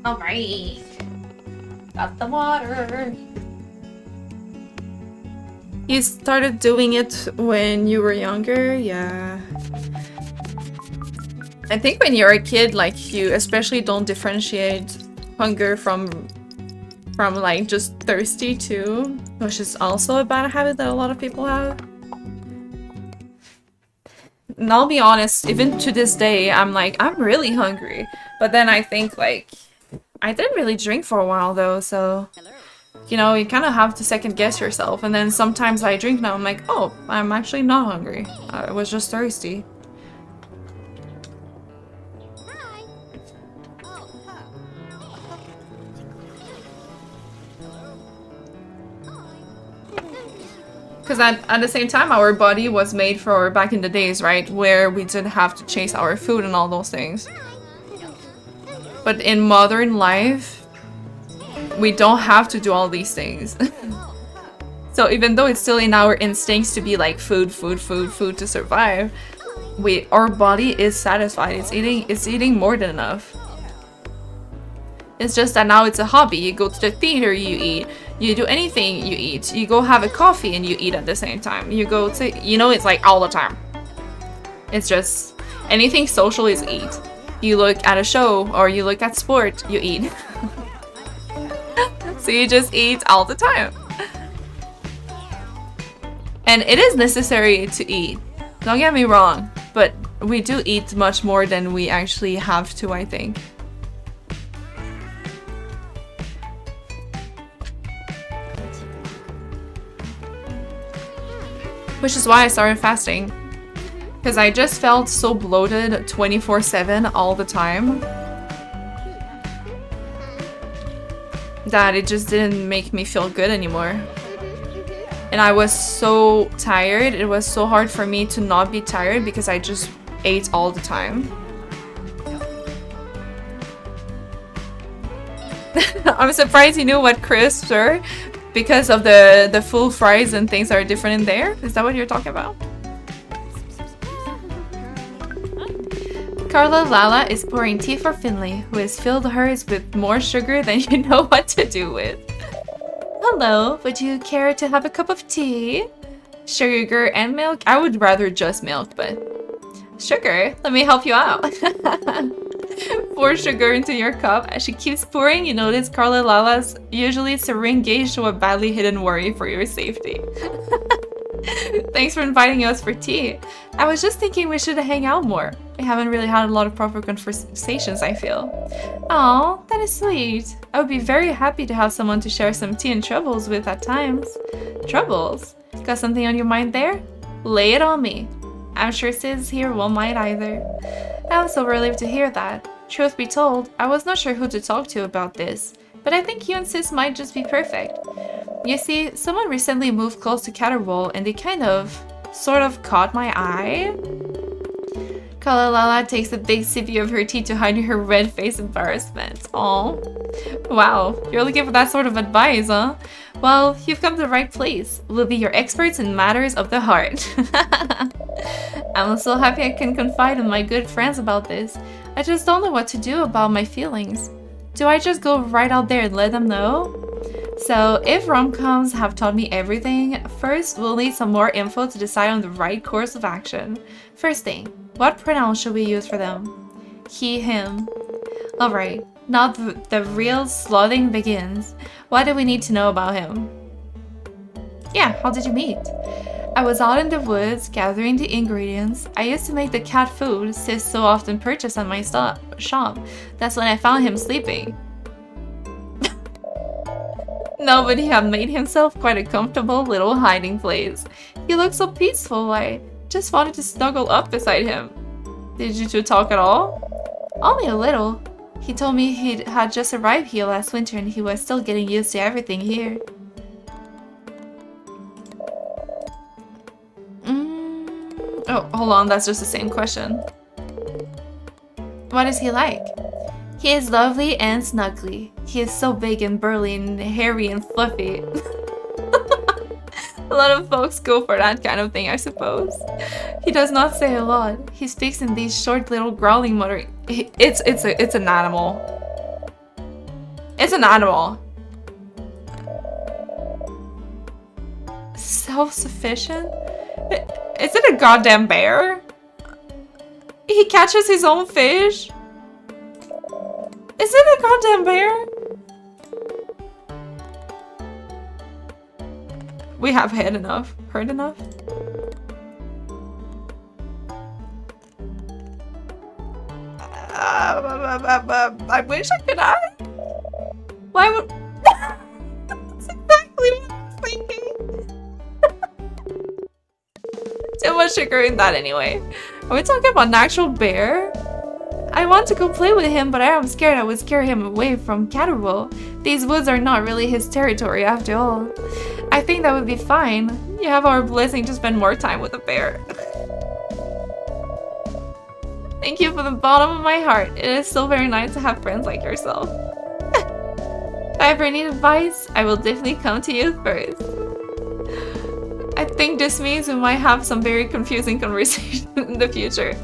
A: Alright. Got the water. You started doing it when you were younger? Yeah. I think when you're a kid, like, you especially don't differentiate hunger from like just thirsty too, which is also a bad habit that a lot of people have. And I'll be honest, even to this day, I'm like, I'm really hungry. But then I think, like, I didn't really drink for a while though, so, you know, you kind of have to second guess yourself. And then sometimes I drink now, I'm like, oh, I'm actually not hungry. I was just thirsty.
D: Hi. Oh, huh.
A: Because at the same time, our body was made for back in the days, right? Where we didn't have to chase our food and all those things. But in modern life, we don't have to do all these things. So even though it's still in our instincts to be like food, food, food, food to survive, our body is satisfied. It's eating more than enough. It's just that now it's a hobby. You go to the theater, you eat. You do anything, you eat. You go have a coffee and you eat at the same time. You go to, you know, it's like all the time. It's just anything social is eat. You look at a show or you look at sport, you eat. So you just eat all the time. And it is necessary to eat. Don't get me wrong, but we do eat much more than we actually have to, I think. Which is why I started fasting. Because I just felt so bloated 24/7 all the time that it just didn't make me feel good anymore. And I was so tired. It was so hard for me to not be tired because I just ate all the time. I'm surprised you knew what crisps are because of the full fries and things that are different in there. Is that what you're talking about? Carla Lala is pouring tea for Finley, who has filled hers with more sugar than you know what to do with. Hello, would you care to have a cup of tea? Sugar and milk? I would rather just milk, but... Sugar, let me help you out. Pour sugar into your cup. As she keeps pouring, you notice Carla Lala's usually serene gaze show a badly hidden worry for your safety. Thanks for inviting us for tea. I was just thinking we should hang out more. We haven't really had a lot of proper conversations, I feel. Aw, that is sweet. I would be very happy to have someone to share some tea and troubles with at times. Troubles? Got something on your mind there? Lay it on me. I'm sure Sis here won't mind either. I'm so relieved to hear that. Truth be told, I was not sure who to talk to about this, but I think you and Sis might just be perfect. You see, someone recently moved close to Caterwall and they sort of caught my eye. Kalalala takes a big sippy of her tea to hide her red face embarrassment. Aww. Wow, you're looking for that sort of advice, huh? Well, you've come to the right place. We'll be your experts in matters of the heart. I'm so happy I can confide in my good friends about this. I just don't know what to do about my feelings. Do I just go right out there and let them know? So, if rom-coms have taught me everything, first we'll need some more info to decide on the right course of action. First thing, what pronouns should we use for them? He, him. Alright, now the real sleuthing begins. What do we need to know about him? Yeah, how did you meet? I was out in the woods gathering the ingredients. I used to make the cat food Sis so often purchased at my shop. That's when I found him sleeping. No, but he had made himself quite a comfortable little hiding place. He looked so peaceful, I just wanted to snuggle up beside him. Did you two talk at all? Only a little. He told me he had just arrived here last winter and he was still getting used to everything here. Oh, hold on, that's just the same question. What is he like? He is lovely and snuggly. He is so big and burly and hairy and fluffy. A lot of folks go for that kind of thing, I suppose. He does not say a lot. He speaks in these short little growling muttering. It's an animal. It's an animal. Self-sufficient? Is it a goddamn bear? He catches his own fish? Is it a goddamn bear? We have heard enough. I wish I could ask. Why would... That's exactly what I was thinking. Too much sugar in that anyway. Are we talking about an actual bear? I want to go play with him, but I am scared I would scare him away from Caterwall. These woods are not really his territory after all. I think that would be fine. You have our blessing to spend more time with the bear. Thank you from the bottom of my heart. It is so very nice to have friends like yourself. If I ever need advice, I will definitely come to you first. I think this means we might have some very confusing conversations in the future.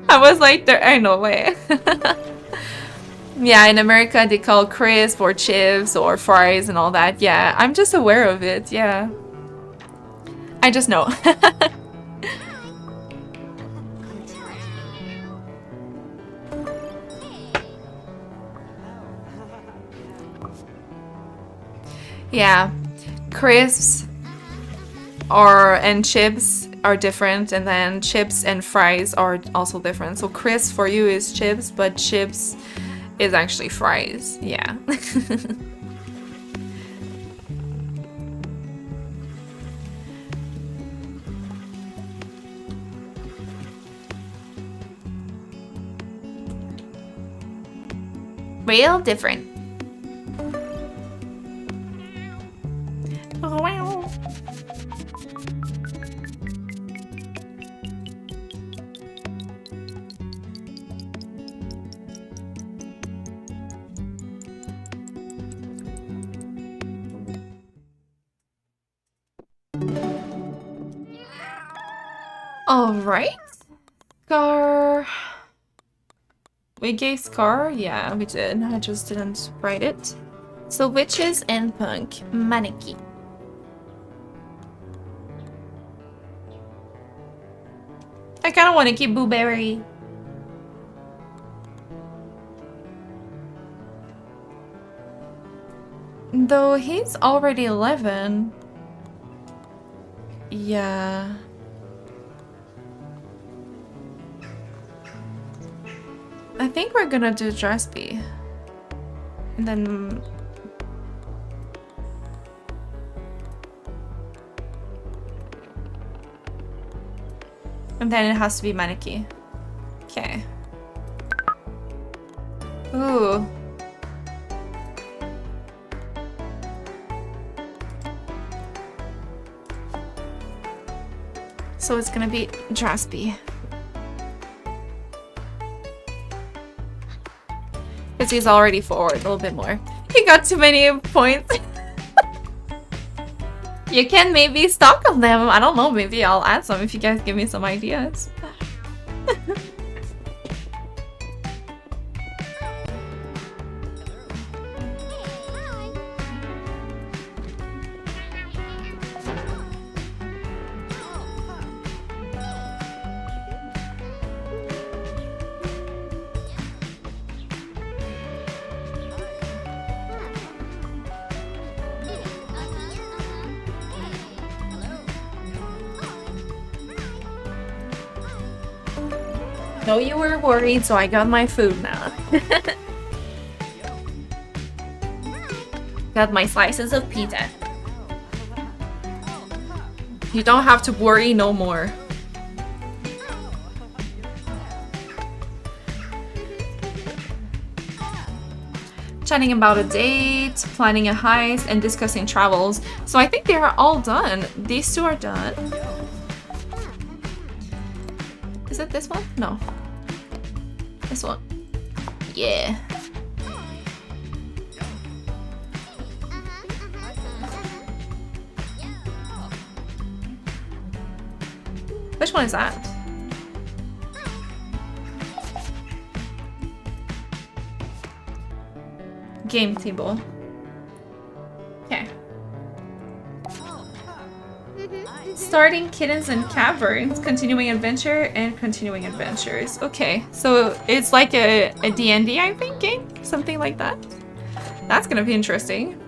A: I was like, there ain't no way. Yeah, in America they call crisp or chips or fries and all that. Yeah, I'm just aware of it, yeah. I just know. Yeah, crisps and chips are different, and then chips and fries are also different. So crisps for you is chips, but chips is actually fries. Yeah. Real different. Wow. All right. Scar. We gave Scar? Yeah, we did. I just didn't write it. So witches and punk. Maneki. I kind of want to keep Blueberry. Though he's already 11. Yeah. I think we're gonna do Dressby. And then... And then it has to be Maneki. Okay. Ooh. So it's gonna be Dressby. Because he's already forward a little bit more. He got too many points. You can maybe stock on them. I don't know, maybe I'll add some if you guys give me some ideas. No, you were worried, so I got my food now. Got my slices of pizza. You don't have to worry no more. Chatting about a date, planning a heist, and discussing travels. So I think they are all done. These two are done. Is it this one? No. This one. Yeah. Which one is that? Game table. Okay. Starting Kittens and Caverns, continuing adventure and continuing adventures. Okay, so it's like a D&D, I think, game? Something like that. That's gonna be interesting.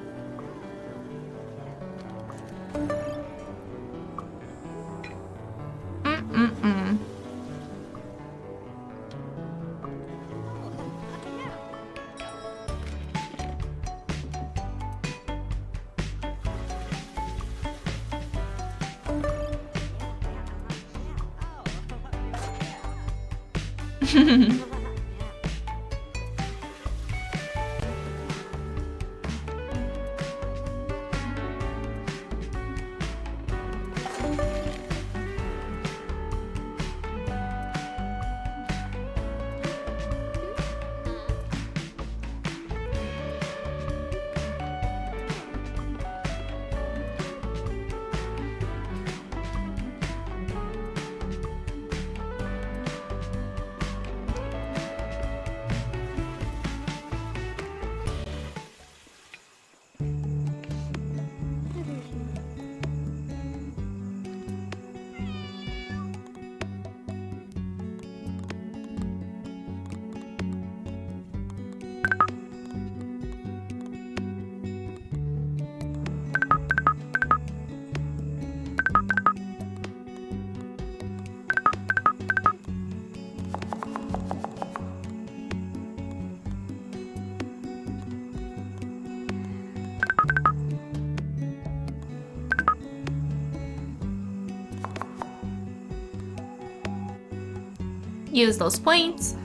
A: Use those points.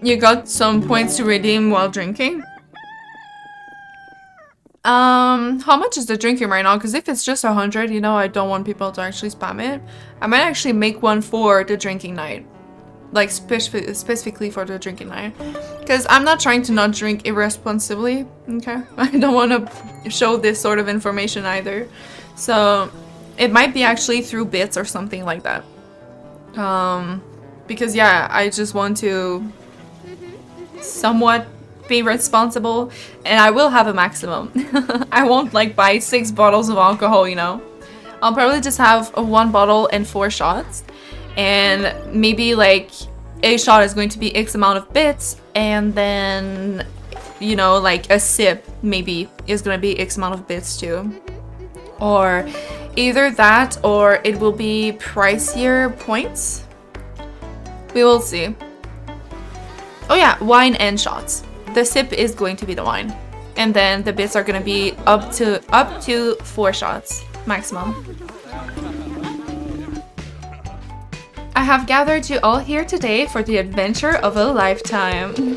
A: You got some points to redeem while drinking? How much is the drinking right now? Because if it's just 100, you know, I don't want people to actually spam it. I might actually make one for the drinking night. Like, specifically for the drinking night. Because I'm not trying to not drink irresponsibly, okay? I don't want to show this sort of information either. So, it might be actually through bits or something like that. Because, yeah, I just want to somewhat be responsible, and I will have a maximum. I won't like buy 6 bottles of alcohol, you know. I'll probably just have 1 bottle and 4 shots, and maybe like a shot is going to be X amount of bits, and then, you know, like a sip maybe is gonna be X amount of bits too. Or either that, or it will be pricier points. We will see. Oh yeah, wine and shots. The sip is going to be the wine. And then the bits are gonna be up to 4 shots maximum. I have gathered you all here today for the adventure of a lifetime.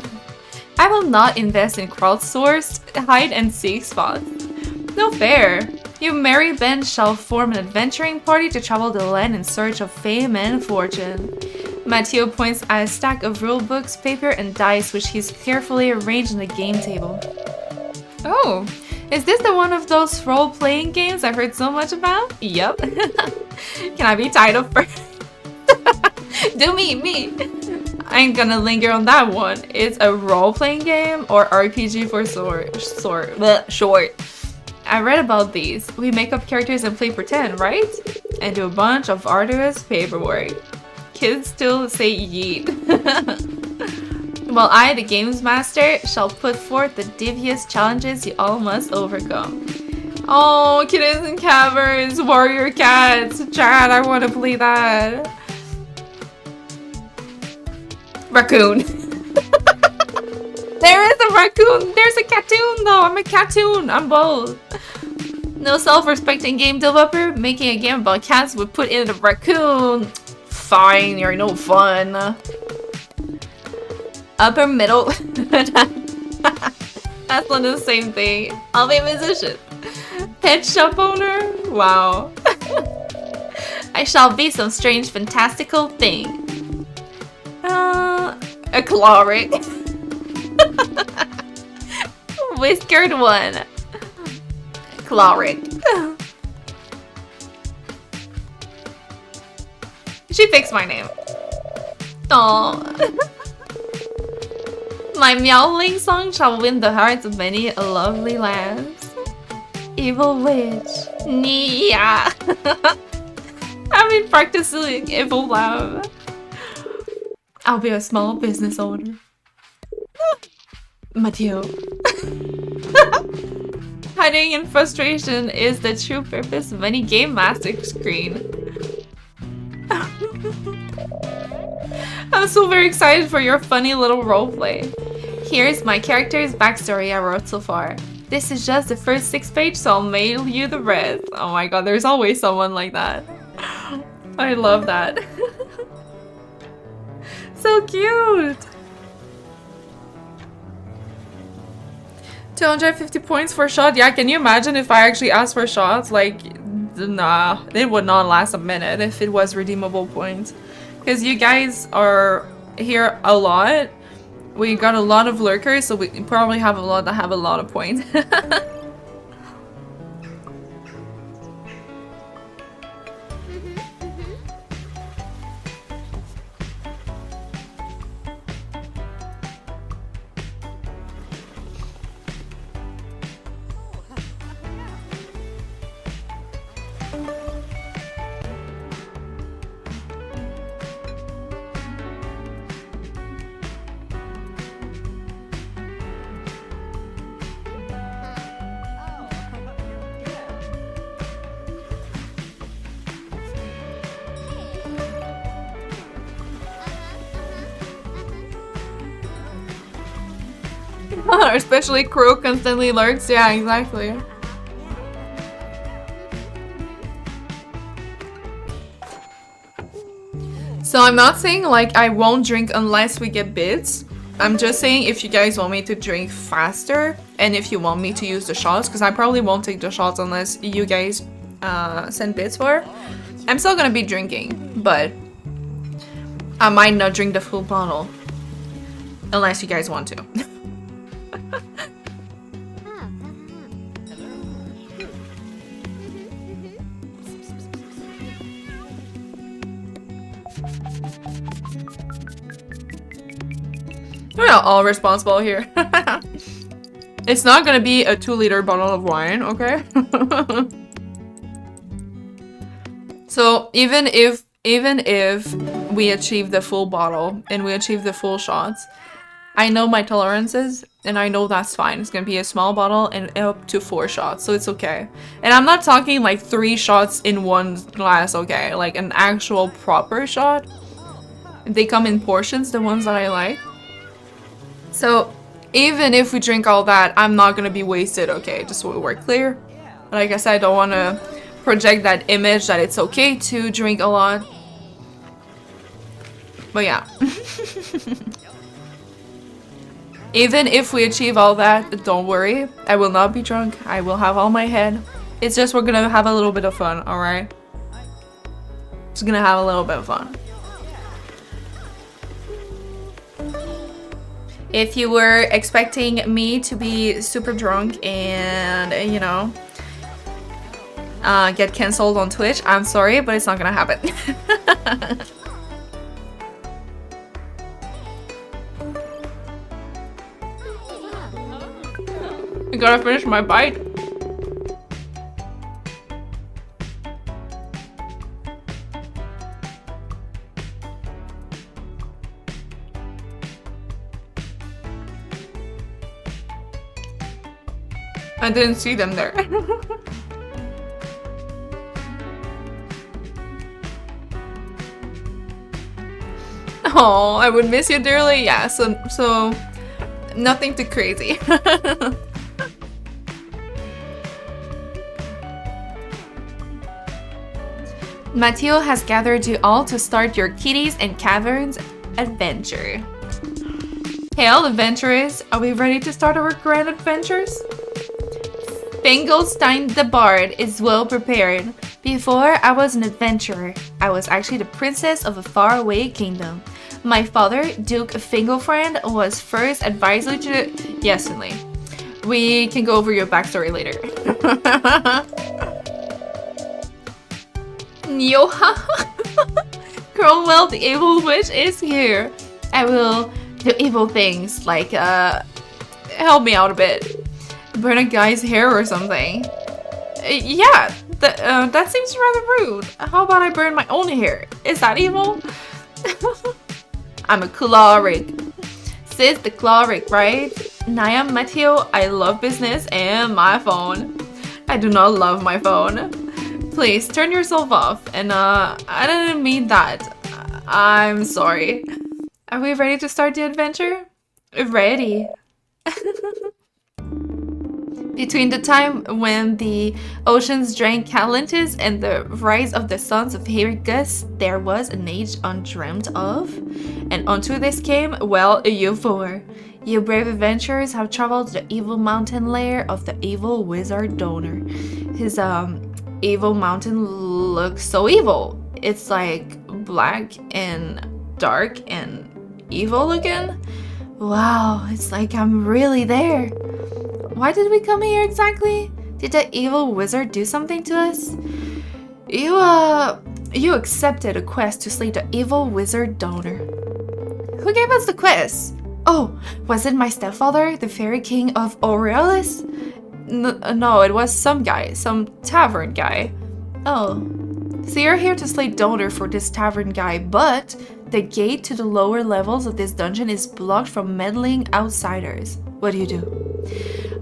A: I will not invest in crowdsourced hide-and-seek spots. No fair. You merry band shall form an adventuring party to travel the land in search of fame and fortune. Matteo points at a stack of rulebooks, paper, and dice which he's carefully arranged on the game table. Oh, is this the one of those role-playing games I've heard so much about? Yup. Can I be titled first? Do me! I ain't gonna linger on that one. It's a role-playing game or RPG for short. I read about these. We make up characters and play pretend, right? And do a bunch of arduous paperwork. Kids still say yeet. While I, the games master, shall put forth the devious challenges you all must overcome. Oh, Kittens and Caverns, Warrior Cats. Chad, I want to play that. Raccoon. There is a raccoon. There's a cartoon though. I'm a cartoon. I'm both. No self-respecting game developer making a game about cats would put in a raccoon. Fine, you're no fun. Upper middle. That's not the same thing. I'll be a musician. Pet shop owner? Wow. I shall be some strange fantastical thing. A caloric. Whiskered one. Caloric. She fixed my name. Aww. My meowling song shall win the hearts of many a lovely lass. Evil witch. Nia. I've been practicing evil love. I'll be a small business owner. Mateo. Hiding in frustration is the true purpose of any game master screen. I'm so very excited for your funny little roleplay. Here's my character's backstory I wrote so far. This is just the first 6 pages, so I'll mail you the rest. Oh my god, there's always someone like that. I love that. So cute! 250 points for a shot. Yeah, can you imagine if I actually asked for shots? Like, nah, it would not last a minute if it was redeemable points. Because you guys are here a lot. We got a lot of lurkers, so we probably have a lot that have a lot of points. Especially Crow constantly lurks. Yeah, exactly. So I'm not saying like I won't drink unless we get bits. I'm just saying if you guys want me to drink faster and if you want me to use the shots, because I probably won't take the shots unless you guys send bits for it. I'm still gonna be drinking, but I might not drink the full bottle unless you guys want to. We're not all responsible here. It's not gonna be a 2-liter bottle of wine, okay? So even if we achieve the full bottle and we achieve the full shots, I know my tolerances and I know that's fine. It's gonna be a small bottle and up to 4 shots, so it's okay. And I'm not talking like 3 shots in one glass, okay? Like an actual proper shot. They come in portions, the ones that I like. So even if we drink all that, I'm not gonna be wasted, okay? Just so we're clear. Like I said, I don't wanna project that image that it's okay to drink a lot. But yeah. Even if we achieve all that, don't worry. I will not be drunk. I will have all my head. It's just we're gonna have a little bit of fun, alright? Just gonna have a little bit of fun. If you were expecting me to be super drunk and, you know, get cancelled on Twitch, I'm sorry, but it's not gonna happen. I gotta finish my bite. I didn't see them there. Oh, I would miss you dearly. Yeah, so Nothing too crazy. Matteo has gathered you all to start your Kitties and Caverns adventure. Hail, adventurers! Are we ready to start our grand adventures? Fingelstein the Bard is well prepared. Before I was an adventurer, I was actually the princess of a faraway kingdom. My father, Duke Fingelfriend, was first advisor to the... Yes, Finley. We can go over your backstory later. Yoha! Cromwell, the evil witch, is here. I will do evil things, like, help me out a bit. Burn a guy's hair or something. Yeah, that seems rather rude. How about I burn my own hair? Is that evil? I'm a cleric. Sis the cleric, right? And I am Matteo. I love business and my phone. I do not love my phone. Please turn yourself off. And I didn't mean that. I'm sorry. Are we ready to start the adventure? Ready. Between the time when the oceans drank Atlantis and the rise of the sons of Hyrgus, there was an age undreamt of. And unto this came, well, you four. You brave adventurers have traveled to the evil mountain lair of the evil wizard Donor. His evil mountain looks so evil. It's like black and dark and evil looking. Wow, it's like I'm really there. Why did we come here exactly? Did the evil wizard do something to us? You accepted a quest to slay the evil wizard Donor. Who gave us the quest? Oh, was it my stepfather, the fairy king of Aurealis? No, it was some guy, some tavern guy. Oh, so you're here to slay Donor for this tavern guy, but the gate to the lower levels of this dungeon is blocked from meddling outsiders. What do you do?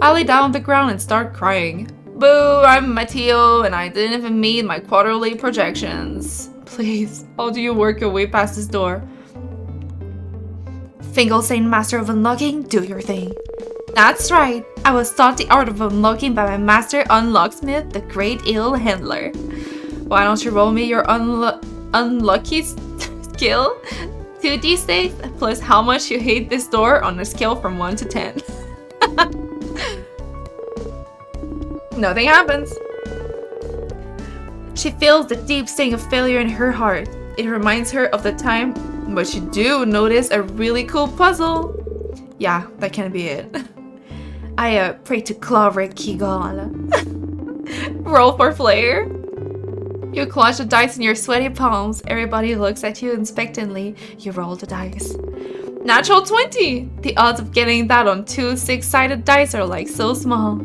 A: I lay down on the ground and start crying. Boo, I'm Matteo and I didn't even meet my quarterly projections. Please, how do you work your way past this door? Fingelstein, master of unlocking, do your thing. That's right, I was taught the art of unlocking by my master unlocksmith, the great eel handler. Why don't you roll me your unlucky skill? 2d6 plus how much you hate this door on a scale from 1 to 10. Nothing happens. She feels the deep sting of failure in her heart. It reminds her of the time, but you do notice a really cool puzzle. Yeah, that can't be it. I pray to Cloric Kigal. Roll for flair. You clutch the dice in your sweaty palms. Everybody looks at you expectantly. You roll the dice. Natural 20! The odds of getting that on 2 6-sided dice are like so small.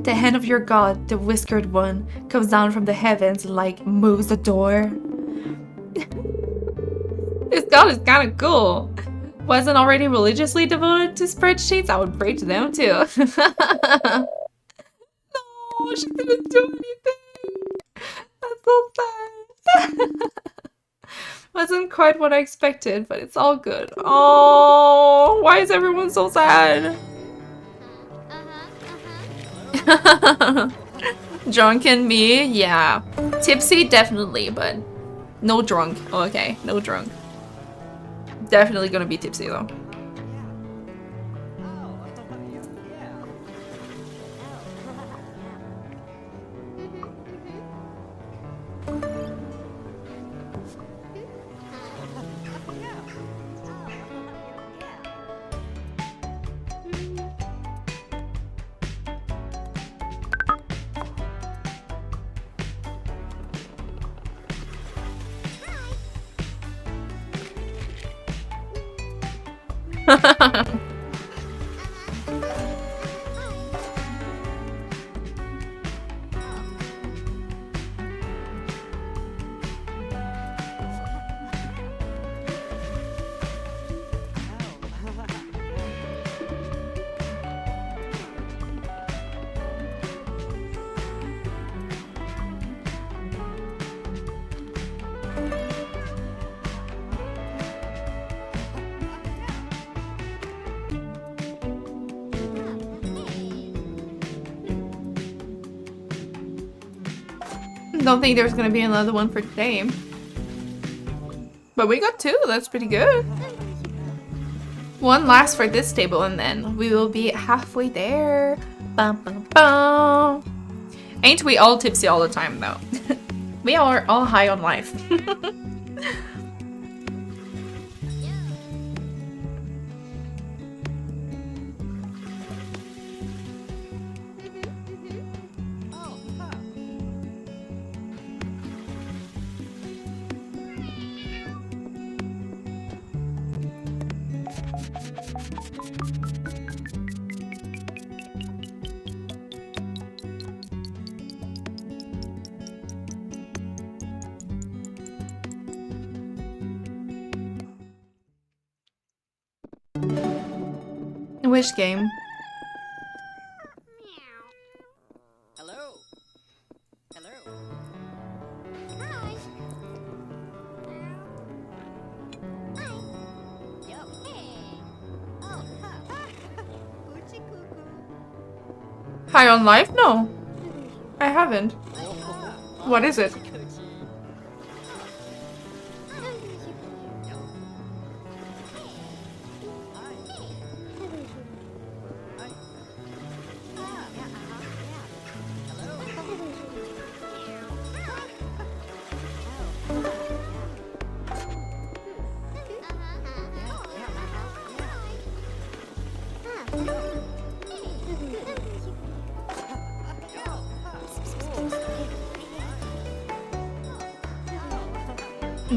A: The hand of your god, the whiskered one, comes down from the heavens and like moves the door. This god is kinda cool. Wasn't already religiously devoted to spreadsheets, I would pray to them too. No, she didn't do anything. That's so sad. Wasn't quite what I expected, but it's all good. Oh, why is everyone so sad? Drunken me? Yeah. Tipsy, definitely, but no drunk. Oh, okay, no drunk. Definitely gonna be tipsy though. Don't think there's gonna be another one for today. But we got 2, that's pretty good. One last for this table and then we will be halfway there. Bum, bum, bum. Ain't we all tipsy all the time though? We are all high on life. Which game?
C: Hello. Hello.
D: Hi. Hi. Yo. Hey. Oh, huh. Coochie cuckoo.
A: High on life? No. I haven't. What is it?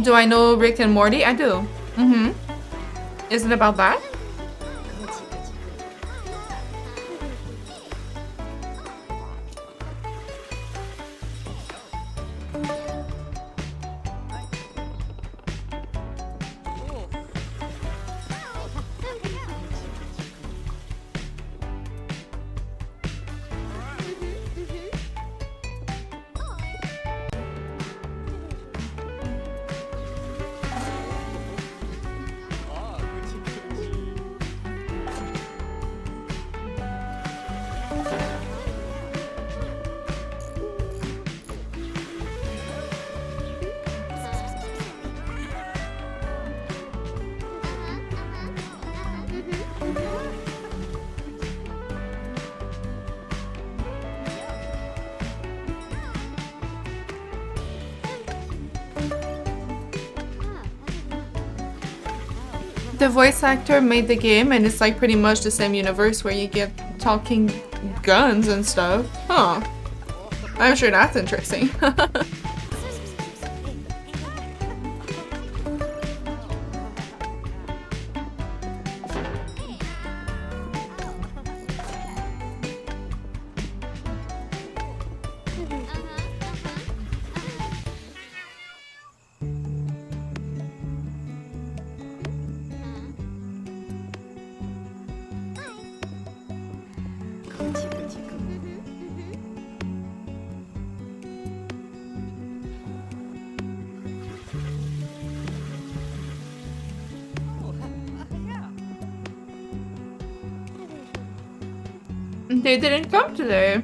A: Do I know Rick and Morty? I do. Mm-hmm. Is it about that? The voice actor made the game and it's like pretty much the same universe where you get talking guns and stuff. Huh. I'm sure that's interesting. They didn't come today.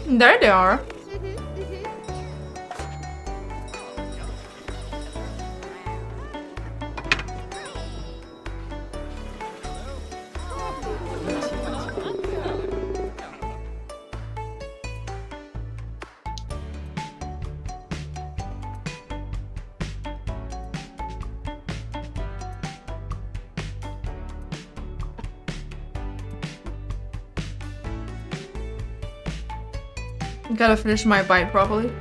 A: There they are. Gotta finish my bite properly.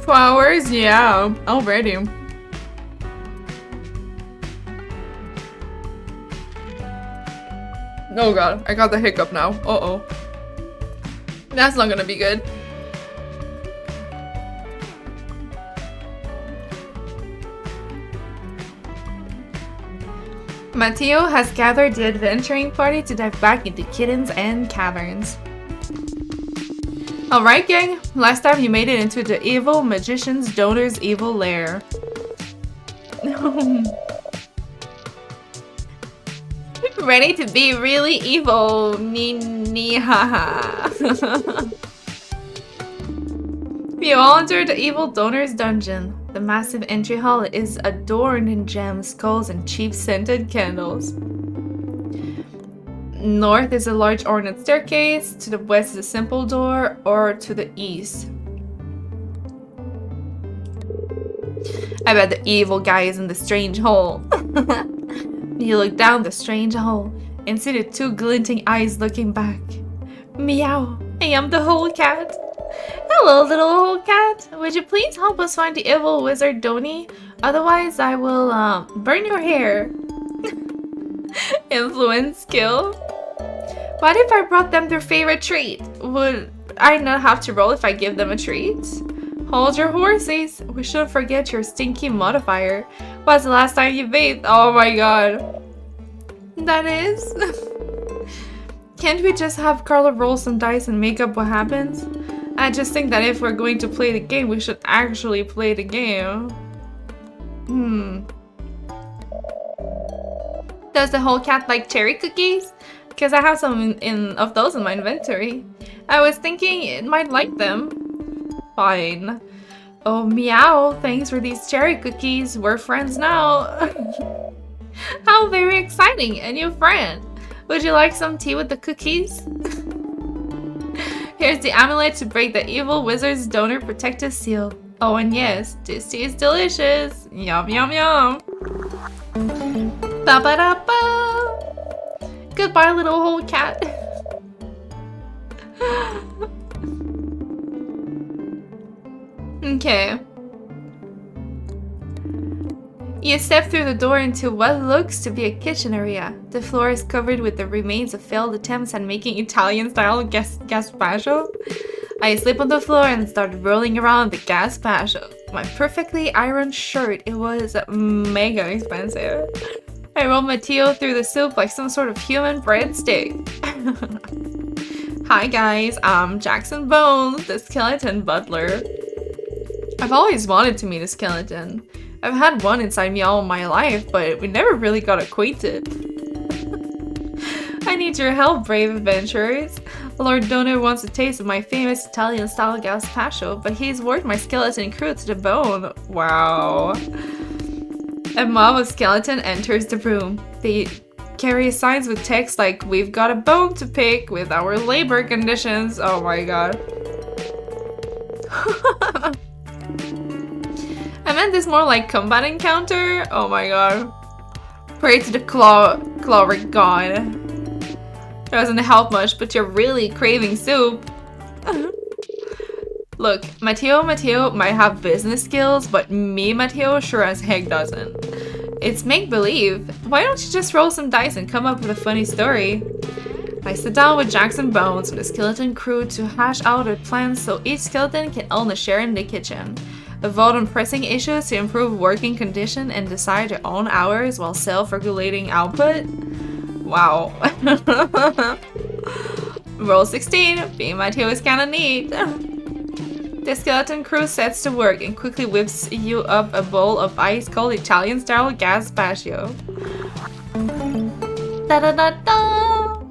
A: Flowers? Yeah, already. Oh god, I got the hiccup now. Uh-oh. That's not gonna be good. Matteo has gathered the adventuring party to dive back into kittens and caverns. Alright gang, last time you made it into the evil magician's donor's evil lair. Ready to be really evil, nee haha. You all entered the evil donor's dungeon. The massive entry hall is adorned in gems, skulls, and cheap scented candles. North is a large ornate staircase, to the west is a simple door, or to the east. I bet the evil guy is in the strange hole. You look down the strange hole and see the two glinting eyes looking back. Meow, I am the hole cat. Hello, little hole cat. Would you please help us find the evil wizard Doni? Otherwise, I will burn your hair. Influence skill. What if I brought them their favorite treat? Would I not have to roll if I give them a treat? Hold your horses. We shouldn't forget your stinky modifier. What's the last time you bathed? Oh my god. That is? Can't we just have Carla roll some dice and make up what happens? I just think that if we're going to play the game, we should actually play the game. Does the whole cat like cherry cookies? Because I have some of those in my inventory. I was thinking it might like them. Fine. Oh, meow. Thanks for these cherry cookies. We're friends now. How very exciting. A new friend. Would you like some tea with the cookies? Here's the amulet to break the evil wizard's donor protective seal. Oh, and yes, this tea is delicious. Yum, yum, yum. Ba-ba-da-ba. Goodbye, little hole cat. Okay. You step through the door into what looks to be a kitchen area. The floor is covered with the remains of failed attempts at making Italian-style gazpacho. I slip on the floor and start rolling around the gazpacho. My perfectly ironed shirt, it was mega expensive. I roll Matteo through the soup like some sort of human breadstick. Hi guys, I'm Jackson Bones, the skeleton butler. I've always wanted to meet a skeleton. I've had one inside me all my life, but we never really got acquainted. I need your help, brave adventurers. Lord Donor wants a taste of my famous Italian-style gazpacho, but he's worked my skeleton crew to the bone. Wow. A mob of skeleton enters the room. They carry signs with text like, "We've got a bone to pick with our labor conditions." Oh my god. I meant this more like combat encounter. Oh my god. Pray to the chloric god. Doesn't help much, but you're really craving soup. Look, Matteo might have business skills, but me, Matteo, sure as heck doesn't. It's make-believe. Why don't you just roll some dice and come up with a funny story? I sit down with Jackson Bones and the skeleton crew to hash out a plan so each skeleton can own a share in the kitchen. A vote on pressing issues to improve working condition and decide their own hours while self-regulating output. Wow. Roll 16. Being Matteo is kinda neat. The skeleton crew sets to work and quickly whips you up a bowl of ice-cold Italian-style gazpacho. Da-da-da-da!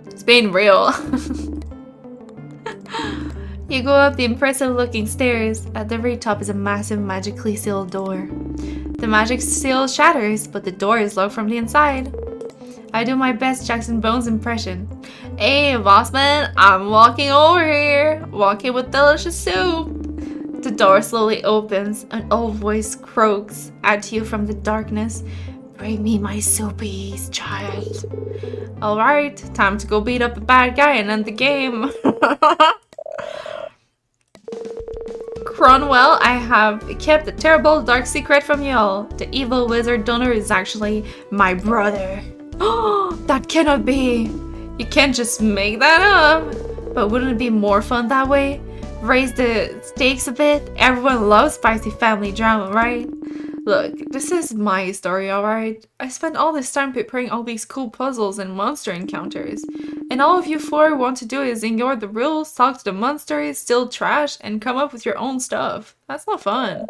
A: It's being real. You go up the impressive-looking stairs. At the very top is a massive magically sealed door. The magic seal shatters, but the door is locked from the inside. I do my best Jackson Bones impression. Hey, bossman, I'm walking over here, walking with delicious soup. The door slowly opens. An old voice croaks at you from the darkness. Bring me my soupies, child. Alright, time to go beat up a bad guy and end the game. Cronwell, I have kept a terrible dark secret from y'all. The evil wizard donor is actually my brother. Oh, that cannot be. You can't just make that up. But wouldn't it be more fun that way? Raise the stakes a bit. Everyone loves spicy family drama, right? Look, this is my story, alright? I spent all this time preparing all these cool puzzles and monster encounters. And all of you four want to do is ignore the rules, talk to the monsters, steal trash, and come up with your own stuff. That's not fun.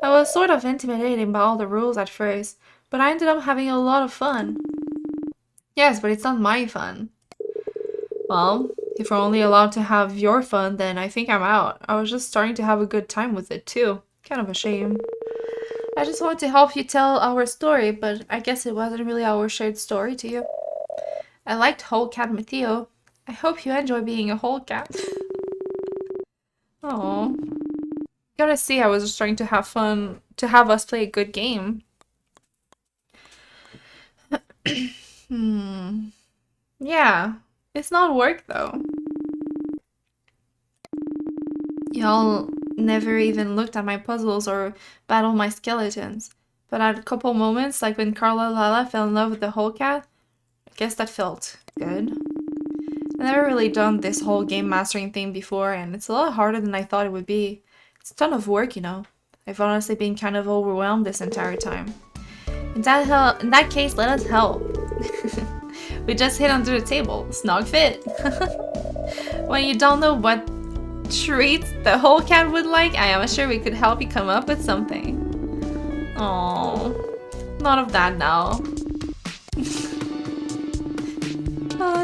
A: I was sort of intimidated by all the rules at first, but I ended up having a lot of fun. Yes, but it's not my fun. Well, if we're only allowed to have your fun, then I think I'm out. I was just starting to have a good time with it too. Kind of a shame. I just wanted to help you tell our story, but I guess it wasn't really our shared story to you. I liked Whole Cat Matteo. I hope you enjoy being a whole cat. Oh, gotta see, I was just trying to have fun, to have us play a good game. Yeah, it's not work though. Y'all never even looked at my puzzles or battled my skeletons. But at a couple moments, like when Carla Lala fell in love with the whole cat, I guess that felt good. I've never really done this whole game mastering thing before, and it's a lot harder than I thought it would be. It's a ton of work, you know. I've honestly been kind of overwhelmed this entire time. In that case, let us help. We just hid under the table. Snug fit. When you don't know what treats the whole cat would like, I am sure we could help you come up with something. Oh, none of that now.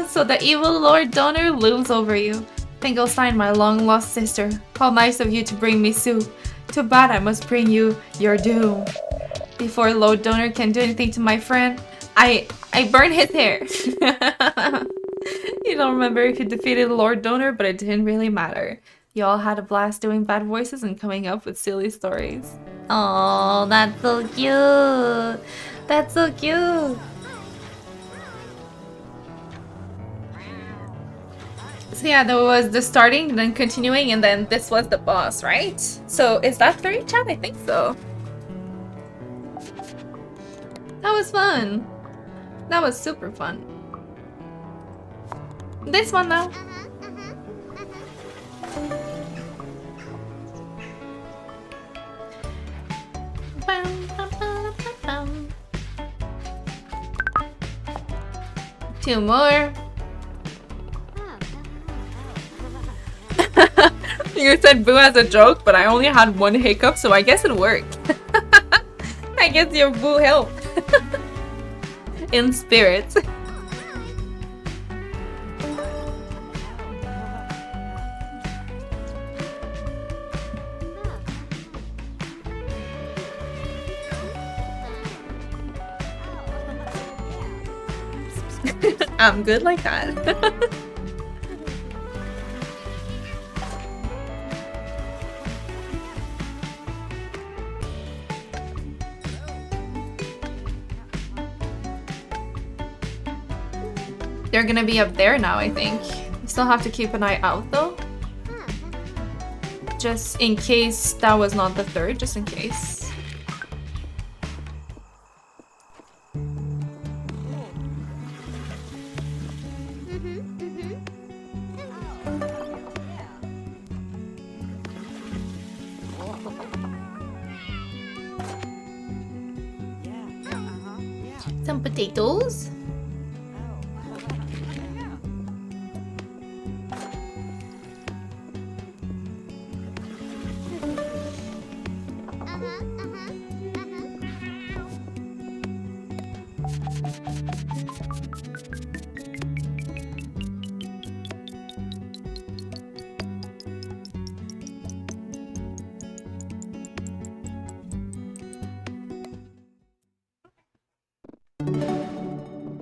A: So the evil Lord Donor looms over you. Finkelstein, my long-lost sister. How nice of you to bring me soup. Too bad I must bring you your doom. Before Lord Donor can do anything to my friend, I burn his hair. You don't remember if you defeated Lord Donor, but it didn't really matter. You all had a blast doing bad voices and coming up with silly stories. Oh, that's so cute. That's so cute. So yeah, there was the starting, then continuing, and then this was the boss, right? So is that 3, chat? I think so. That was fun. That was super fun. This one now. Two more. You said boo as a joke, but I only had one hiccup, so I guess it worked. I guess your boo helped. In spirit. I'm good like that. They're gonna be up there now, I think. You still have to keep an eye out though. Just in case that was not the 3rd, just in case. Some potatoes.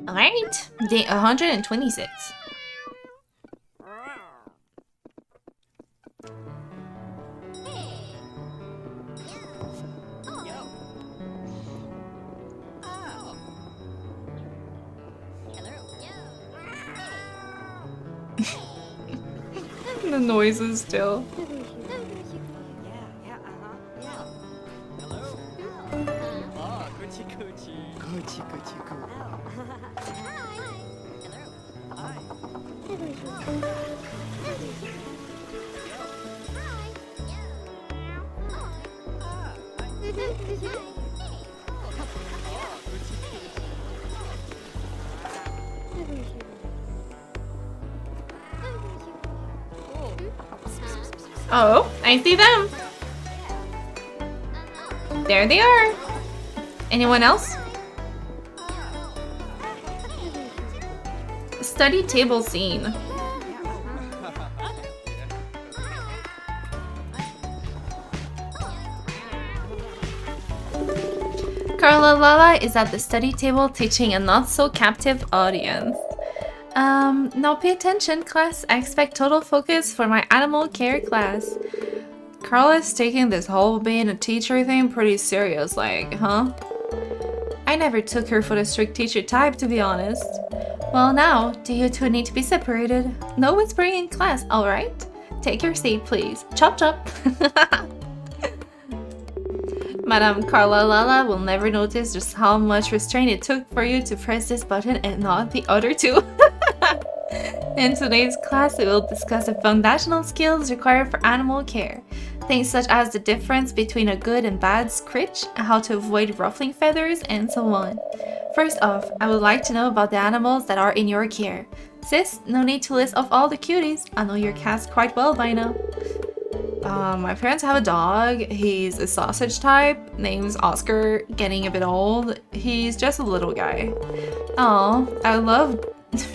A: Alright, day 126. The noises still.
C: Yeah, yeah. Hello. Oh, coochie coochie. Coochie coochie coo. Hi.
A: Oh, I see them. There they are. Anyone else? Study table scene. Carla Lala is at the study table teaching a not so captive audience. Now pay attention, class. I expect total focus for my animal care class. Carla's taking this whole being a teacher thing pretty serious, like, huh? I never took her for the strict teacher type, to be honest. Well now, do you two need to be separated? No whispering in class, alright? Take your seat, please. Chop chop! Madame Carla Lala will never notice just how much restraint it took for you to press this button and not the other two. In today's class, we will discuss the foundational skills required for animal care. Things such as the difference between a good and bad scritch, how to avoid ruffling feathers, and so on. First off, I would like to know about the animals that are in your care. Sis, no need to list off all the cuties. I know your cats quite well by now. My parents have a dog. He's a sausage type. Name's Oscar. Getting a bit old. He's just a little guy. Aw, I love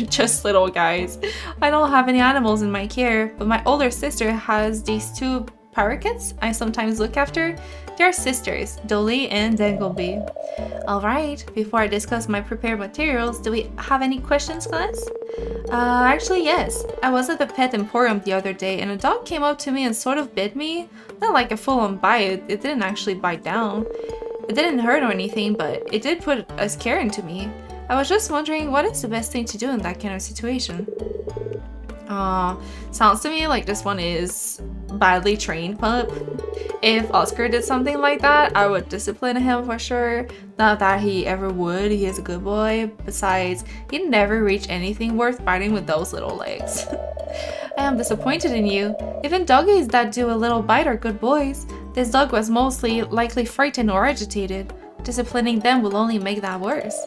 A: just little guys. I don't have any animals in my care, but my older sister has these two parakeets I sometimes look after. They're sisters, Dolly and Dangleby. Alright, before I discuss my prepared materials, do we have any questions, class? Actually yes. I was at the pet emporium the other day and a dog came up to me and sort of bit me. Not like a full-on bite, it didn't actually bite down. It didn't hurt or anything, but it did put a scare into me. I was just wondering what is the best thing to do in that kind of situation. Sounds to me like this one is badly trained pup. If Oscar did something like that, I would discipline him for sure. Not that he ever would, he is a good boy. Besides, he'd never reach anything worth biting with those little legs. I am disappointed in you. Even doggies that do a little bite are good boys. This dog was mostly likely frightened or agitated. Disciplining them will only make that worse.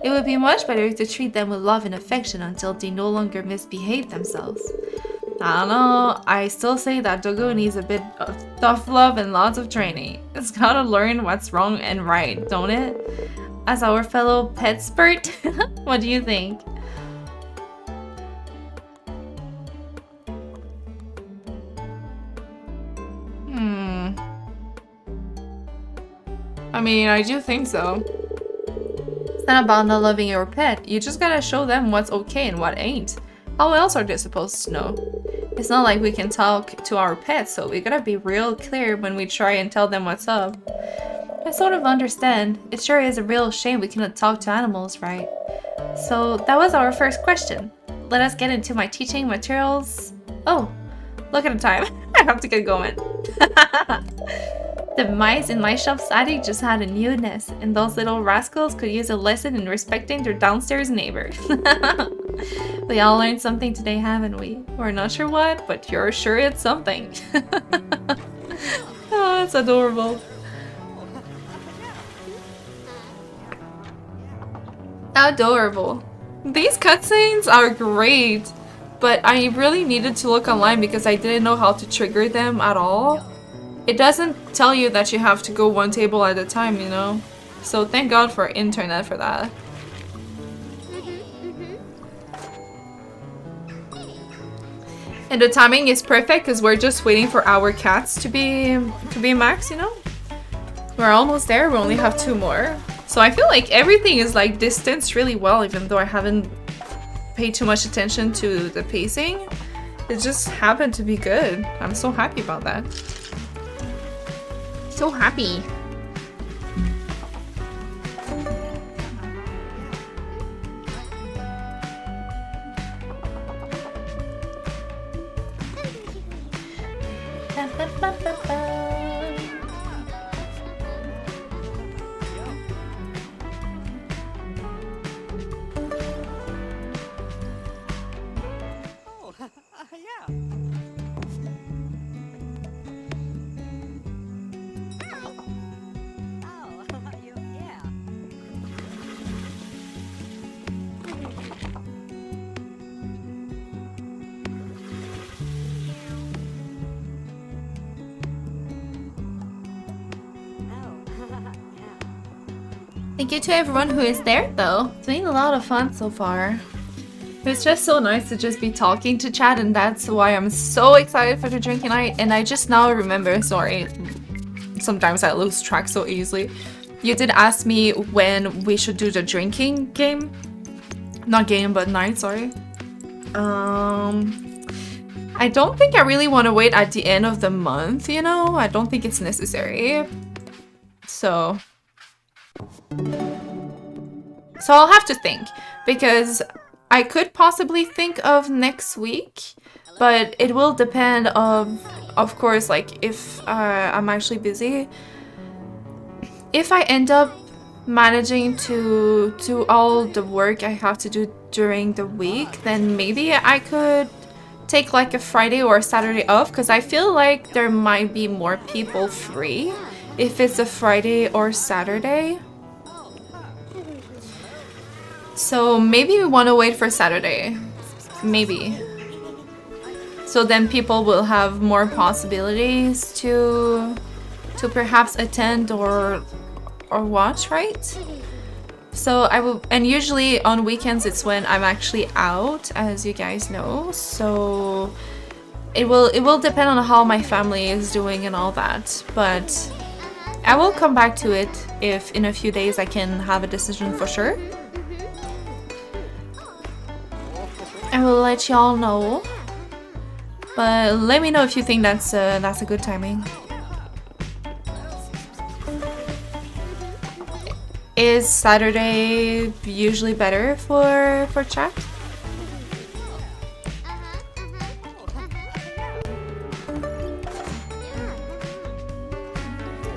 A: It would be much better to treat them with love and affection until they no longer misbehave themselves. I don't know, I still say that doggo needs a bit of tough love and lots of training. It's gotta learn what's wrong and right, don't it? As our fellow pet expert, what do you think? I mean, I do think so. It's not about not loving your pet, you just gotta show them what's okay and what ain't. How else are they supposed to know? It's not like we can talk to our pets, so we gotta be real clear when we try and tell them what's up. I sort of understand. It sure is a real shame we cannot talk to animals, right? So that was our first question. Let us get into my teaching materials. Oh, look at the time. I have to get going. The mice in my shop's attic just had a new nest, and those little rascals could use a lesson in respecting their downstairs neighbor. We all learned something today, haven't we? We're not sure what, but you're sure it's something. Oh, that's adorable. Adorable. These cutscenes are great, but I really needed to look online because I didn't know how to trigger them at all. It doesn't tell you that you have to go one table at a time, you know? So thank God for internet for that. And the timing is perfect because we're just waiting for our cats to be max, you know? We're almost there, we only have 2 more. So I feel like everything is like distanced really well, even though I haven't paid too much attention to the pacing. It just happened to be good. I'm so happy about that. So happy. Ba, ba, ba, ba, ba.
C: Oh, yeah.
D: Oh, yeah.
A: Thank you to everyone who is there, though. It's been a lot of fun so far. It's just so nice to just be talking to chat, and that's why I'm so excited for the drinking night. And I just now remember, sorry, sometimes I lose track so easily. You did ask me when we should do the drinking game. Not game, but night, sorry. I don't think I really want to wait at the end of the month, you know? I don't think it's necessary. So I'll have to think, because I could possibly think of next week, but it will depend of course, like if I'm actually busy. If I end up managing to do all the work I have to do during the week, then maybe I could take like a Friday or a Saturday off, because I feel like there might be more people free if it's a Friday or Saturday. So maybe we want to wait for Saturday. Maybe. So then people will have more possibilities to perhaps attend or watch, right? So I will, and usually on weekends it's when I'm actually out, as you guys know. So it will depend on how my family is doing and all that. But I will come back to it if in a few days I can have a decision for sure. I will let y'all know. But let me know if you think that's a good timing. Is Saturday usually better for chat?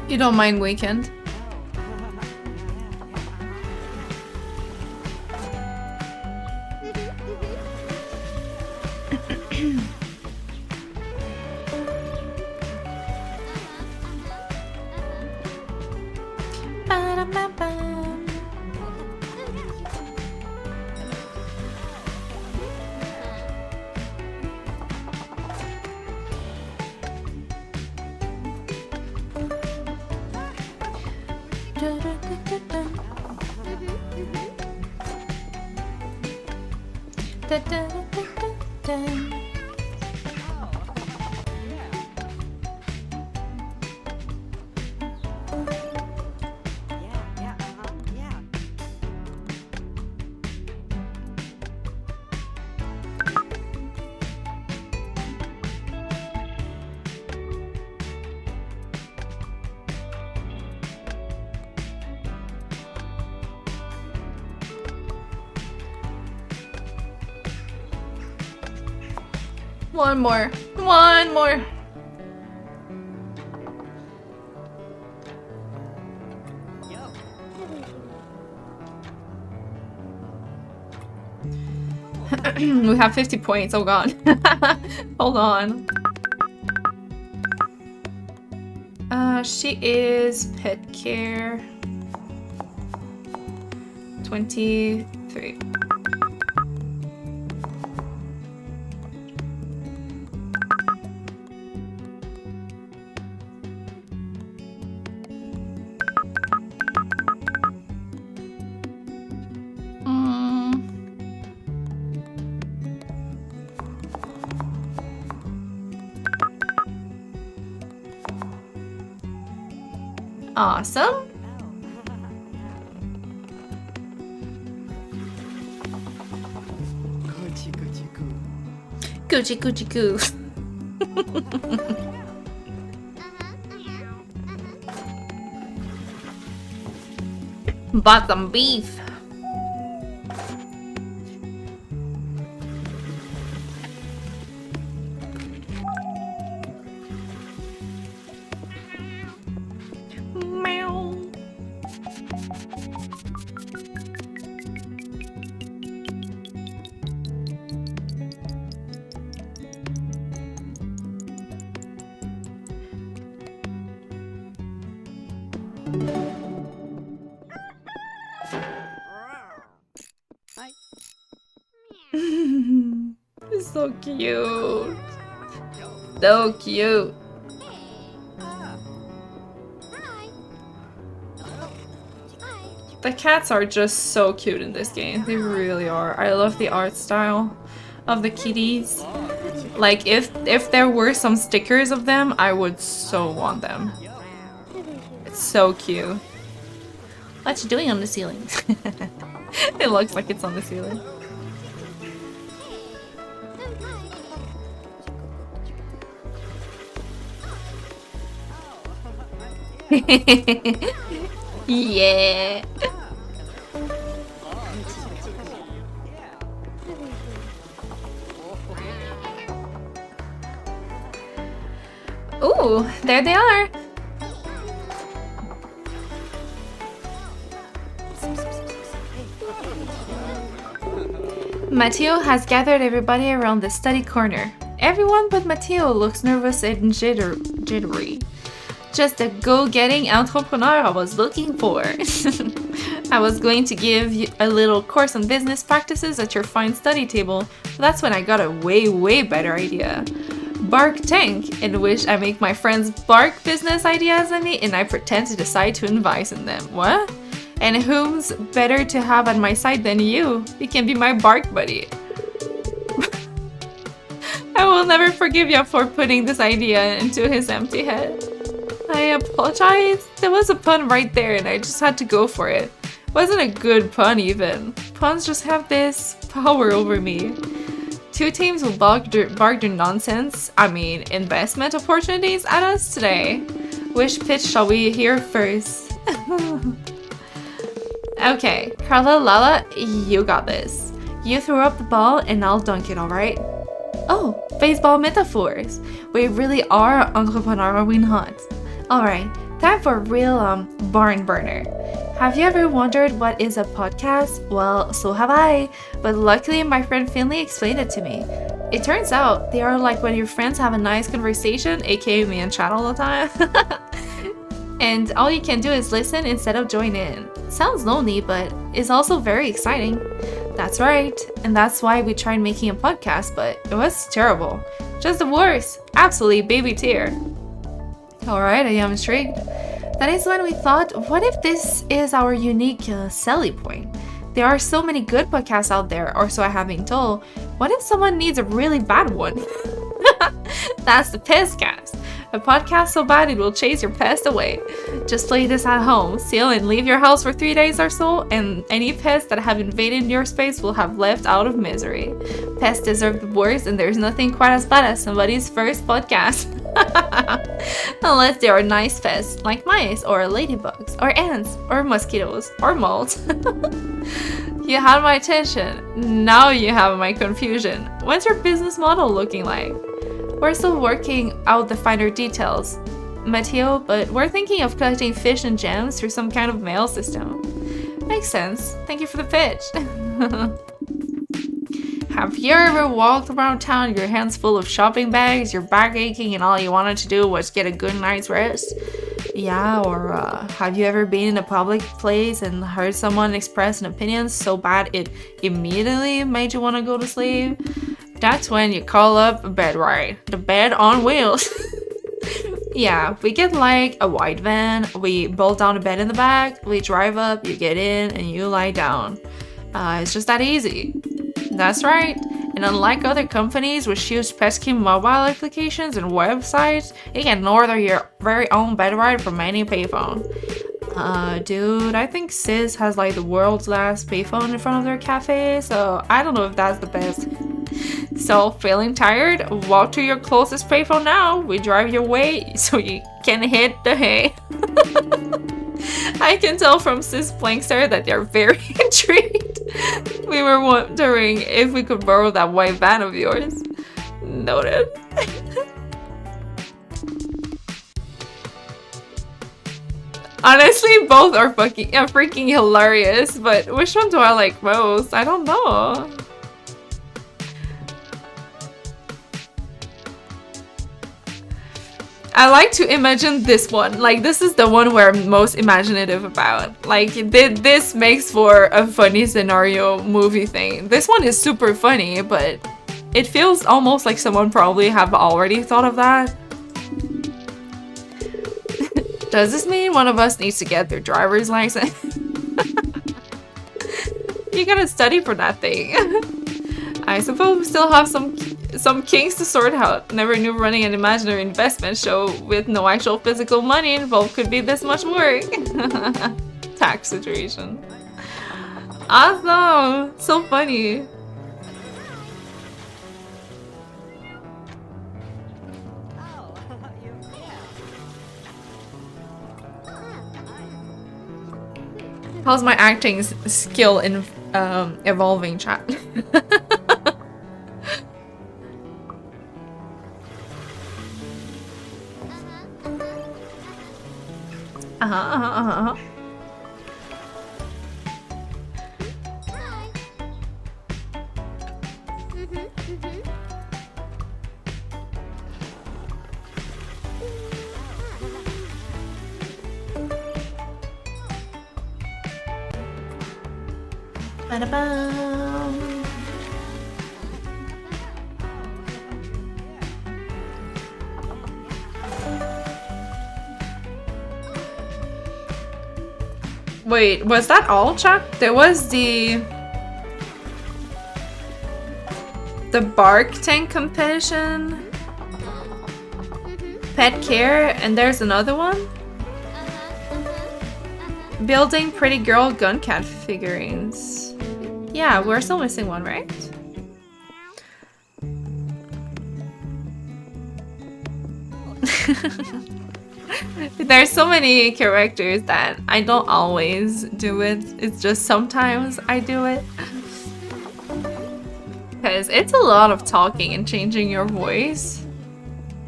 A: You don't mind weekend? One more. One more. We have 50 points. Oh god. Hold on. She is pet care. 23. Awesome. Gucci Gucci Goo. Bought some beef. So cute. So cute. The cats are just so cute in this game. They really are. I love the art style of the kitties. Like, if there were some stickers of them, I would so want them. It's so cute. What you doing on the ceiling? It looks like it's on the ceiling. Yeah. Ooh, there they are. Matteo has gathered everybody around the study corner. Everyone but Matteo looks nervous and jittery. Just the go-getting entrepreneur I was looking for. I was going to give you a little course on business practices at your fine study table, but that's when I got a way better idea. Bark Tank, in which I make my friends bark business ideas at me and I pretend to decide to advise in them. What? And whom's better to have at my side than you? You can be my bark buddy. I will never forgive you for putting this idea into his empty head. I apologize. There was a pun right there and I just had to go for it. It wasn't a good pun even. Puns just have this power over me. Two teams will bark their nonsense, investment opportunities at us today. Which pitch shall we hear first? Okay, Carla Lala, you got this. You throw up the ball and I'll dunk it, alright? Oh, baseball metaphors. We really are entrepreneur, are we not? Alright, time for a real barn burner. Have you ever wondered what is a podcast? Well, so have I, but luckily my friend Finley explained it to me. It turns out they are like when your friends have a nice conversation, aka me and chat all the time. And all you can do is listen instead of join in. Sounds lonely, but is also very exciting. That's right, and that's why we tried making a podcast, but it was terrible. Just the worst. Absolutely baby tier. Alright, I am intrigued. That is when we thought, what if this is our unique selling point? There are so many good podcasts out there, or so I have been told. What if someone needs a really bad one? That's the Pestcast. A podcast so bad it will chase your pest away. Just play this at home, seal and leave your house for 3 days or so, and any pests that have invaded your space will have left out of misery. Pests deserve the worst, and there's nothing quite as bad as somebody's first podcast. Unless they are nice pests, like mice, or ladybugs, or ants, or mosquitoes, or moles. You had my attention, now you have my confusion. What's your business model looking like? We're still working out the finer details, Matteo, but we're thinking of collecting fish and gems through some kind of mail system. Makes sense. Thank you for the pitch. Have you ever walked around town, your hands full of shopping bags, your back aching, and all you wanted to do was get a good night's rest? Yeah, or have you ever been in a public place and heard someone express an opinion so bad it immediately made you want to go to sleep? That's when you call up a bed ride. The bed on wheels. Yeah, we get like a white van, we bolt down a bed in the back, we drive up, you get in, and you lie down. It's just that easy. That's right. And unlike other companies which use pesky mobile applications and websites, you can order your very own bed ride from any payphone. Dude, I think Sis has like the world's last payphone in front of their cafe, so I don't know if that's the best. So, feeling tired? Walk to your closest payphone now. We drive your way so you can hit the hay. I can tell from Sis blank stare that they're very intrigued. We were wondering if we could borrow that white van of yours. Noted. Honestly, both are freaking hilarious, but which one do I like most? I don't know. I like to imagine this one. Like, this is the one where I'm most imaginative about. Like, this makes for a funny scenario movie thing. This one is super funny, but it feels almost like someone probably have already thought of that. Does this mean one of us needs to get their driver's license? You gotta study for that thing. I suppose we still have some kinks to sort out. Never knew running an imaginary investment show with no actual physical money involved could be this much work. Tax situation. Awesome! So funny.
D: Oh, yeah.
A: How's my acting skill in evolving, chat? Uh-huh. Ba-da-bum. Wait, was that all, Chuck? There was the bark tank competition, pet care, and there's another one. Building pretty girl gun cat figurines. Yeah, we're still missing one, right? There's so many characters that I don't always do it. It's just sometimes I do it. Because it's a lot of talking and changing your voice.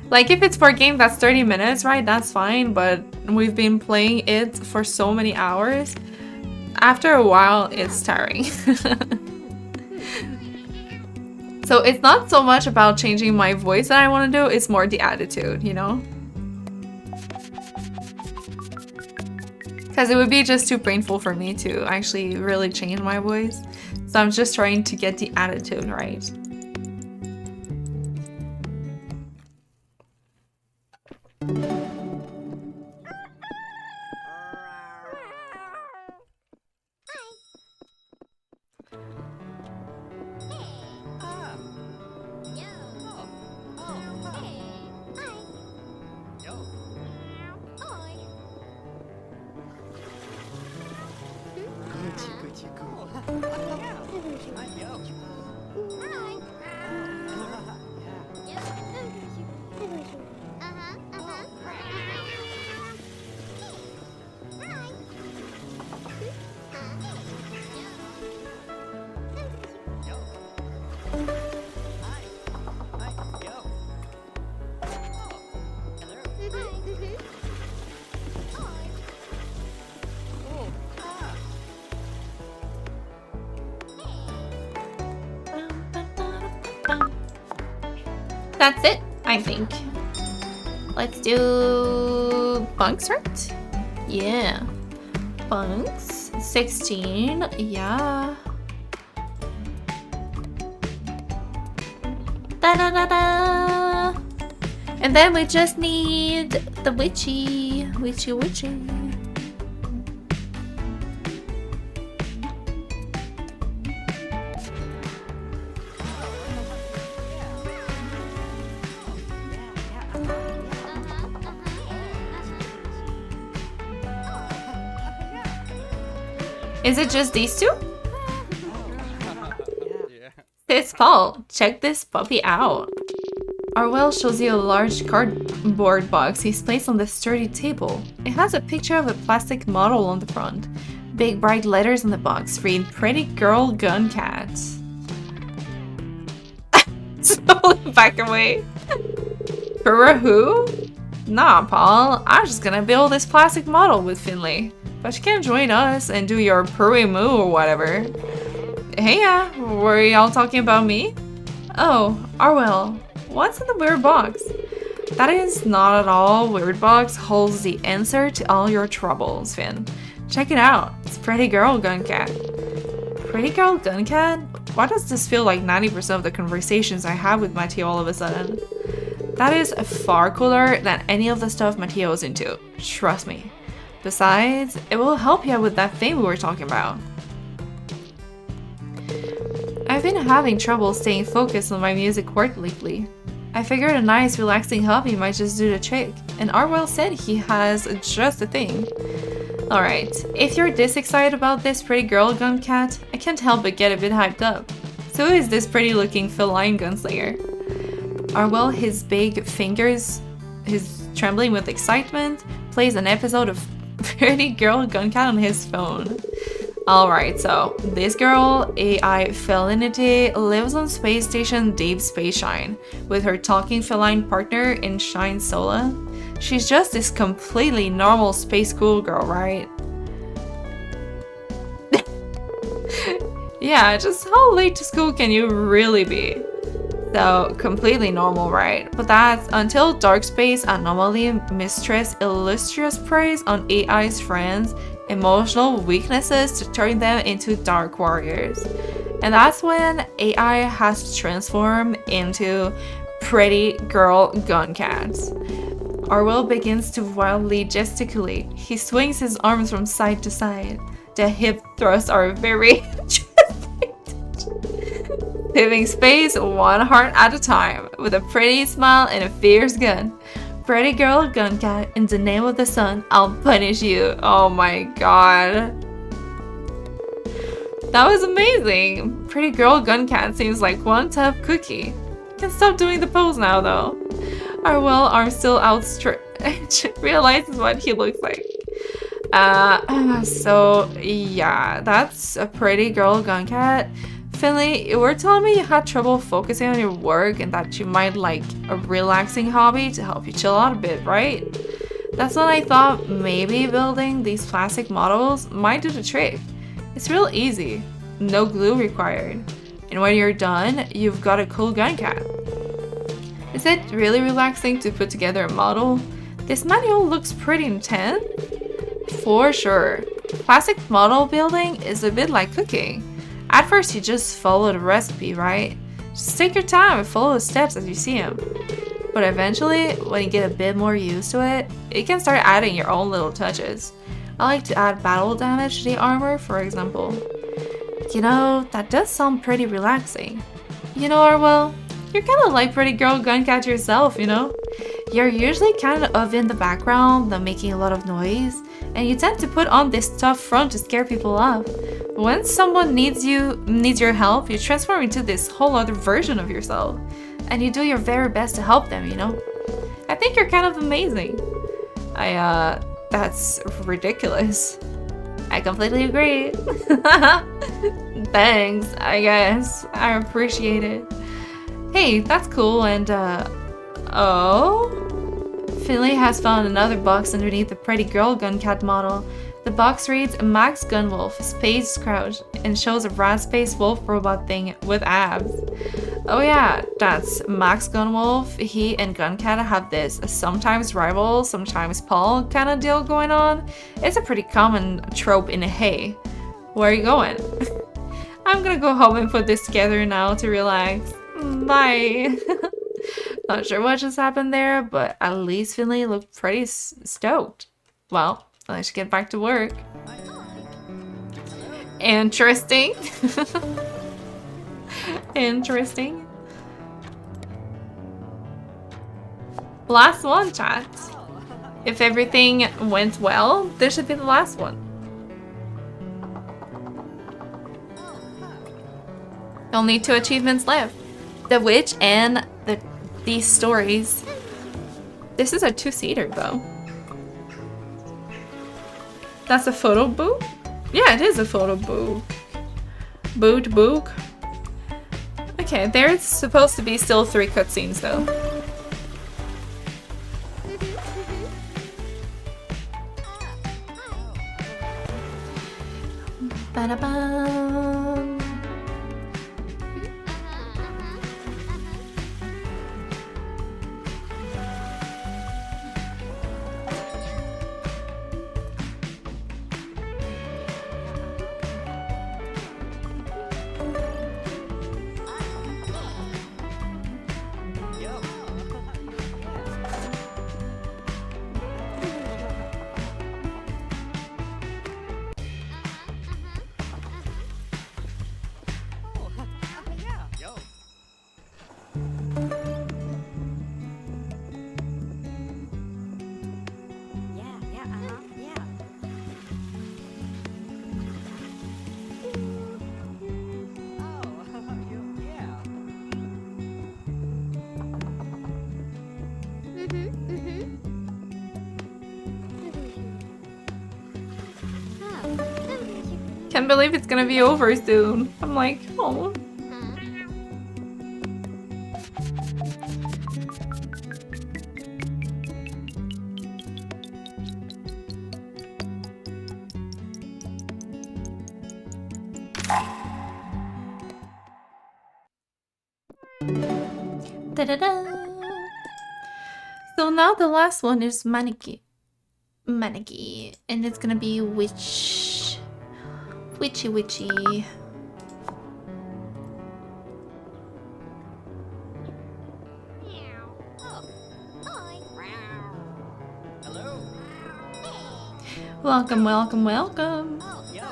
A: Like, if it's for a game that's 30 minutes, right, that's fine. But we've been playing it for so many hours. After a while, it's tiring. So it's not so much about changing my voice that I want to do. It's more the attitude, you know? Because it would be just too painful for me to actually really change my voice. So I'm just trying to get the attitude right. That's it, I think. Let's do bunks, right? Yeah. Bunks. 16. Yeah. Da-da-da-da! And then we just need the witchy. Witchy. Is it just these two? It's Paul. Check this puppy out. Arwell shows you a large cardboard box he's placed on the sturdy table. It has a picture of a plastic model on the front. Big bright letters on the box read "Pretty Girl Gun Cat." Slowly back away. For who? Nah, Paul. I'm just gonna build this plastic model with Finley. But you can join us and do your purry moo or whatever. Hey, were y'all talking about me? Oh, Arwell, what's in the weird box? That is not at all. Weirdbox holds the answer to all your troubles, Finn. Check it out. It's Pretty Girl Gun Cat. Pretty Girl Gun Cat? Why does this feel like 90% of the conversations I have with Matteo all of a sudden? That is far cooler than any of the stuff Matteo is into. Trust me. Besides, it will help you with that thing we were talking about. I've been having trouble staying focused on my music work lately. I figured a nice relaxing hobby might just do the trick, and Arwell said he has just the thing. Alright, if you're this excited about this Pretty Girl Gun Cat, I can't help but get a bit hyped up. So who is this pretty looking feline gunslinger? Arwell, his big fingers, his trembling with excitement, plays an episode of Pretty Girl Gun Cat on his phone. Alright, so this girl, AI Felinity, lives on space station Deep Space Shine with her talking feline partner in Shine Sola. She's just this completely normal space cool girl, right? Yeah, just how late to school can you really be? So, completely normal, right? But that's until Dark Space Anomaly Mistress Illustrious preys on AI's friends' emotional weaknesses to turn them into Dark Warriors. And that's when AI has to transform into Pretty Girl Gun Cats. Arwell begins to wildly gesticulate. He swings his arms from side to side. The hip thrusts are very giving space one heart at a time, with a pretty smile and a fierce gun. Pretty Girl Gun Cat, in the name of the sun, I'll punish you. Oh my god. That was amazing. Pretty Girl Gun Cat seems like one tough cookie. Can stop doing the pose now though. Arwell, arms still outstretched, realizes what he looks like. So yeah, that's a Pretty Girl Gun Cat. Finley, you were telling me you had trouble focusing on your work and that you might like a relaxing hobby to help you chill out a bit, right? That's when I thought maybe building these plastic models might do the trick. It's real easy, no glue required. And when you're done, you've got a cool gun cat. Is it really relaxing to put together a model? This manual looks pretty intense. For sure. Plastic model building is a bit like cooking. At first you just follow the recipe, right? Just take your time and follow the steps as you see them. But eventually, when you get a bit more used to it, you can start adding your own little touches. I like to add battle damage to the armor, for example. You know, that does sound pretty relaxing. You know, Arwell, you're kind of like Pretty Girl Gun Cat yourself, you know? You're usually kind of in the background, not making a lot of noise, and you tend to put on this tough front to scare people off. But when someone needs your help, you transform into this whole other version of yourself, and you do your very best to help them, you know? I think you're kind of amazing. That's ridiculous. I completely agree. Thanks, I guess. I appreciate it. Hey, that's cool, and oh? Finley has found another box underneath the Pretty Girl Gun Cat model. The box reads Max Gunwolf, Space Crouch, and shows a rat space wolf robot thing with abs. Oh yeah, that's Max Gunwolf. He and Guncat have this sometimes rival, sometimes pal kind of deal going on. It's a pretty common trope in Hey. Where are you going? I'm gonna go home and put this together now to relax. Bye. Not sure what just happened there, but at least Finley looked pretty stoked. Well, let's get back to work. Interesting. Interesting. Last one, chat. If everything went well, this should be the last one. Only 2 achievements left. The Witch and these stories. This is a 2-seater though. That's a photo book? Yeah, it is a photo book. Book. Okay, there's supposed to be still 3 cutscenes though. Ba-da-bum. Can't believe it's gonna be over soon. I'm like, oh. Da-da-da. So now the last one is Maneki. Maneki. And it's gonna be witchy.
C: Hello.
A: Welcome.
C: Yeah.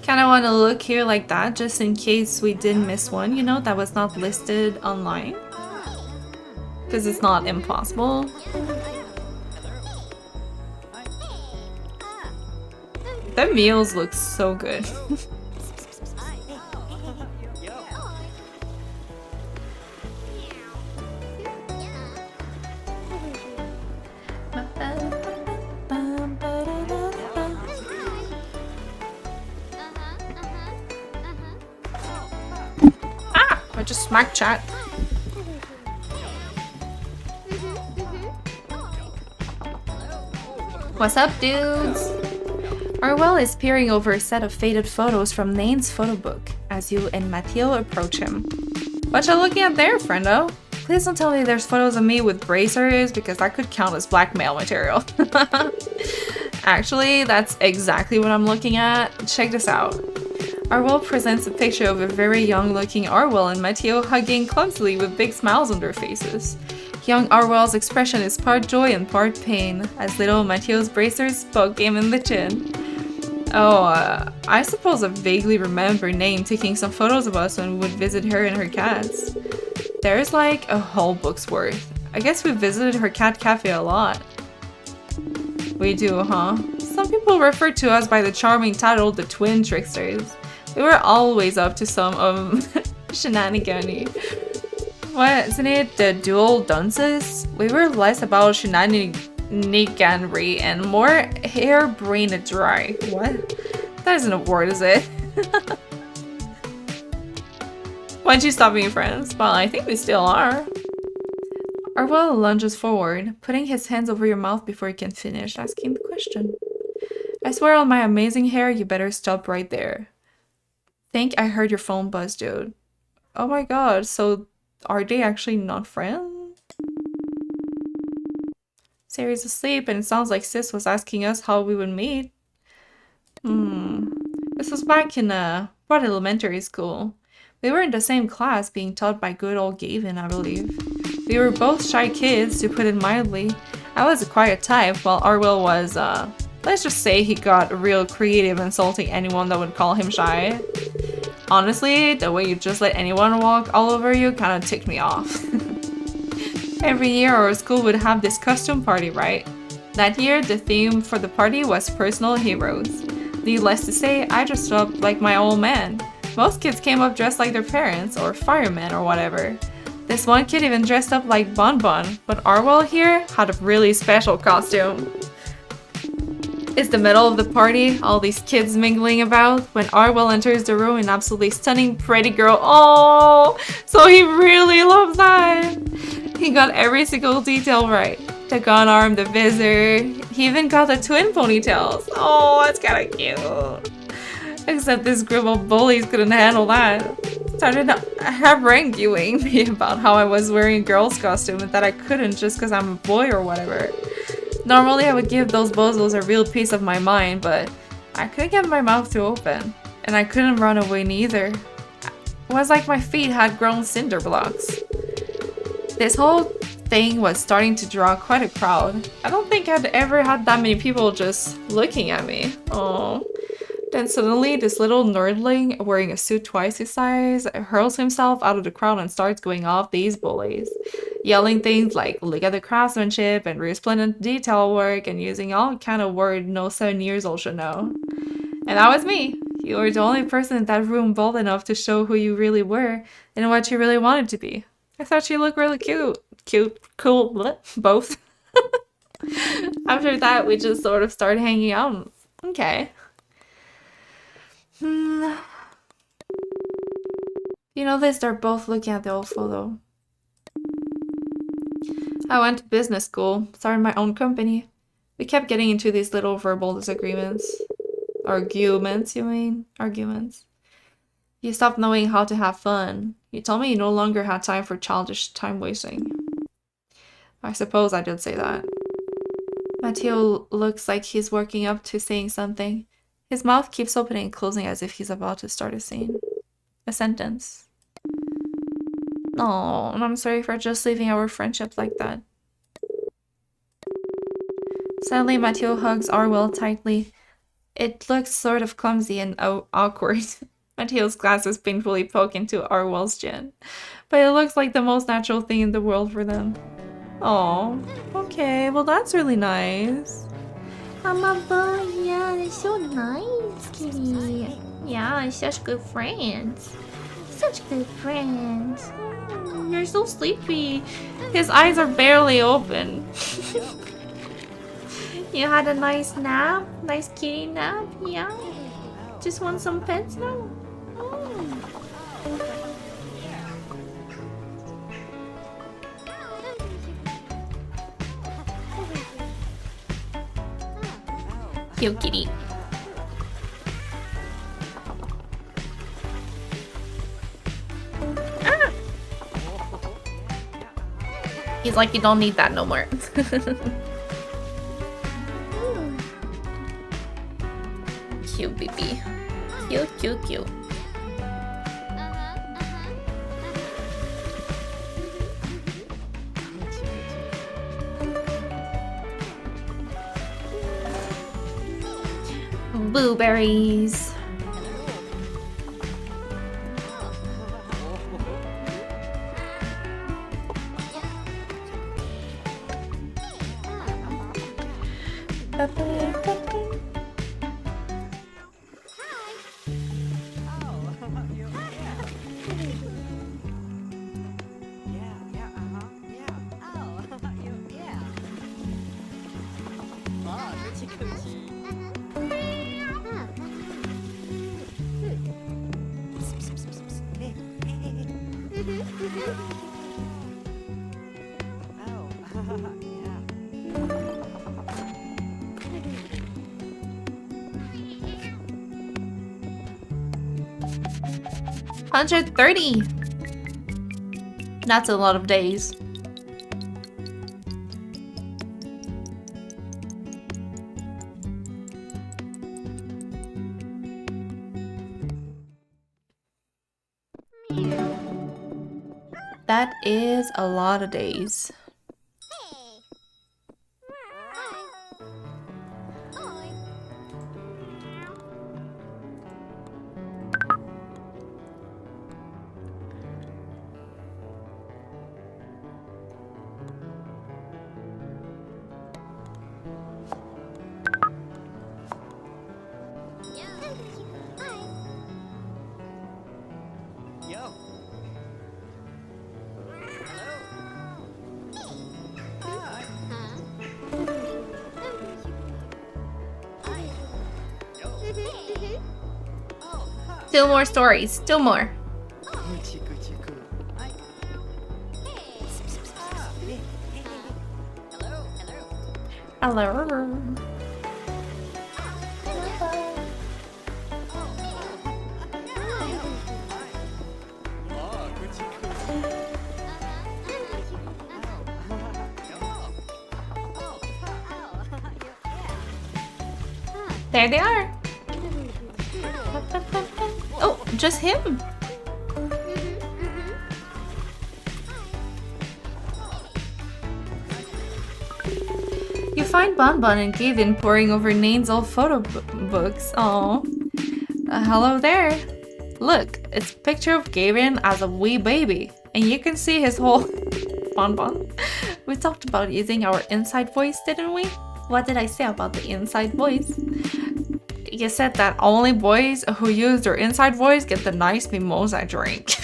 A: Kinda wanna look here like that just in case we did miss one, you know, that was not listed online. Because it's not impossible. The meals look so good. I just smacked chat. What's up, dudes? Orwell is peering over a set of faded photos from Nane's photo book as you and Matteo approach him. What you looking at there, friendo? Please don't tell me there's photos of me with bracers because that could count as blackmail material. Actually, that's exactly what I'm looking at. Check this out. Orwell presents a picture of a very young-looking Orwell and Matteo hugging clumsily with big smiles on their faces. Young Orwell's expression is part joy and part pain, as little Matteo's bracers poke him in the chin. Oh, I suppose I vaguely remember Name taking some photos of us when we would visit her and her cats. There's like a whole book's worth. I guess we visited her cat cafe a lot. We do, huh? Some people refer to us by the charming title, the Twin Tricksters. We were always up to some shenanigans. What, isn't it the dual dunces? We were less about shenaniganry and more hair-brained dry. What? That isn't a word, is it? Why'd you stop being friends? Well, I think we still are. Orwell lunges forward, putting his hands over your mouth before he can finish asking the question. I swear on my amazing hair, you better stop right there. Think I heard your phone buzz, dude. Oh my god, so are they actually not friends? Sari's asleep and it sounds like Sis was asking us how we would meet. This was back in what elementary school. We were in the same class being taught by good old Gavin, I believe. We were both shy kids, to put it mildly. I was a quiet type, while Orwell was, let's just say he got real creative insulting anyone that would call him shy. Honestly, the way you just let anyone walk all over you kinda ticked me off. Every year our school would have this costume party, right? That year, the theme for the party was personal heroes. Needless to say, I dressed up like my old man. Most kids came up dressed like their parents, or firemen, or whatever. This one kid even dressed up like Bon Bon, but Orwell here had a really special costume. It's the middle of the party, all these kids mingling about, when Orwell enters the room, an absolutely stunning pretty girl. Oh, so he really loves that! He got every single detail right. The gun arm, the visor, he even got the twin ponytails. Oh, that's kinda cute. Except this group of bullies couldn't handle that. Started haranguing me about how I was wearing a girl's costume and that I couldn't just because I'm a boy or whatever. Normally I would give those bozos a real piece of my mind, but I couldn't get my mouth to open. And I couldn't run away neither. It was like my feet had grown cinder blocks. This whole thing was starting to draw quite a crowd. I don't think I'd ever had that many people just looking at me. Oh. Then suddenly, this little nerdling, wearing a suit twice his size, hurls himself out of the crowd and starts going off these bullies. Yelling things like, look at the craftsmanship and resplendent detail work, and using all kind of words no 7 years old should know. And that was me. You were the only person in that room bold enough to show who you really were and what you really wanted to be. I thought you looked really cute. cute, cool, bleh, both. After that, we just sort of started hanging out. Okay. You know this, they're both looking at the old photo. I went to business school, started my own company. We kept getting into these little verbal disagreements. Arguments, you mean? Arguments. You stopped knowing how to have fun. You told me you no longer had time for childish time wasting. I suppose I did say that. Matteo looks like he's working up to saying something. His mouth keeps opening and closing as if he's about to start a scene. A sentence. Oh, and I'm sorry for just leaving our friendship like that. Suddenly, Matteo hugs Arwell tightly. It looks sort of clumsy and awkward. Matteo's glasses painfully poke into Arwell's chin. But it looks like the most natural thing in the world for them. Oh, okay, well that's really nice.
E: Mama, yeah, they're so nice, kitty. Yeah, such good friends. Such good friends.
A: You're so sleepy. His eyes are barely open.
E: You had a nice nap? Nice kitty nap? Yeah? Just want some pets now?
A: Cute kitty. Ah! He's like, you don't need that no more. Cute baby. Cute, cute, cute. Blueberries. $130. That's a lot of days. That is a lot of days. Still more stories, still more. Hello. There they are. Oh, just him. You find Bonbon and Gavin poring over Nane's old photo books. Oh, hello there. Look, it's a picture of Gavin as a wee baby, and you can see his whole Bonbon. We talked about using our inside voice, didn't we? What did I say about the inside voice? You said that only boys who use their inside voice get the nice mimosa drink.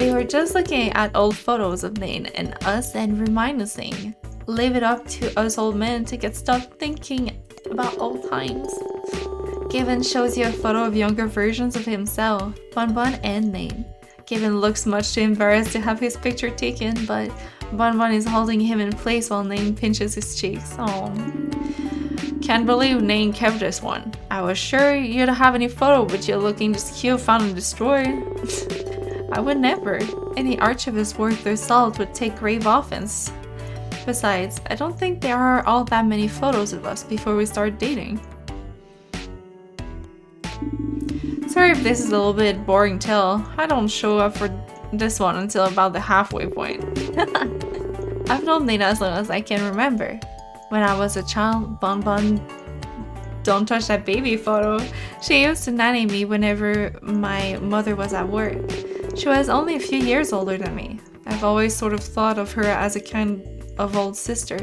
A: We were just looking at old photos of Nate and us and reminiscing. Leave it up to us old men to get stuck thinking about old times. Gavin shows you a photo of younger versions of himself, Bun Bun and Nate. Gavin looks much too embarrassed to have his picture taken, but Bun Bun is holding him in place while Nate pinches his cheeks. Oh, can't believe Nate kept this one. I was sure you'd have any photo with you looking just cute found and destroyed. I would never. Any archivist worth their salt would take grave offense. Besides, I don't think there are all that many photos of us before we start dating. Sorry if this is a little bit boring tale. I don't show up for this one until about the halfway point. I've known Nate as long as I can remember. When I was a child, Bun Bun, don't touch that baby photo. She used to nanny me whenever my mother was at work. She was only a few years older than me. I've always sort of thought of her as a kind of old sister.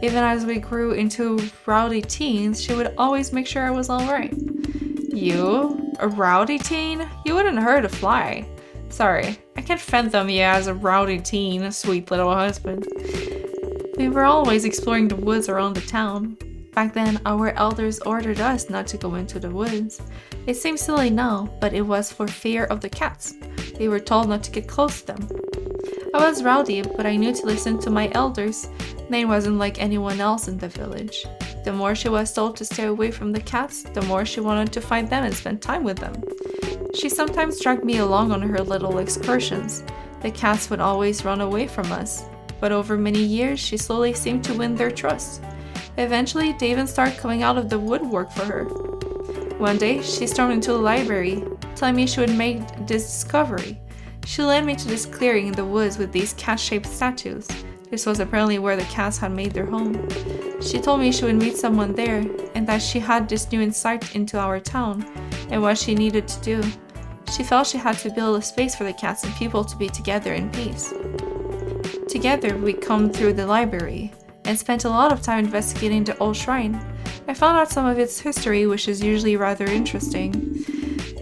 A: Even as we grew into rowdy teens, she would always make sure I was alright. You? A rowdy teen? You wouldn't hurt a fly. Sorry, I can't fathom you as a rowdy teen, sweet little husband. We were always exploring the woods around the town. Back then, our elders ordered us not to go into the woods. It seems silly now, but it was for fear of the cats. We were told not to get close to them. I was rowdy, but I knew to listen to my elders. Nate wasn't like anyone else in the village. The more she was told to stay away from the cats, the more she wanted to find them and spend time with them. She sometimes dragged me along on her little excursions. The cats would always run away from us, but over many years she slowly seemed to win their trust. Eventually, they even started coming out of the woodwork for her. One day, she stormed into the library, telling me she would make this discovery. She led me to this clearing in the woods with these cat-shaped statues. This was apparently where the cats had made their home. She told me she would meet someone there, and that she had this new insight into our town, and what she needed to do. She felt she had to build a space for the cats and people to be together in peace. Together, we combed through the library, and spent a lot of time investigating the old shrine. I found out some of its history, which is usually rather interesting.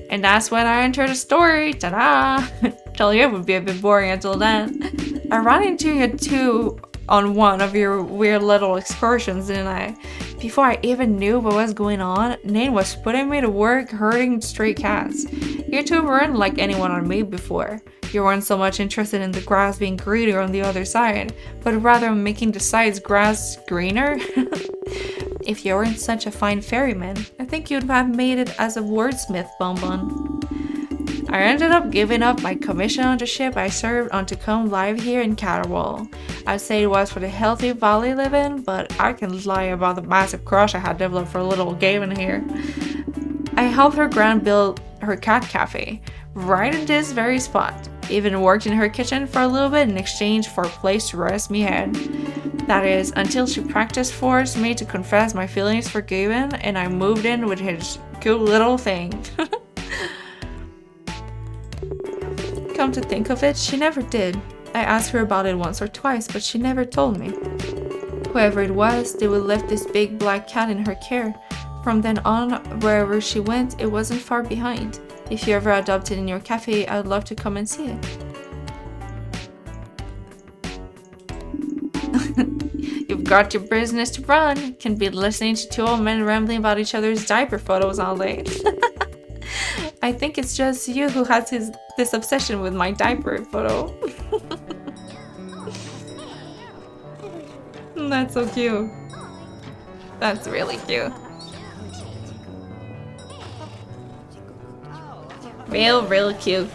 A: And that's when I entered the story. Ta-da! Tell you it would be a bit boring until then. I ran into you too on one of your weird little excursions, didn't I? Before I even knew what was going on, Nate was putting me to work herding stray cats. You two weren't like anyone I made before. You weren't so much interested in the grass being greener on the other side, but rather making the sides grass greener. If you weren't such a fine ferryman, I think you'd have made it as a wordsmith, Bun Bun. I ended up giving up my commission on the ship I served on to come live here in Catterwall. I'd say it was for the healthy valley living, but I can lie about the massive crush I had developed for little Gavin here. I helped her grand build her cat cafe, right in this very spot. Even worked in her kitchen for a little bit in exchange for a place to rest me head. That is, until she practiced forced me to confess my feelings for Gavin, and I moved in with his cute little thing. Come to think of it, she never did. I asked her about it once or twice, but she never told me. Whoever it was, they would left this big black cat in her care. From then on, wherever she went, it wasn't far behind. If you ever adopt it in your cafe, I'd love to come and see it. You've got your business to run. Can be listening to two old men rambling about each other's diaper photos all day. I think it's just you who has this obsession with my diaper photo. That's so cute. That's really cute. Real cute.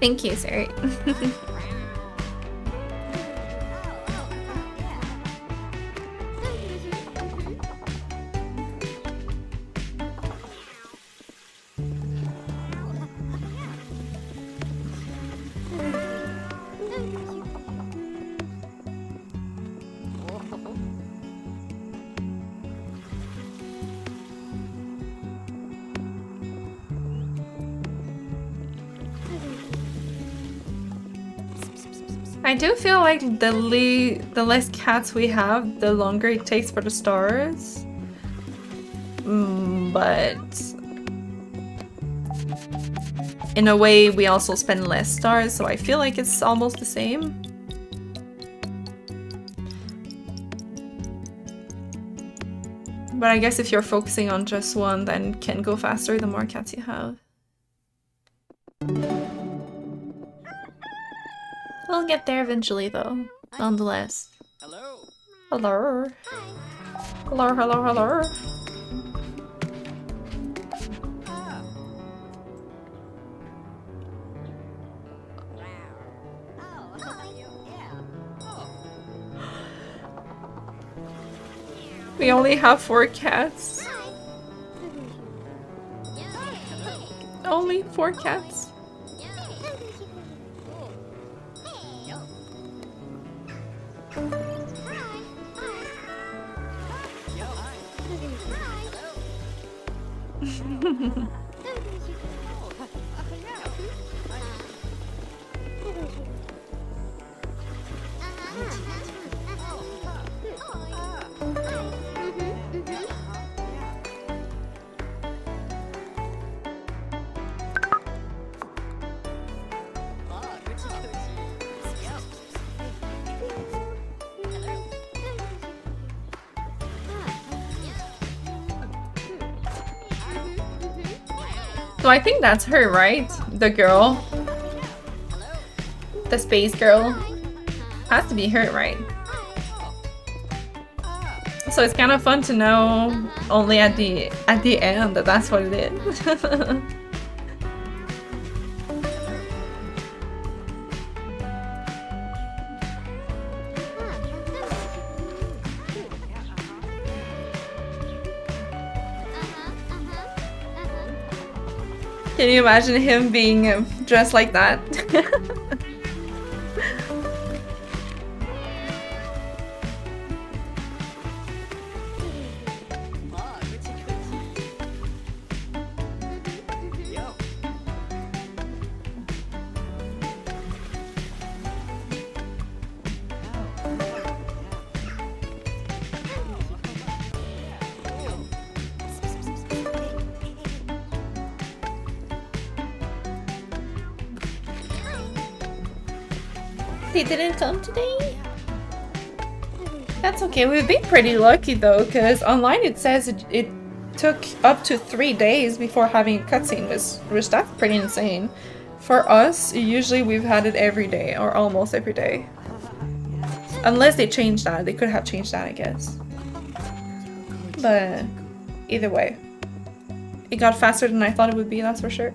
A: Thank you, sir. I do feel like the less cats we have, the longer it takes for the stars. But in a way, we also spend less stars, so I feel like it's almost the same. But I guess if you're focusing on just one, then it can go faster the more cats you have. We'll get there eventually, though, nonetheless.
C: Hello.
A: Hello. Hello, hello, hello. We only have 4 cats. Only 4 cats. So I think that's her, right? The girl. The space girl. Has to be her, right? So it's kind of fun to know only at the end that that's what it is. Can you imagine him being dressed like that? They didn't come today? That's okay. We've been pretty lucky though, because online it says it took up to 3 days before having a cutscene, which that's pretty insane. For us, usually we've had it every day, or almost every day. Unless they changed that. They could have changed that, I guess. But either way, it got faster than I thought it would be, that's for sure.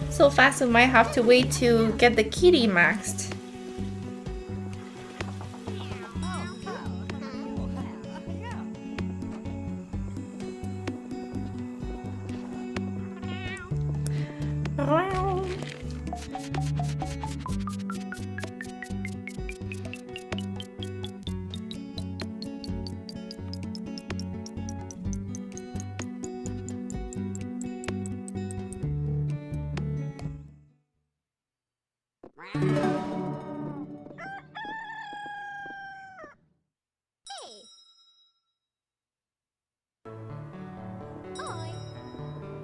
A: So fast we might have to wait to get the kitty maxed.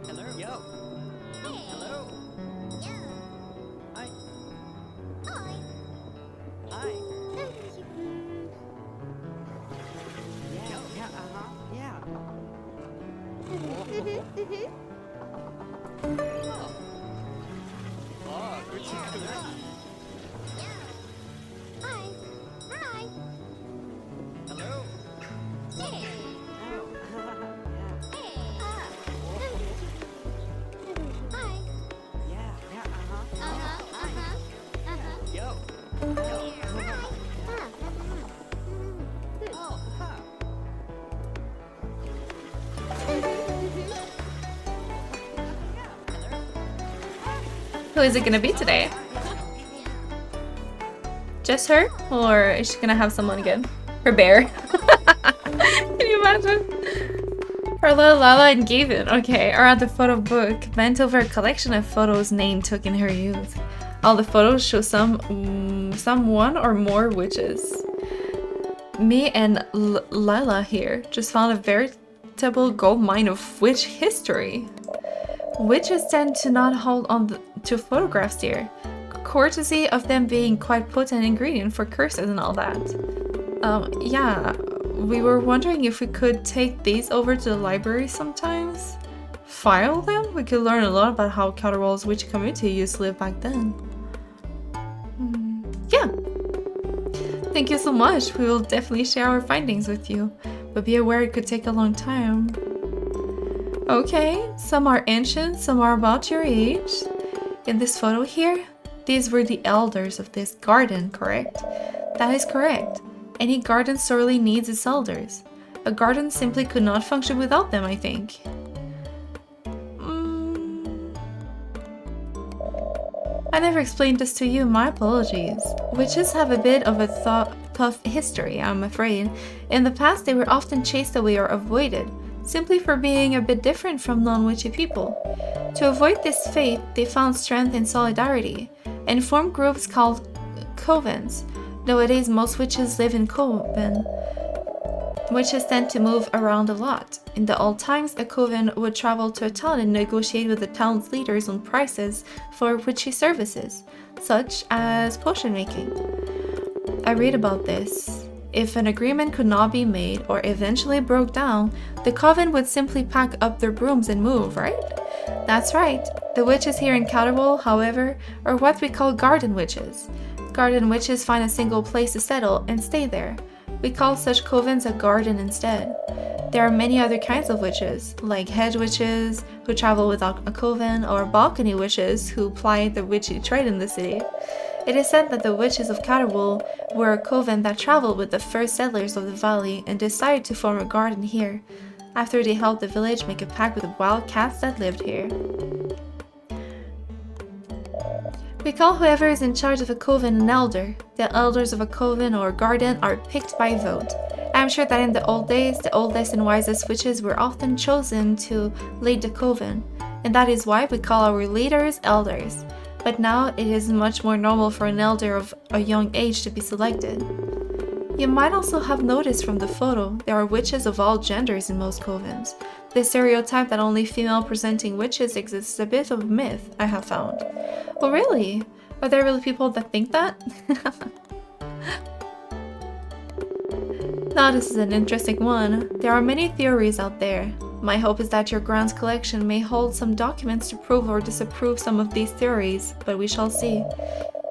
C: Hello. Yo. Hello. Hi. Hi. Yeah. Yeah. Oh, 그렇지. Hello.
A: Who is it gonna be today? Just her? Or is she gonna have someone again? Her bear. Can you imagine? Carla, Lala, and Gavin, okay, are at the photo book, bent over a collection of photos Nain took in her youth. All the photos show some one or more witches. Me and Lila here just found a veritable gold mine of witch history. Witches tend to not hold on to photographs here, courtesy of them being quite potent ingredient for curses and all that. Yeah, we were wondering if we could take these over to the library sometimes. File them? We could learn a lot about how Catterwall's witch community used to live back then. Yeah. Thank you so much. We will definitely share our findings with you, but be aware it could take a long time. Okay, some are ancient, some are about your age. In this photo here, these were the elders of this garden, correct? That is correct. Any garden sorely needs its elders. A garden simply could not function without them, I think. I never explained this to you, my apologies. Witches have a bit of a tough history, I'm afraid. In the past, they were often chased away or avoided, simply for being a bit different from non-witchy people. To avoid this fate, they found strength in solidarity, and formed groups called covens. Nowadays, most witches live in coven. Witches tend to move around a lot. In the old times, a coven would travel to a town and negotiate with the town's leaders on prices for witchy services, such as potion making. I read about this. If an agreement could not be made or eventually broke down, the coven would simply pack up their brooms and move, right? That's right. The witches here in Catterwall, however, are what we call garden witches. Garden witches find a single place to settle and stay there. We call such covens a garden instead. There are many other kinds of witches, like hedge witches, who travel without a coven, or balcony witches, who ply the witchy trade in the city. It is said that the witches of Catterwall were a coven that traveled with the first settlers of the valley and decided to form a garden here, after they helped the village make a pact with the wild cats that lived here. We call whoever is in charge of a coven an elder. The elders of a coven or garden are picked by vote. I am sure that in the old days, the oldest and wisest witches were often chosen to lead the coven, and that is why we call our leaders elders. But now it is much more normal for an elder of a young age to be selected. You might also have noticed from the photo, there are witches of all genders in most covens. The stereotype that only female-presenting witches exists is a bit of a myth, I have found. Oh really? Are there really people that think that? Now this is an interesting one. There are many theories out there. My hope is that your grant's collection may hold some documents to prove or disapprove some of these theories, but we shall see.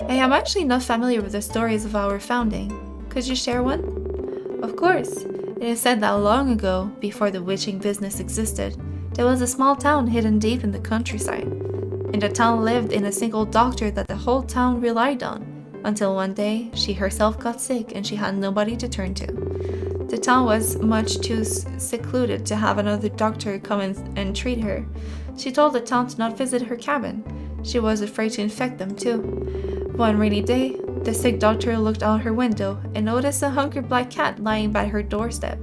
A: I am actually not familiar with the stories of our founding. Could you share one? Of course. It is said that long ago, before the witching business existed, there was a small town hidden deep in the countryside. And the town lived in a single doctor that the whole town relied on, until one day she herself got sick and she had nobody to turn to. The town was much too secluded to have another doctor come and treat her. She told the town to not visit her cabin. She was afraid to infect them too. One rainy day, the sick doctor looked out her window and noticed a hungry black cat lying by her doorstep.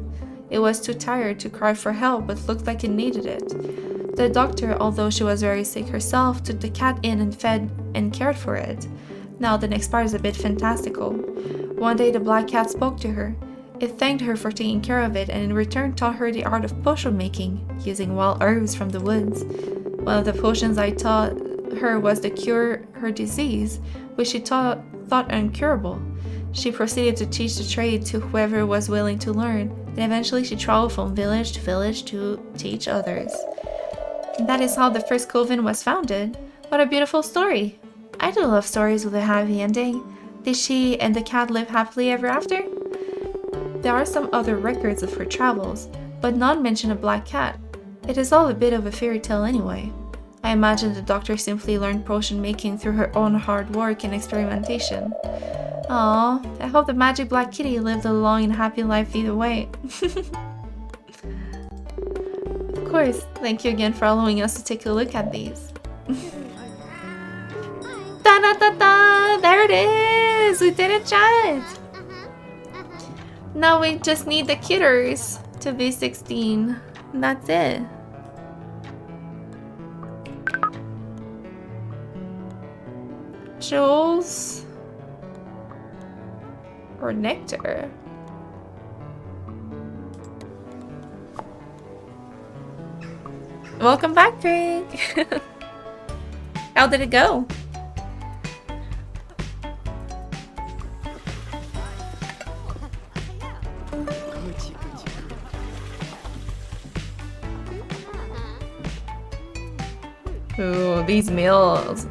A: It was too tired to cry for help but looked like it needed it. The doctor, although she was very sick herself, took the cat in and fed and cared for it. Now the next part is a bit fantastical. One day the black cat spoke to her. It thanked her for taking care of it and in return taught her the art of potion making, using wild herbs from the woods. One of the potions I taught her was to cure her disease, which she thought incurable. She proceeded to teach the trade to whoever was willing to learn, and eventually she traveled from village to village to teach others. And that is how the first coven was founded. What a beautiful story! I do love stories with a happy ending. Did she and the cat live happily ever after? There are some other records of her travels, but none mention a black cat. It is all a bit of a fairy tale anyway. I imagine the doctor simply learned potion making through her own hard work and experimentation. Aww, I hope the magic black kitty lived a long and happy life either way. Of course, thank you again for allowing us to take a look at these. da da da! There it is! We did it, chat! Now we just need the kitters to be 16. And that's it. Jules? Or nectar? Welcome back, Craig! How did it go? Ooh, these meals.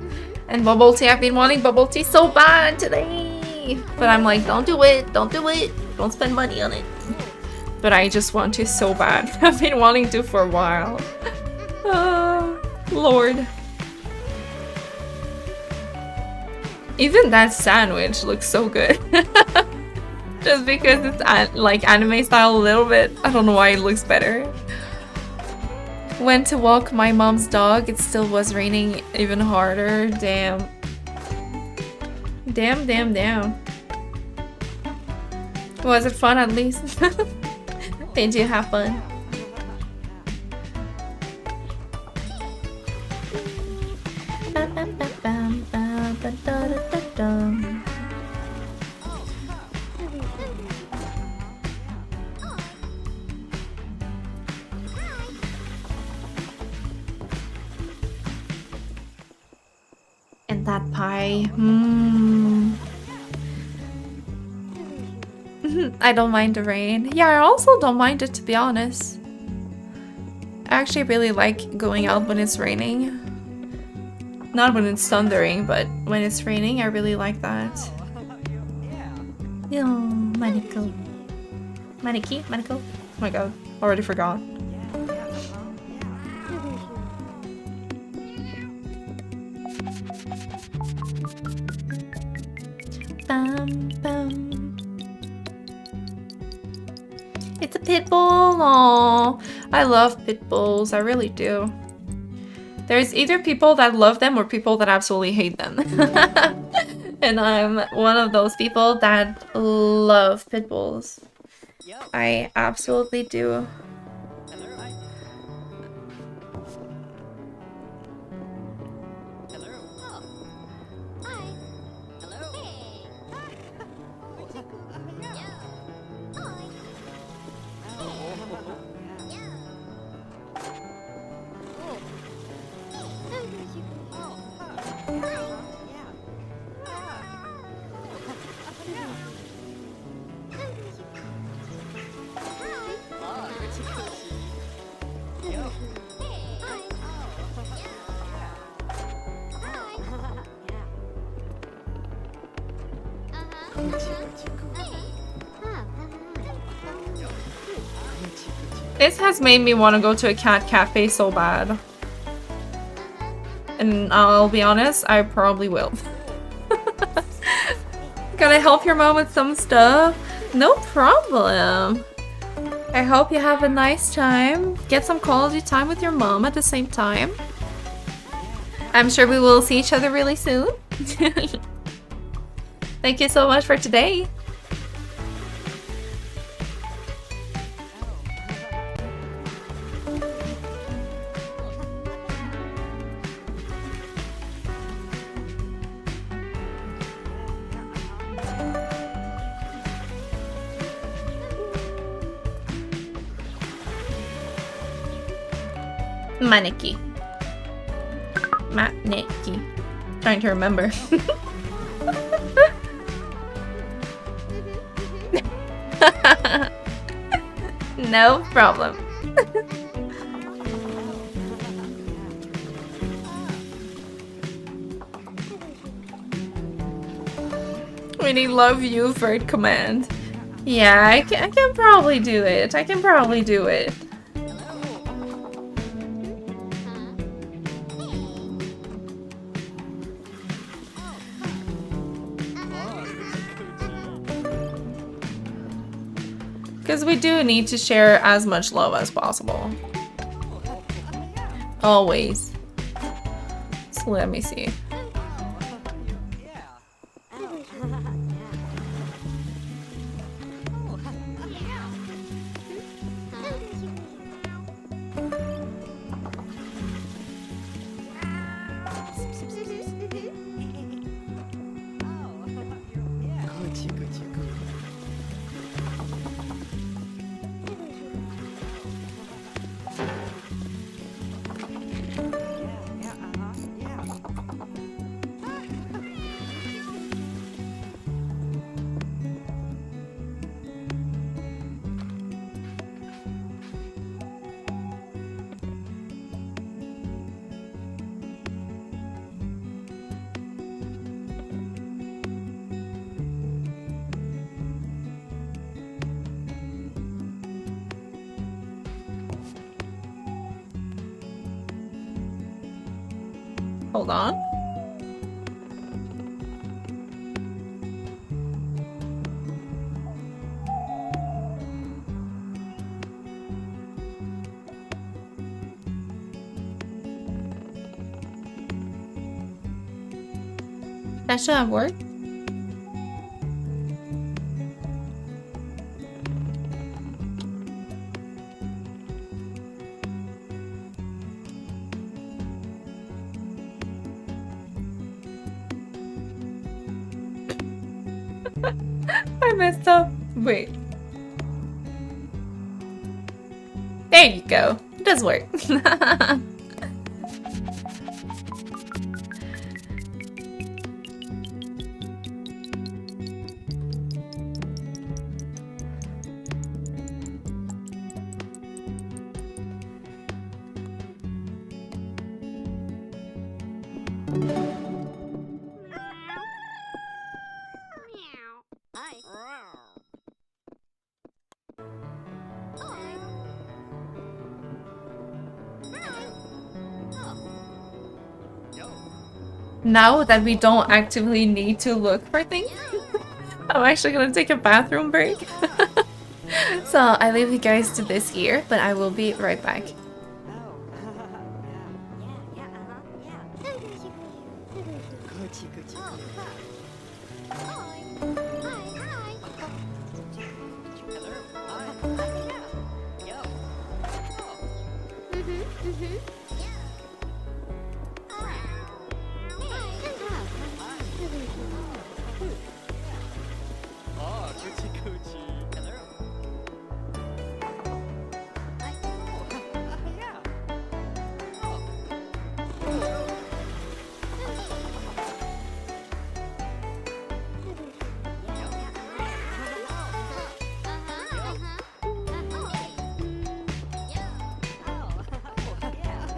A: And bubble tea. I've been wanting bubble tea so bad today. But I'm like, don't do it. Don't do it. Don't spend money on it. But I just want to so bad. I've been wanting to for a while. Lord. Even that sandwich looks so good. Just because it's like anime style a little bit. I don't know why it looks better. Went to walk my mom's dog. It still was raining even harder. Damn. Damn, damn, damn. Was it fun at least? Did you have fun? And that pie. I don't mind the rain. Yeah, I also don't mind it, to be honest. I actually really like going out when it's raining. Not when it's thundering, but when it's raining, I really like that. Yo, Maniko. Maniki? Maniko? Oh my god, already forgot. Bum, bum. It's a pit bull. Aww. I love pit bulls. I really do. There's either people that love them or people that absolutely hate them. And I'm one of those people that love pit bulls. I absolutely do. This has made me want to go to a cat cafe so bad. And I'll be honest, I probably will. Gotta help your mom with some stuff? No problem. I hope you have a nice time. Get some quality time with your mom at the same time. I'm sure we will see each other really soon. Thank you so much for today. Maneki. Maneki. Trying to remember. No problem. We need love you for it command. Yeah, I can probably do it. I can probably do it. Because we do need to share as much love as possible. Always. So let me see. Hold on. That should have worked. I messed up. Wait. There you go. It does work.
D: Hi.
A: Now that we don't actively need to look for things, I'm actually gonna take a bathroom break. So I leave you guys to this here, but I will be right back.
C: Oh, coochie coochie. Hello. Yeah.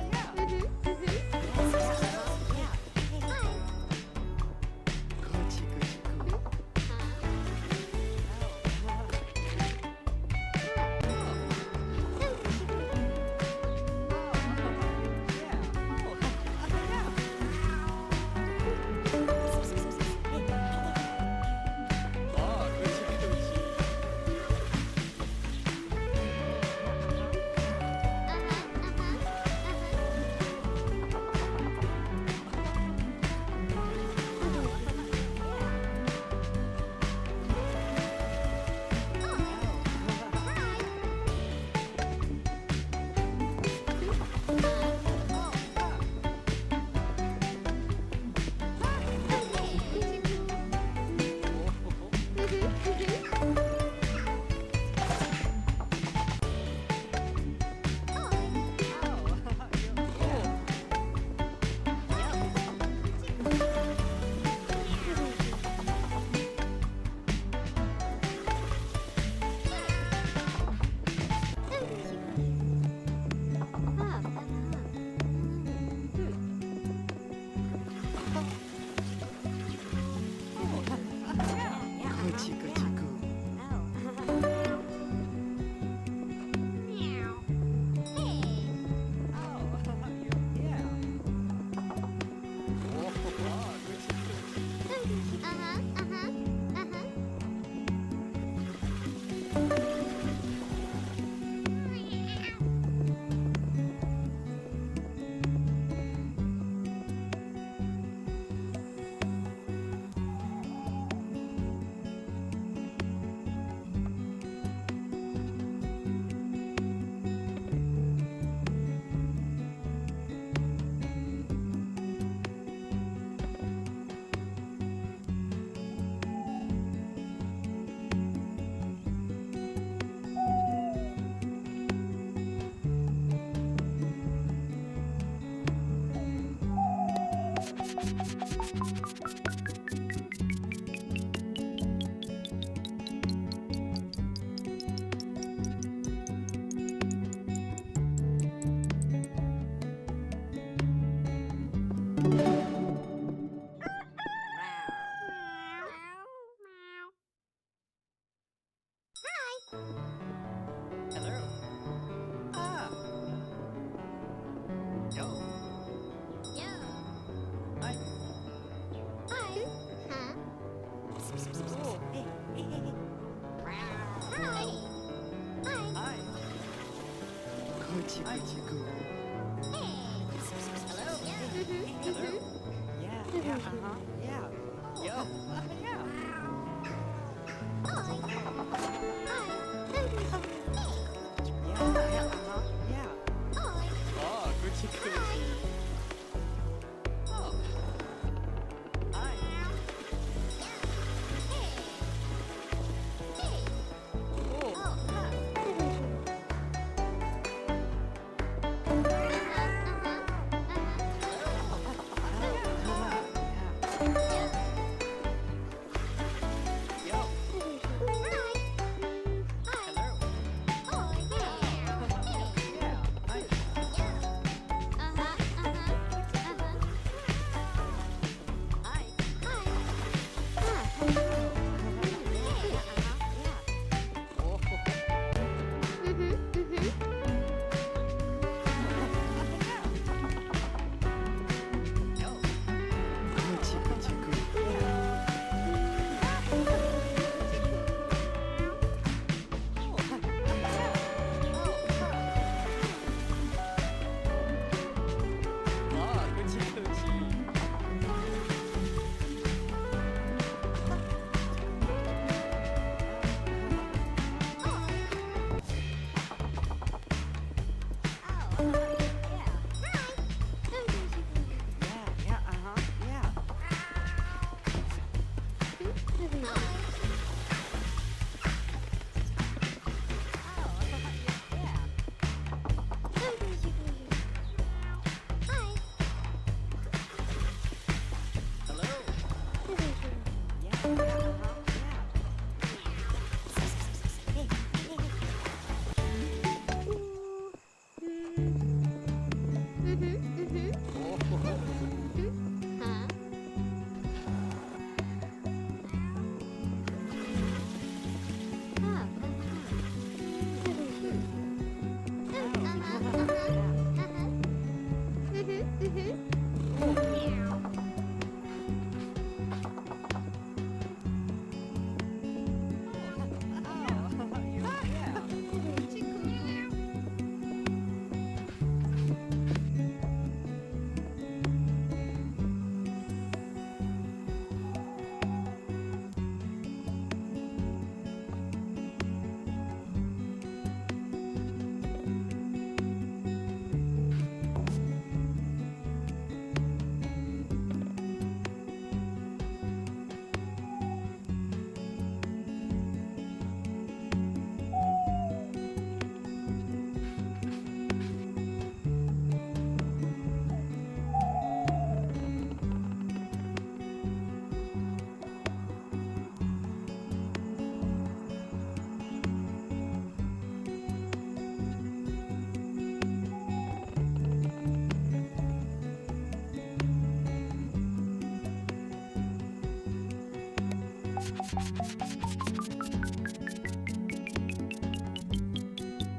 C: Hi. Coochie coochie coo. Hello. Hello. Yeah. Yeah. Yeah. Yo. Yeah. Yeah. Yeah. Oh, coochie coochie. Oh. Hi. Oh. Yo. Hello. Yeah. Hi.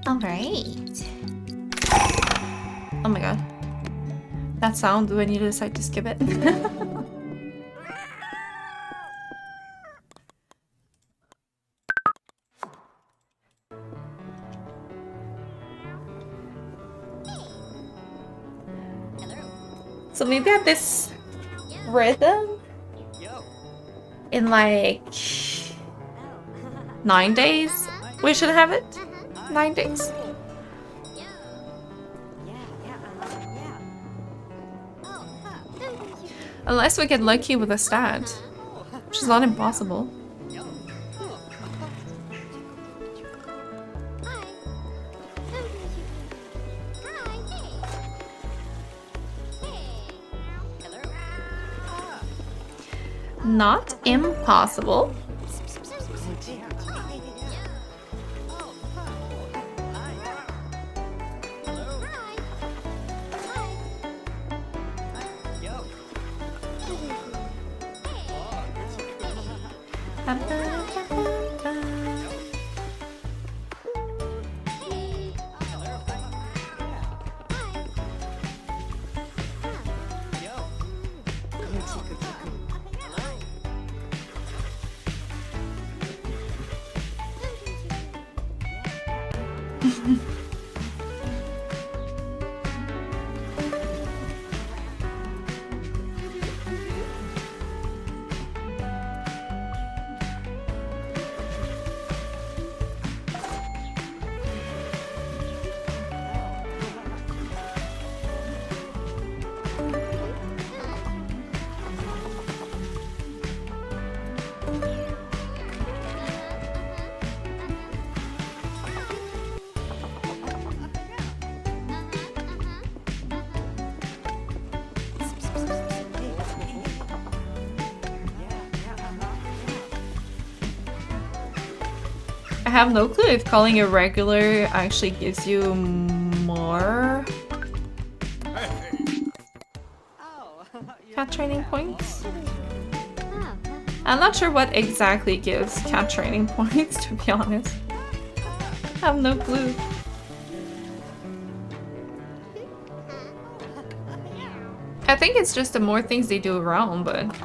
A: Alright. Oh my god. That sound when you decide to skip it. So maybe at this rhythm in like 9 days we should have it. 9 days. Unless we get lucky with a stat, which is not impossible. Not impossible. I have no clue if calling a regular actually gives you more cat training points. I'm not sure what exactly gives cat training points, to be honest. I have no clue. I think it's just the more things they do around, but...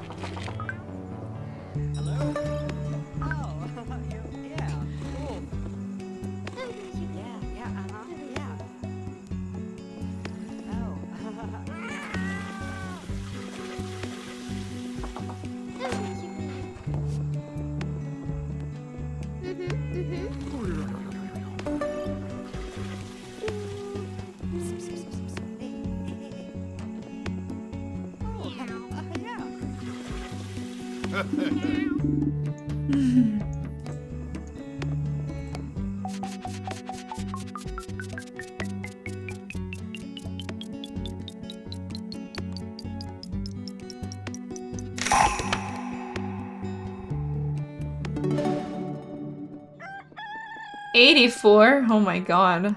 A: $84? Oh my god.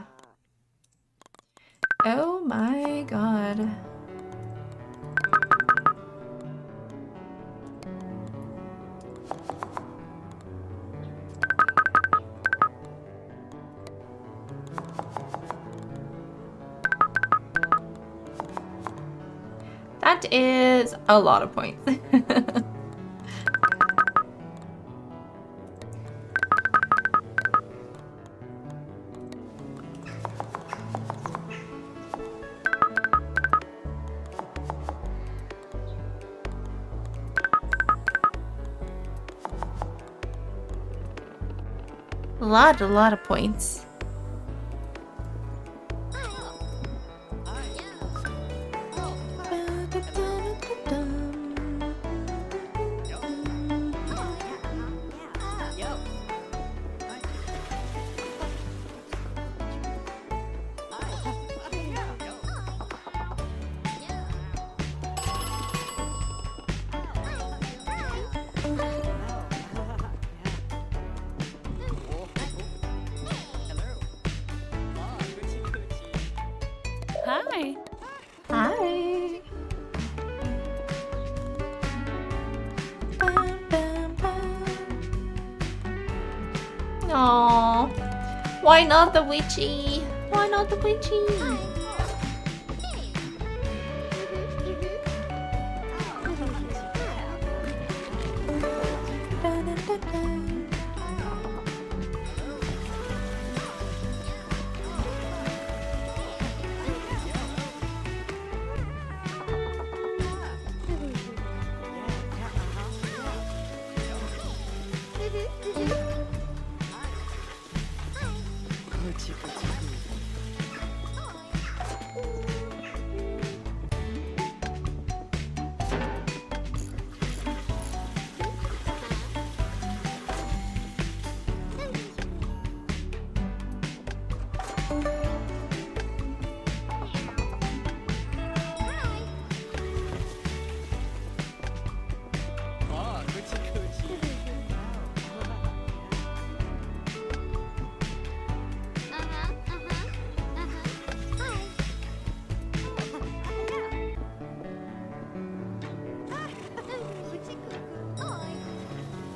A: Oh my god. That is a lot of points. A lot of points.
B: Hi.
A: Hi. Aww. Why not the witchy? Why not the witchy?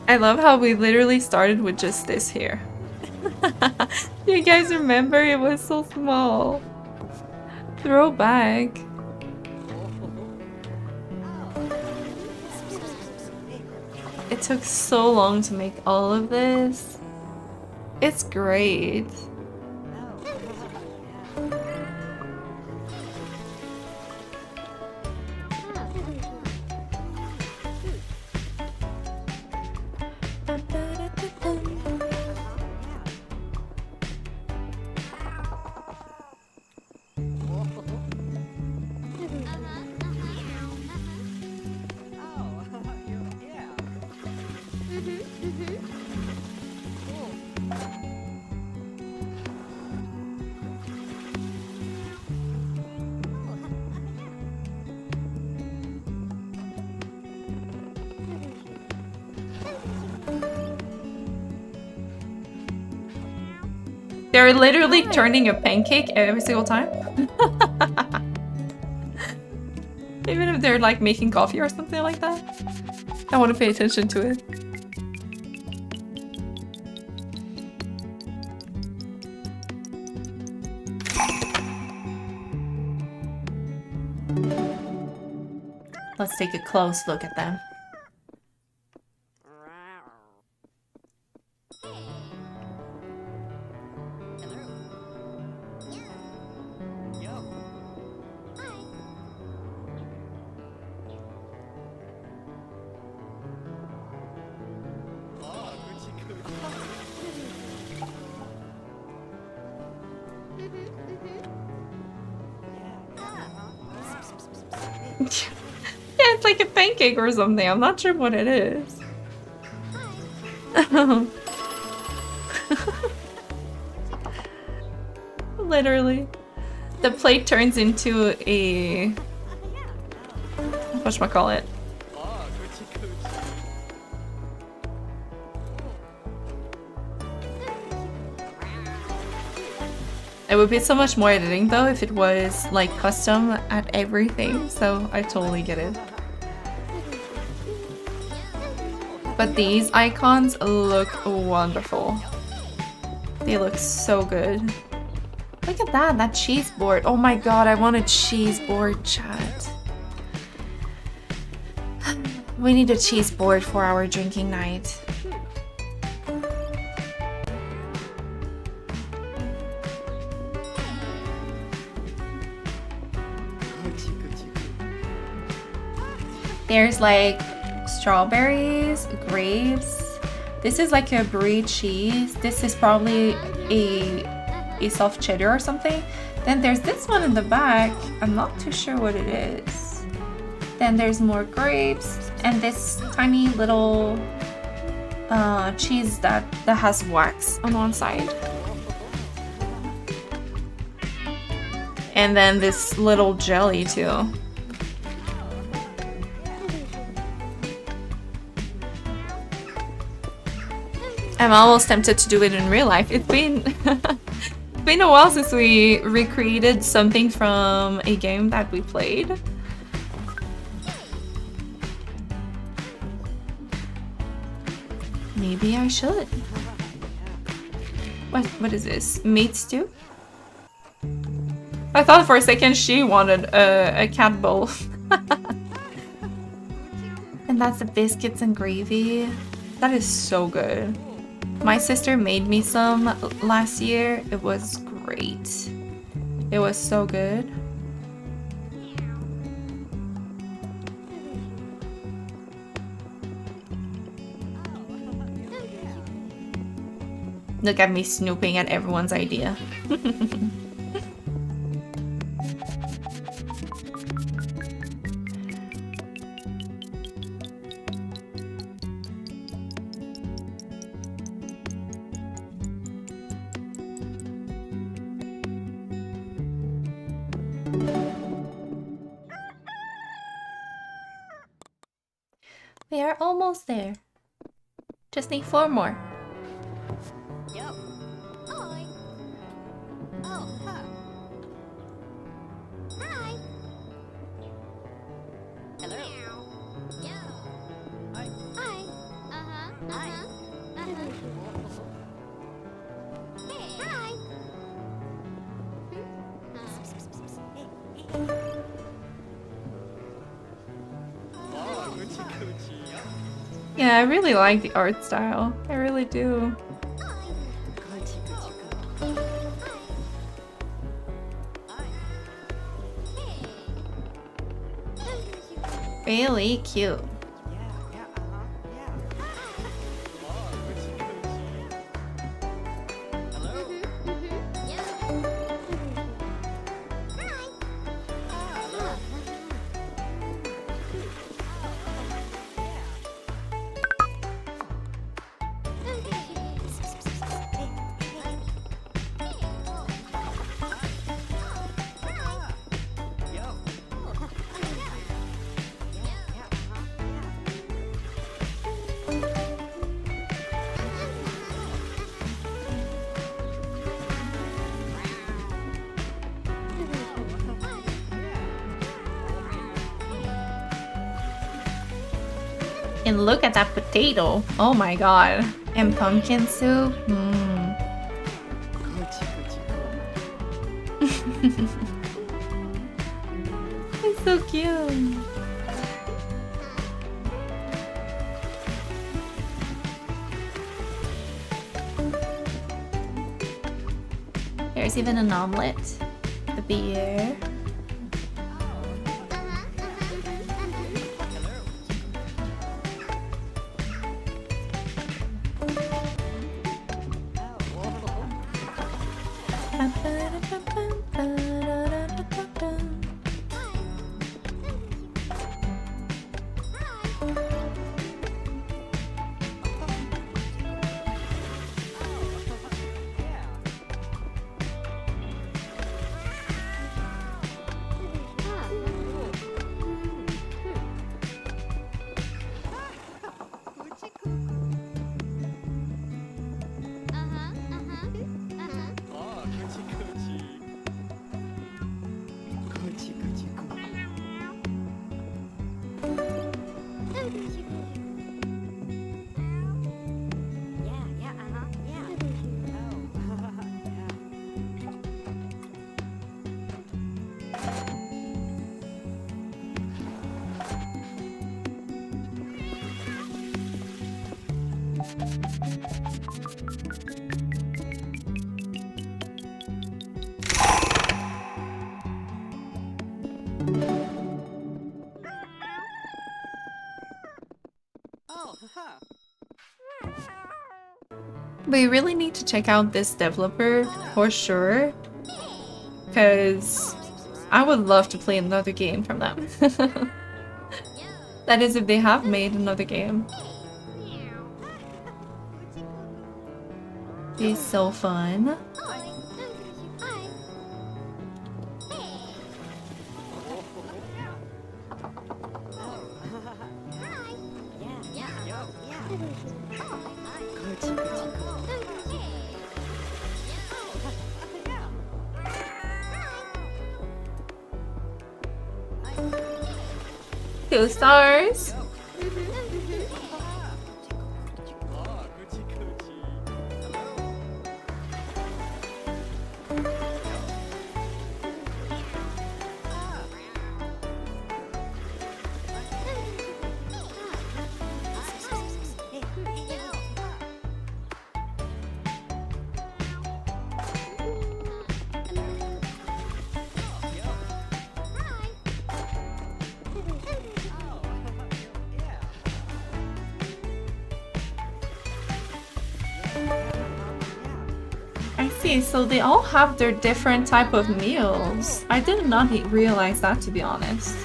A: I love how we literally started with just this here. You guys remember? It was so small. Throwback. It took so long to make all of this. It's great. They're literally turning a pancake every single time. Even if they're like making coffee or something like that. I want to pay attention to it. Let's take a close look at them. Yeah, it's like a pancake or something. I'm not sure what it is. Literally. The plate turns into a... whatchamacallit? It would be so much more editing though if it was like custom at everything, so I totally get it. But these icons look wonderful. They look so good. Look at that cheese board. Oh my god, I want a cheese board, chat. We need a cheese board for our drinking night. There's like strawberries, grapes. This is like a brie cheese. This is probably a soft cheddar or something. Then there's this one in the back. I'm not too sure what it is. Then there's more grapes and this tiny little cheese that has wax on one side. And then this little jelly too. I'm almost tempted to do it in real life. It's been it's been a while since we recreated something from a game that we played. Maybe I should. What is this? Meat stew? I thought for a second she wanted a cat bowl. And that's the biscuits and gravy. That is so good. My sister made me some last year. It was great. It was so good. Look at me snooping at everyone's idea. We are almost there. Just need 4 more. Yeah, I really like the art style. I really do. Really cute. And look at that potato. Oh my god. And pumpkin soup. Mmm. It's so cute. There's even an omelet. The beer. We really need to check out this developer for sure, because I would love to play another game from them. That is if they have made another game. It's so fun. Two stars. I see, so they all have their different type of meals. I did not realize that, to be honest.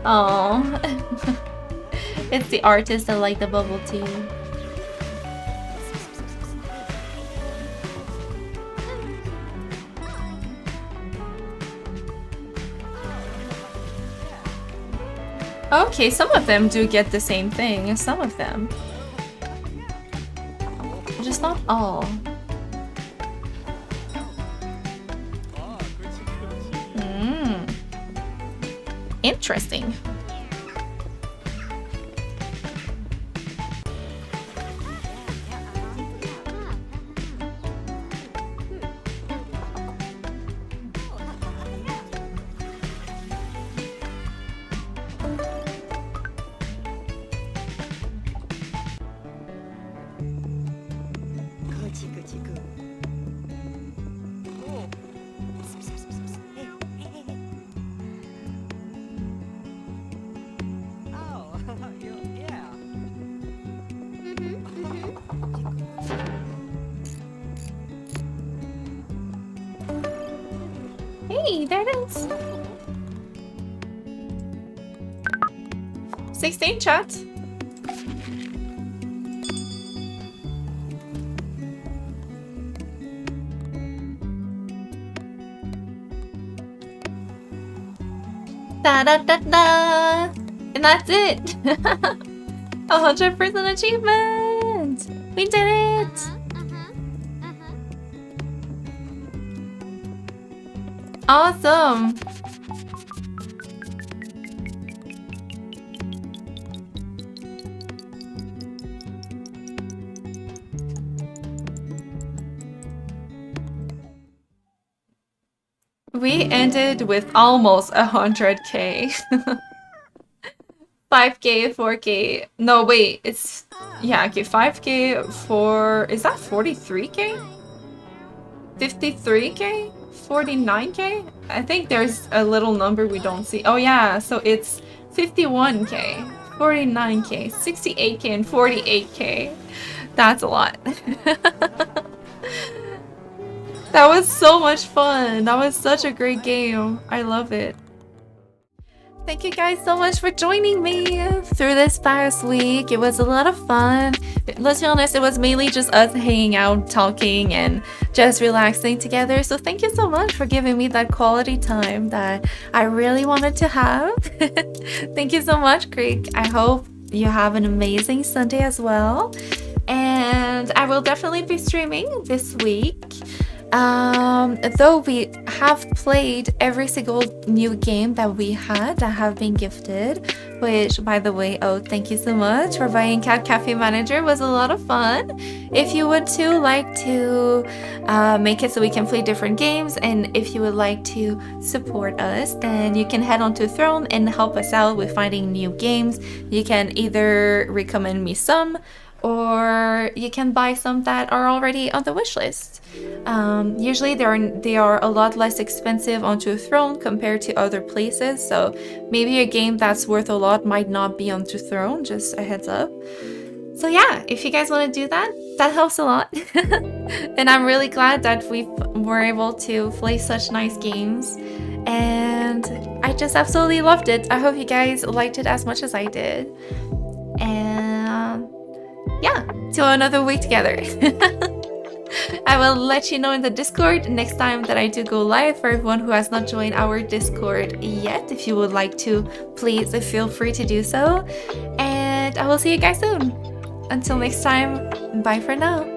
A: Oh, it's the artists that like the bubble tea. Okay, some of them do get the same thing, some of them. Just not all. Interesting. Hey, there it is. 16 chat. Da da da da. And that's it. 100% achievement. We did it. Awesome. We ended with almost 100k. 5k, 4k. No, wait, it's yeah, okay, 5k for is that 43k? 53k? 49k? I think there's a little number we don't see. Oh yeah, so it's 51k, 49k, 68k, and 48k. That's a lot. That was so much fun. That was such a great game. I love it. Thank you guys so much for joining me through this past week. It was a lot of fun. Let's be honest, it was mainly just us hanging out, talking, and just relaxing together. So thank you so much for giving me that quality time that I really wanted to have. Thank you so much, Creek. I hope you have an amazing Sunday as well. And I will definitely be streaming this week. Though we have played every single new game that we had that have been gifted, which, by the way, oh, thank you so much for buying Café Manager. It was a lot of fun. If you would too like to make it so we can play different games, and if you would like to support us, then you can head on to Throne and help us out with finding new games. You can either recommend me some, or you can buy some that are already on the wish list. Usually they are a lot less expensive onto a Throne compared to other places, so maybe a game that's worth a lot might not be onto Throne, just a heads up. So yeah, if you guys want to do that, that helps a lot. And I'm really glad that we were able to play such nice games, and I just absolutely loved it. I hope you guys liked it as much as I did. And yeah, till another week together. I will let you know in the Discord next time that I do go live. For everyone who has not joined our Discord yet, if you would like to, please feel free to do so. And I will see you guys soon. Until next time, bye for now.